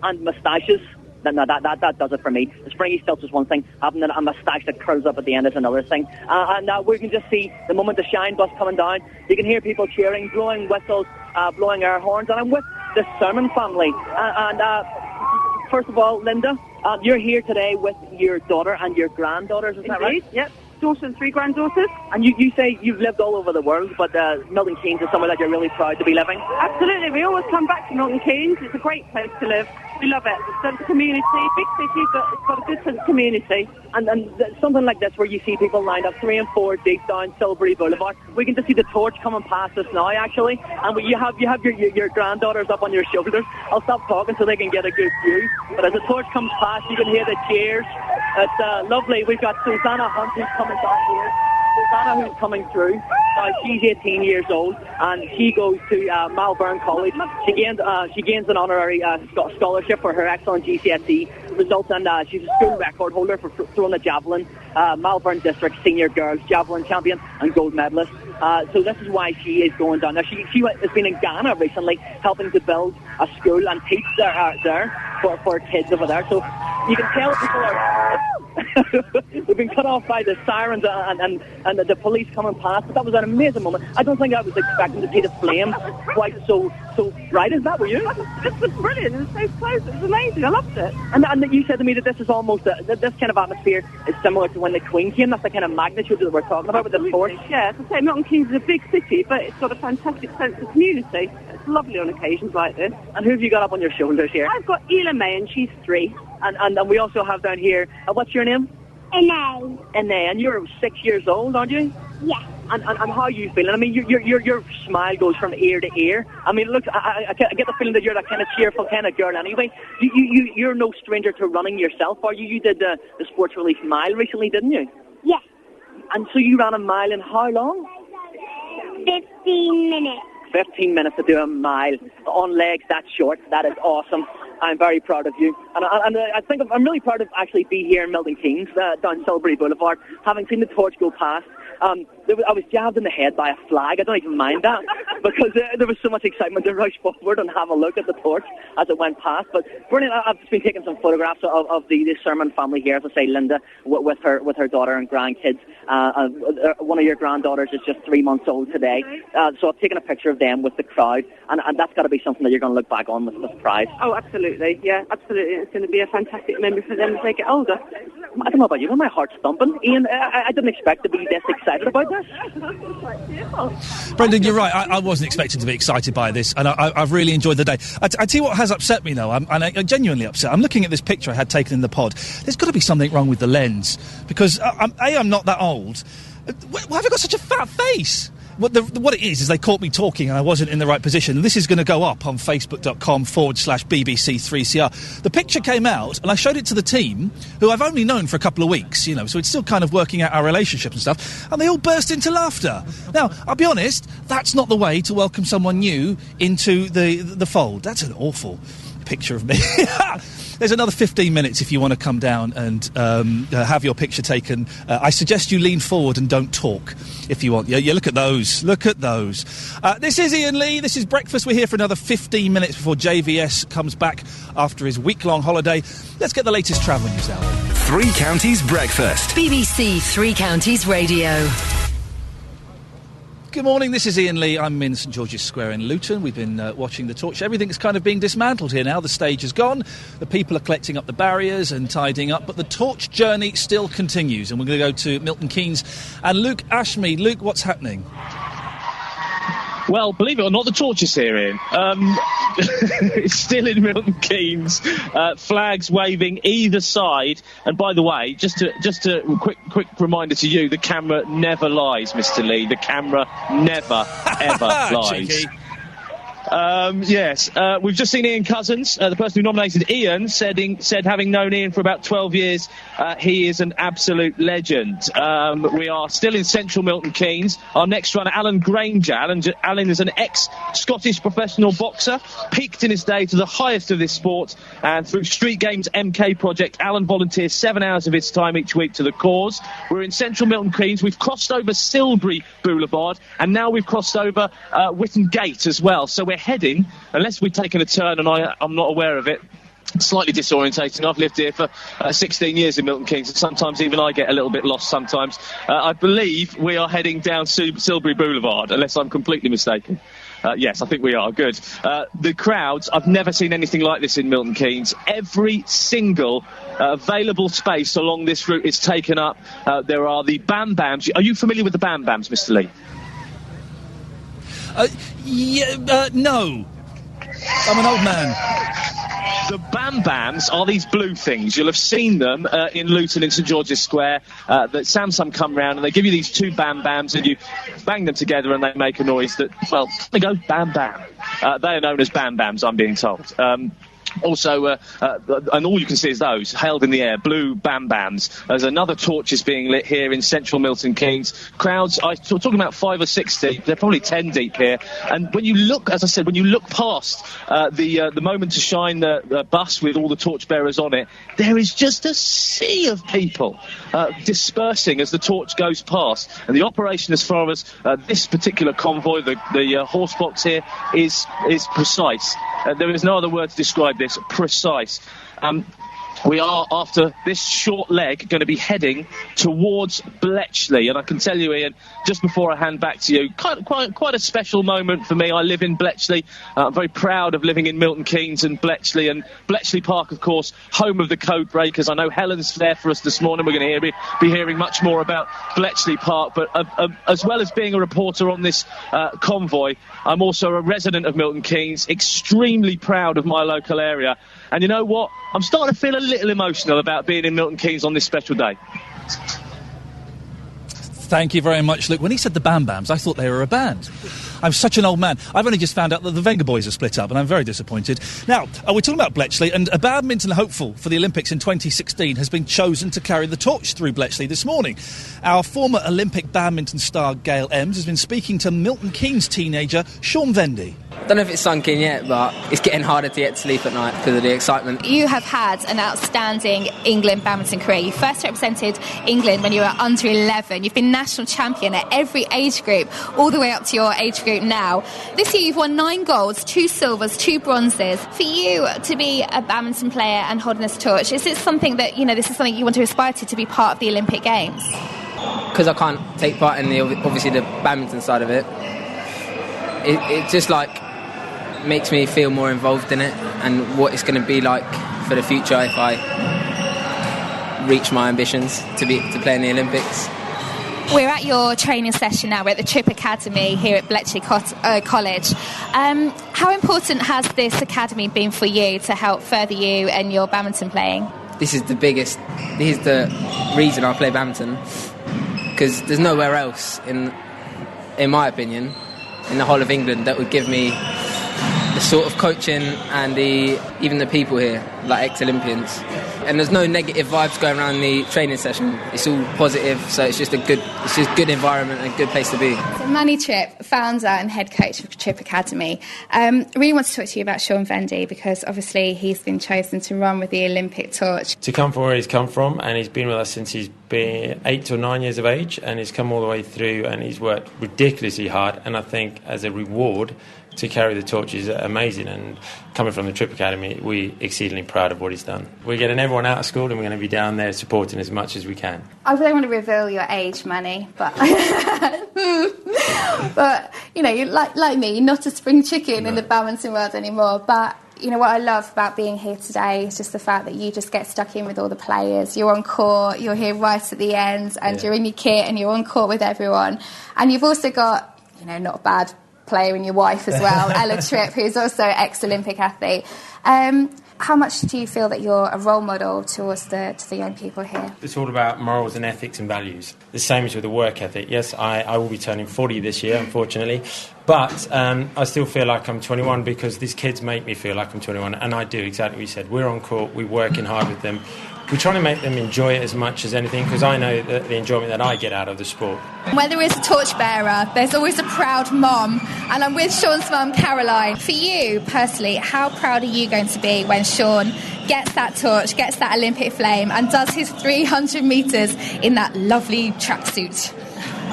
and moustaches. No, that does it for me. The springy stilts is one thing. Having a moustache that curls up at the end is another thing. And we can just see the moment the Shine bus coming down. You can hear people cheering, blowing whistles, blowing air horns. And I'm with the Sermon family. First of all, Linda, you're here today with your daughter and your granddaughters, is that right? Yep. Daughter and 3 granddaughters. And you say you've lived all over the world, but Milton Keynes is somewhere that you're really proud to be living? Absolutely. We always come back to Milton Keynes. It's a great place to live. We love it. It's a community, big city, but it's got a good sense of community. And something like this where you see people lined up 3 and 4 deep down Silbury Boulevard. We can just see the torch coming past us now, actually. And you have your granddaughters up on your shoulders. I'll stop talking so they can get a good view. But as the torch comes past, you can hear the cheers. It's lovely. We've got Susanna Hunt who's coming down here. Susanna who's coming through. She's 18 years old and she goes to Malvern College. She gains an honorary scholarship for her excellent GCSE results, and she's a school record holder for throwing the javelin, Malvern District Senior Girls Javelin Champion and gold medalist. So this is why she is going down. Now, she has been in Ghana recently helping to build a school and teach there for kids over there. So You can tell people are... We've been cut off by the sirens and the police coming past, but that was an amazing moment. I don't think I was expecting to see the flames quite so bright as that, were you? This was brilliant. It was so close. It was amazing. I loved it. And you said to me that this is almost, this kind of atmosphere is similar to when the Queen came. That's the kind of magnitude that we're talking about with the torch. Yeah, as I say, Milton Keynes is a big city, but it's got a fantastic sense of community. It's lovely on occasions like this. And who have you got up on your shoulders here? I've got Ela May, and she's 3. And we also have down here, what's your name? Ine. And you're 6 years old, aren't you? Yeah. And how are you feeling? I mean, your smile goes from ear to ear. I mean, look, I get the feeling that you're that kind of cheerful kind of girl anyway. You're no stranger to running yourself, are you? You did the Sports Relief Mile recently, didn't you? Yeah. And so you ran a mile in how long? 15 minutes. 15 minutes to do a mile on legs that short. That is awesome. I'm very proud of you. And I think I'm really proud of actually be here in Milton Keynes, down Silbury Boulevard, having seen the torch go past. I was jabbed in the head by a flag. I don't even mind that because there was so much excitement to rush forward and have a look at the torch as it went past. But brilliant. I've just been taking some photographs of the Sermon family here, as I say, Linda, with her daughter and grandkids. One of your granddaughters is just 3 months old today. So I've taken a picture of them with the crowd, and that's got to be something that you're going to look back on with pride. Oh, absolutely. Yeah, absolutely. It's going to be a fantastic memory for them as they get older. I don't know about you, but my heart's thumping. Iain, I didn't expect to be this excited about this. Brendan, you're right. I wasn't expecting to be excited by this, and I've really enjoyed the day. I tell you what has upset me, though, I'm genuinely upset. I'm looking at this picture I had taken in the pod. There's got to be something wrong with the lens, because I'm not that old. Why have I got such a fat face? What it is they caught me talking and I wasn't in the right position. This is going to go up on facebook.com/BBC3CR. The picture came out and I showed it to the team, who I've only known for a couple of weeks, so it's still kind of working out our relationship and stuff, and they all burst into laughter. Now, I'll be honest, that's not the way to welcome someone new into the fold. That's an awful picture of me. There's another 15 minutes if you want to come down and have your picture taken. I suggest you lean forward and don't talk if you want. Yeah, look at those. Look at those. This is Iain Lee. This is Breakfast. We're here for another 15 minutes before JVS comes back after his week-long holiday. Let's get the latest travel news now. 3 Counties Breakfast. BBC 3 Counties Radio. Good morning, this is Iain Lee. I'm in St George's Square in Luton. We've been watching the torch. Everything's kind of being dismantled here now. The stage is gone. The people are collecting up the barriers and tidying up, but the torch journey still continues. And we're going to go to Milton Keynes and Luke Ashmead. Luke, what's happening? Well, believe it or not, the torch is here, Ian. It's still in Milton Keynes. Flags waving either side. And by the way, just a quick reminder to you: the camera never lies, Mr. Lee. The camera never ever lies. Cheeky. Yes, we've just seen Ian Cousins, the person who nominated Iain, said having known Iain for about 12 years, he is an absolute legend. We are still in central Milton Keynes. Our next runner, Alan Granger. Alan is an ex-Scottish professional boxer, peaked in his day to the highest of this sport, and through Street Games MK Project, Alan volunteers 7 hours of his time each week to the cause. We're in central Milton Keynes. We've crossed over Silbury Boulevard, and now we've crossed over Witten Gate as well. So we're heading, unless we've taken a turn and I'm not aware of it, slightly disorientating. I've lived here for 16 years in Milton Keynes, and sometimes even I get a little bit lost sometimes. I believe we are heading down Silbury Boulevard, unless I'm completely mistaken. Yes, I think we are. Good. The crowds, I've never seen anything like this in Milton Keynes. Every single available space along this route is taken up. There are the Bam Bams. Are you familiar with the Bam Bams, Mr. Lee? No. I'm an old man. The Bam Bams are these blue things. You'll have seen them in Luton in St George's Square. That Samsung come round and they give you these 2 Bam Bams and you bang them together and they make a noise that, well, they go Bam Bam. They are known as Bam Bams, I'm being told. Also, and all you can see is those held in the air, blue Bam Bams. There's another torch is being lit here in central Milton Keynes. Crowds, I'm talking about 5 or 6 deep. They're probably 10 deep here. And when you look, as I said, when you look past the Moment to Shine the bus with all the torchbearers on it, there is just a sea of people dispersing as the torch goes past. And the operation, as far as this particular convoy, the horse box here, is precise. There is no other word to describe this. Precise. We are, after this short leg, going to be heading towards Bletchley. And I can tell you, Ian, just before I hand back to you, quite a special moment for me. I live in Bletchley. I'm very proud of living in Milton Keynes and Bletchley. And Bletchley Park, of course, home of the Code Breakers. I know Helen's there for us this morning. We're going to be hearing much more about Bletchley Park. But as well as being a reporter on this convoy, I'm also a resident of Milton Keynes, extremely proud of my local area. And you know what? I'm starting to feel a little emotional about being in Milton Keynes on this special day. Thank you very much, Luke. When he said the Bam Bams, I thought they were a band. I'm such an old man. I've only just found out that the Venga Boys are split up, and I'm very disappointed. Now, we're talking about Bletchley, and a badminton hopeful for the Olympics in 2016 has been chosen to carry the torch through Bletchley this morning. Our former Olympic badminton star, Gail Ems, has been speaking to Milton Keynes teenager Sean Vendy. I don't know if it's sunk in yet, but it's getting harder to get to sleep at night because of the excitement. You have had an outstanding England badminton career. You first represented England when you were under 11. You've been national champion at every age group, all the way up to your age group now. This year you've won 9 golds, 2 silvers, 2 bronzes. For you to be a badminton player and holding this torch, is it something that, this is something you want to aspire to be part of the Olympic Games? Because I can't take part in obviously the badminton side of it, it just makes me feel more involved in it and what it's going to be like for the future if I reach my ambitions to play in the Olympics. We're at your training session now. We're at the Trip Academy here at Bletchley College. How important has this academy been for you to help further you and your badminton playing? This is the reason I play badminton, because there's nowhere else in my opinion in the whole of England that would give me the sort of coaching and even the people here, like ex-Olympians. And there's no negative vibes going around the training session. It's all positive, so it's just good environment and a good place to be. So Manny Tripp, founder and head coach of Trip Academy. Really want to talk to you about Sean Vendy, because obviously he's been chosen to run with the Olympic torch. To come from where he's come from, and he's been with us since he's been 8 or 9 years of age, and he's come all the way through, and he's worked ridiculously hard, and I think as a reward to carry the torch is amazing. And coming from the Trip Academy, we're exceedingly proud of what he's done. We're getting everyone out of school and we're going to be down there supporting as much as we can. I don't want to reveal your age, Manny, but but you're like me, you're not a spring chicken in the badminton world anymore. But what I love about being here today is just the fact that you just get stuck in with all the players. You're on court, you're here right at the end, and you're in your kit and you're on court with everyone. And you've also got, not a bad player in your wife as well, Ella Tripp, who's also an ex-Olympic athlete. How much do you feel that you're a role model towards the young people here? It's all about morals and ethics and values. The same as with the work ethic. Yes, I will be turning 40 this year, unfortunately, but I still feel like I'm 21 because these kids make me feel like I'm 21, and I do exactly what you said. We're on court, we're working hard with them. We're trying to make them enjoy it as much as anything, because I know the enjoyment that I get out of the sport. Where there is a torchbearer, there's always a proud mum, and I'm with Sean's mum, Caroline. For you, personally, how proud are you going to be when Sean gets that torch, gets that Olympic flame, and does his 300 metres in that lovely tracksuit?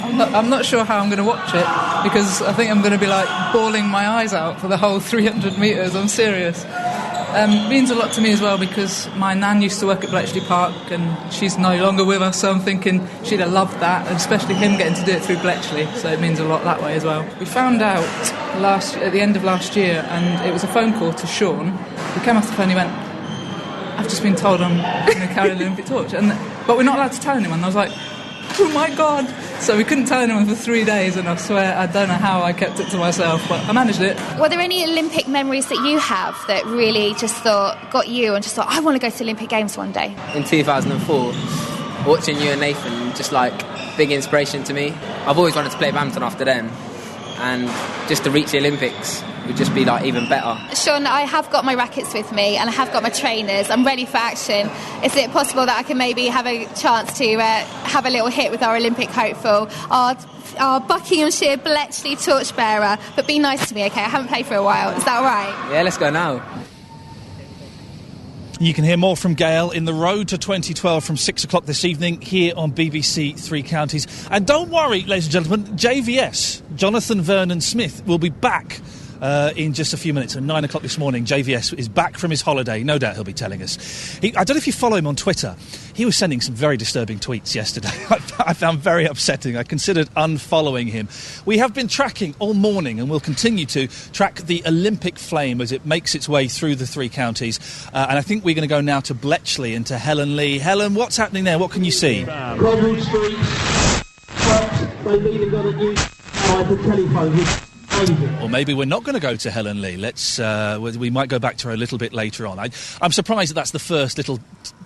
I'm not sure how I'm going to watch it, because I think I'm going to be bawling my eyes out for the whole 300 metres. I'm serious. It means a lot to me as well, because my nan used to work at Bletchley Park and she's no longer with us, so I'm thinking she'd have loved that, and especially him getting to do it through Bletchley, so it means a lot that way as well. We found out at the end of last year, and it was a phone call to Sean. He came off the phone, he went, "I've just been told I'm going to carry the Olympic torch," but we're not allowed to tell anyone. And I was like, oh my God. So we couldn't tell anyone for 3 days, and I swear I don't know how I kept it to myself, but I managed it. Were there any Olympic memories that you have that really got you and just thought, I want to go to the Olympic Games one day? In 2004, watching you and Nathan, just big inspiration to me. I've always wanted to play badminton after then, and just to reach the Olympics would just be even better. Sean, I have got my rackets with me and I have got my trainers. I'm ready for action. Is it possible that I can maybe have a chance to have a little hit with our Olympic hopeful, our Buckinghamshire Bletchley torchbearer? But be nice to me, okay? I haven't played for a while. Is that all right? Yeah, let's go now. You can hear more from Gail in the Road to 2012 from 6 o'clock this evening here on BBC Three Counties. And don't worry, ladies and gentlemen, JVS, Jonathan Vernon Smith, will be back in just a few minutes. At 9 o'clock this morning, JVS is back from his holiday. No doubt he'll be telling us. I don't know if you follow him on Twitter. He was sending some very disturbing tweets yesterday. I found very upsetting. I considered unfollowing him. We have been tracking all morning and will continue to track the Olympic flame as it makes its way through the three counties. And I think we're going to go now to Bletchley and to Helen Lee. Helen, what's happening there? What can you see? Rodwood Street. They've even got a new telephone. Or maybe we're not going to go to Helen Lee. We might go back to her a little bit later on. I'm surprised that's the first little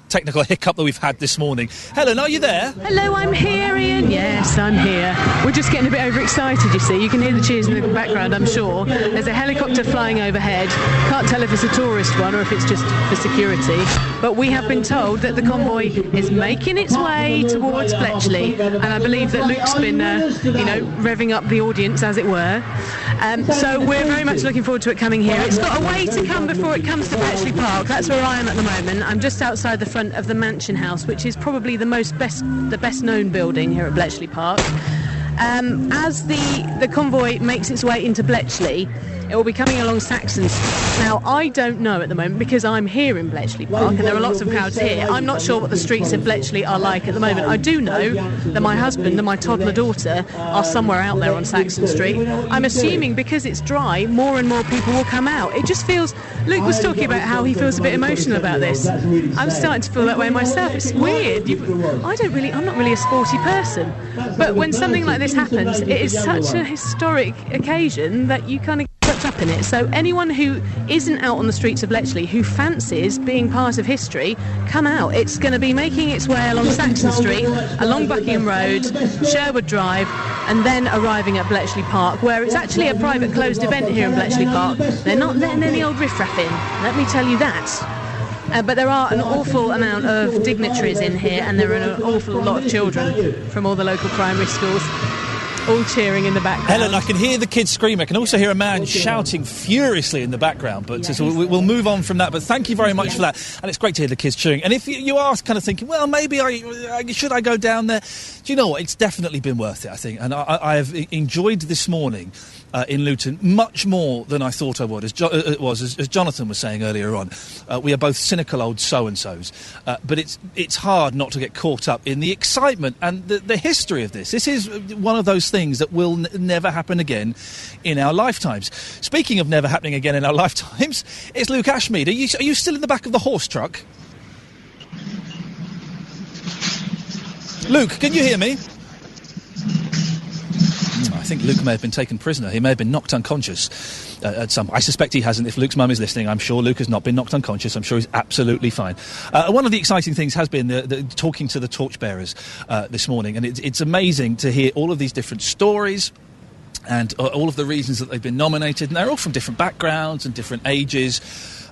technical hiccup that we've had this morning. Helen, are you there? Hello, I'm here, Ian. Yes, I'm here. We're just getting a bit overexcited, you see. You can hear the cheers in the background, I'm sure. There's a helicopter flying overhead. Can't tell if it's a tourist one or if it's just for security. But we have been told that the convoy is making its way towards Bletchley. And I believe that Luke's been, revving up the audience, as it were. So we're very much looking forward to it coming here. It's got a way to come before it comes to Bletchley Park. That's where I am at the moment. I'm just outside the front of the Mansion House, which is probably the best known building here at Bletchley Park. As the convoy makes its way into Bletchley, it will be coming along Saxon's. Now, I don't know at the moment because I'm here in Bletchley Park and there are lots of crowds here. I'm not sure what the streets of Bletchley are like at the moment. I do know that my husband and my toddler daughter are somewhere out there on Saxon Street. I'm assuming because it's dry, more and more people will come out. It just feels... Luke was talking about how he feels a bit emotional about this. I'm starting to feel that way myself. It's weird. I'm not really a sporty person. But when something like this happens, it is such a historic occasion that you kind of get up in it. So anyone who isn't out on the streets of Bletchley who fancies being part of history, come out. It's going to be making its way along Saxon Street, along Buckingham Road, Sherwood Drive, and then arriving at Bletchley Park, where it's actually a private closed event here in Bletchley Park. They're not letting any old riffraff in, let me tell you that. But there are an awful amount of dignitaries in here, and there are an awful lot of children from all the local primary schools, all cheering in the background. Helen, I can hear the kids scream. I can also hear a man shouting furiously in the background. But so we'll move on from that. But thank you very much for that. And it's great to hear the kids cheering. And if you are kind of thinking, well, maybe should I go down there? Do you know what? It's definitely been worth it, I think. And I have enjoyed this morning in Luton much more than I thought I would. As Jonathan was saying earlier on, we are both cynical old so-and-sos. But it's hard not to get caught up in the excitement and the history of this. This is one of those things that will never happen again in our lifetimes. Speaking of never happening again in our lifetimes, it's Luke Ashmead. Are you still in the back of the horse truck? Luke, can you hear me? I think Luke may have been taken prisoner. He may have been knocked unconscious at some point. I suspect he hasn't. If Luke's mum is listening, I'm sure Luke has not been knocked unconscious. I'm sure he's absolutely fine. One of the exciting things has been the talking to the torchbearers this morning, and it's amazing to hear all of these different stories and all of the reasons that they've been nominated, and they're all from different backgrounds and different ages,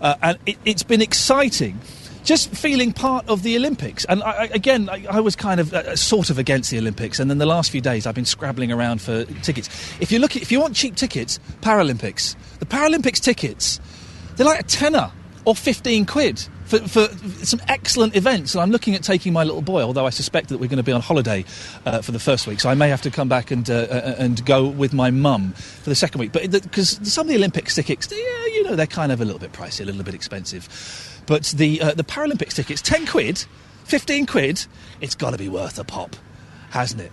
and it's been exciting just feeling part of the Olympics. And I was kind of sort of against the Olympics, and then the last few days I've been scrabbling around for tickets. If you want cheap tickets, Paralympics. The Paralympics tickets, they're like a tenner or 15 quid for some excellent events. And I'm looking at taking my little boy, although I suspect that we're going to be on holiday for the first week, so I may have to come back and go with my mum for the second week. But because some of the Olympics tickets, they're kind of a little bit pricey, a little bit expensive. But the Paralympics tickets, 10 quid, 15 quid, it's got to be worth a pop, hasn't it?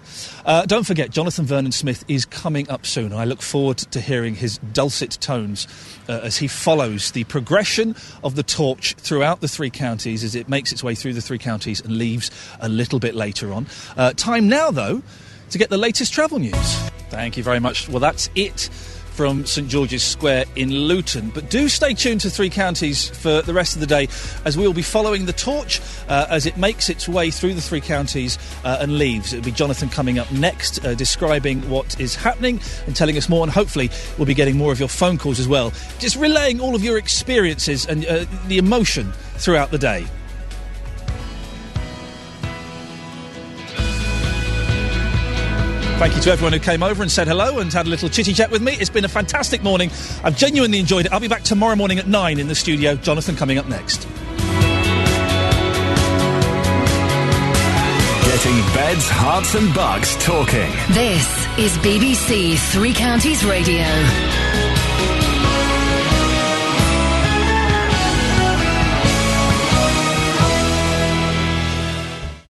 Don't forget, Jonathan Vernon-Smith is coming up soon, and I look forward to hearing his dulcet tones as he follows the progression of the torch throughout the three counties as it makes its way through the three counties and leaves a little bit later on. Time now, though, to get the latest travel news. Thank you very much. Well, that's it from St George's Square in Luton. But do stay tuned to Three Counties for the rest of the day, as we will be following the torch as it makes its way through the three counties and leaves. It'll be Jonathan coming up next, describing what is happening and telling us more, and hopefully we'll be getting more of your phone calls as well, just relaying all of your experiences and the emotion throughout the day. Thank you to everyone who came over and said hello and had a little chitty chat with me. It's been a fantastic morning. I've genuinely enjoyed it. I'll be back tomorrow morning at 9 in the studio. Jonathan coming up next. Getting beds, hearts and bucks talking. This is BBC Three Counties Radio.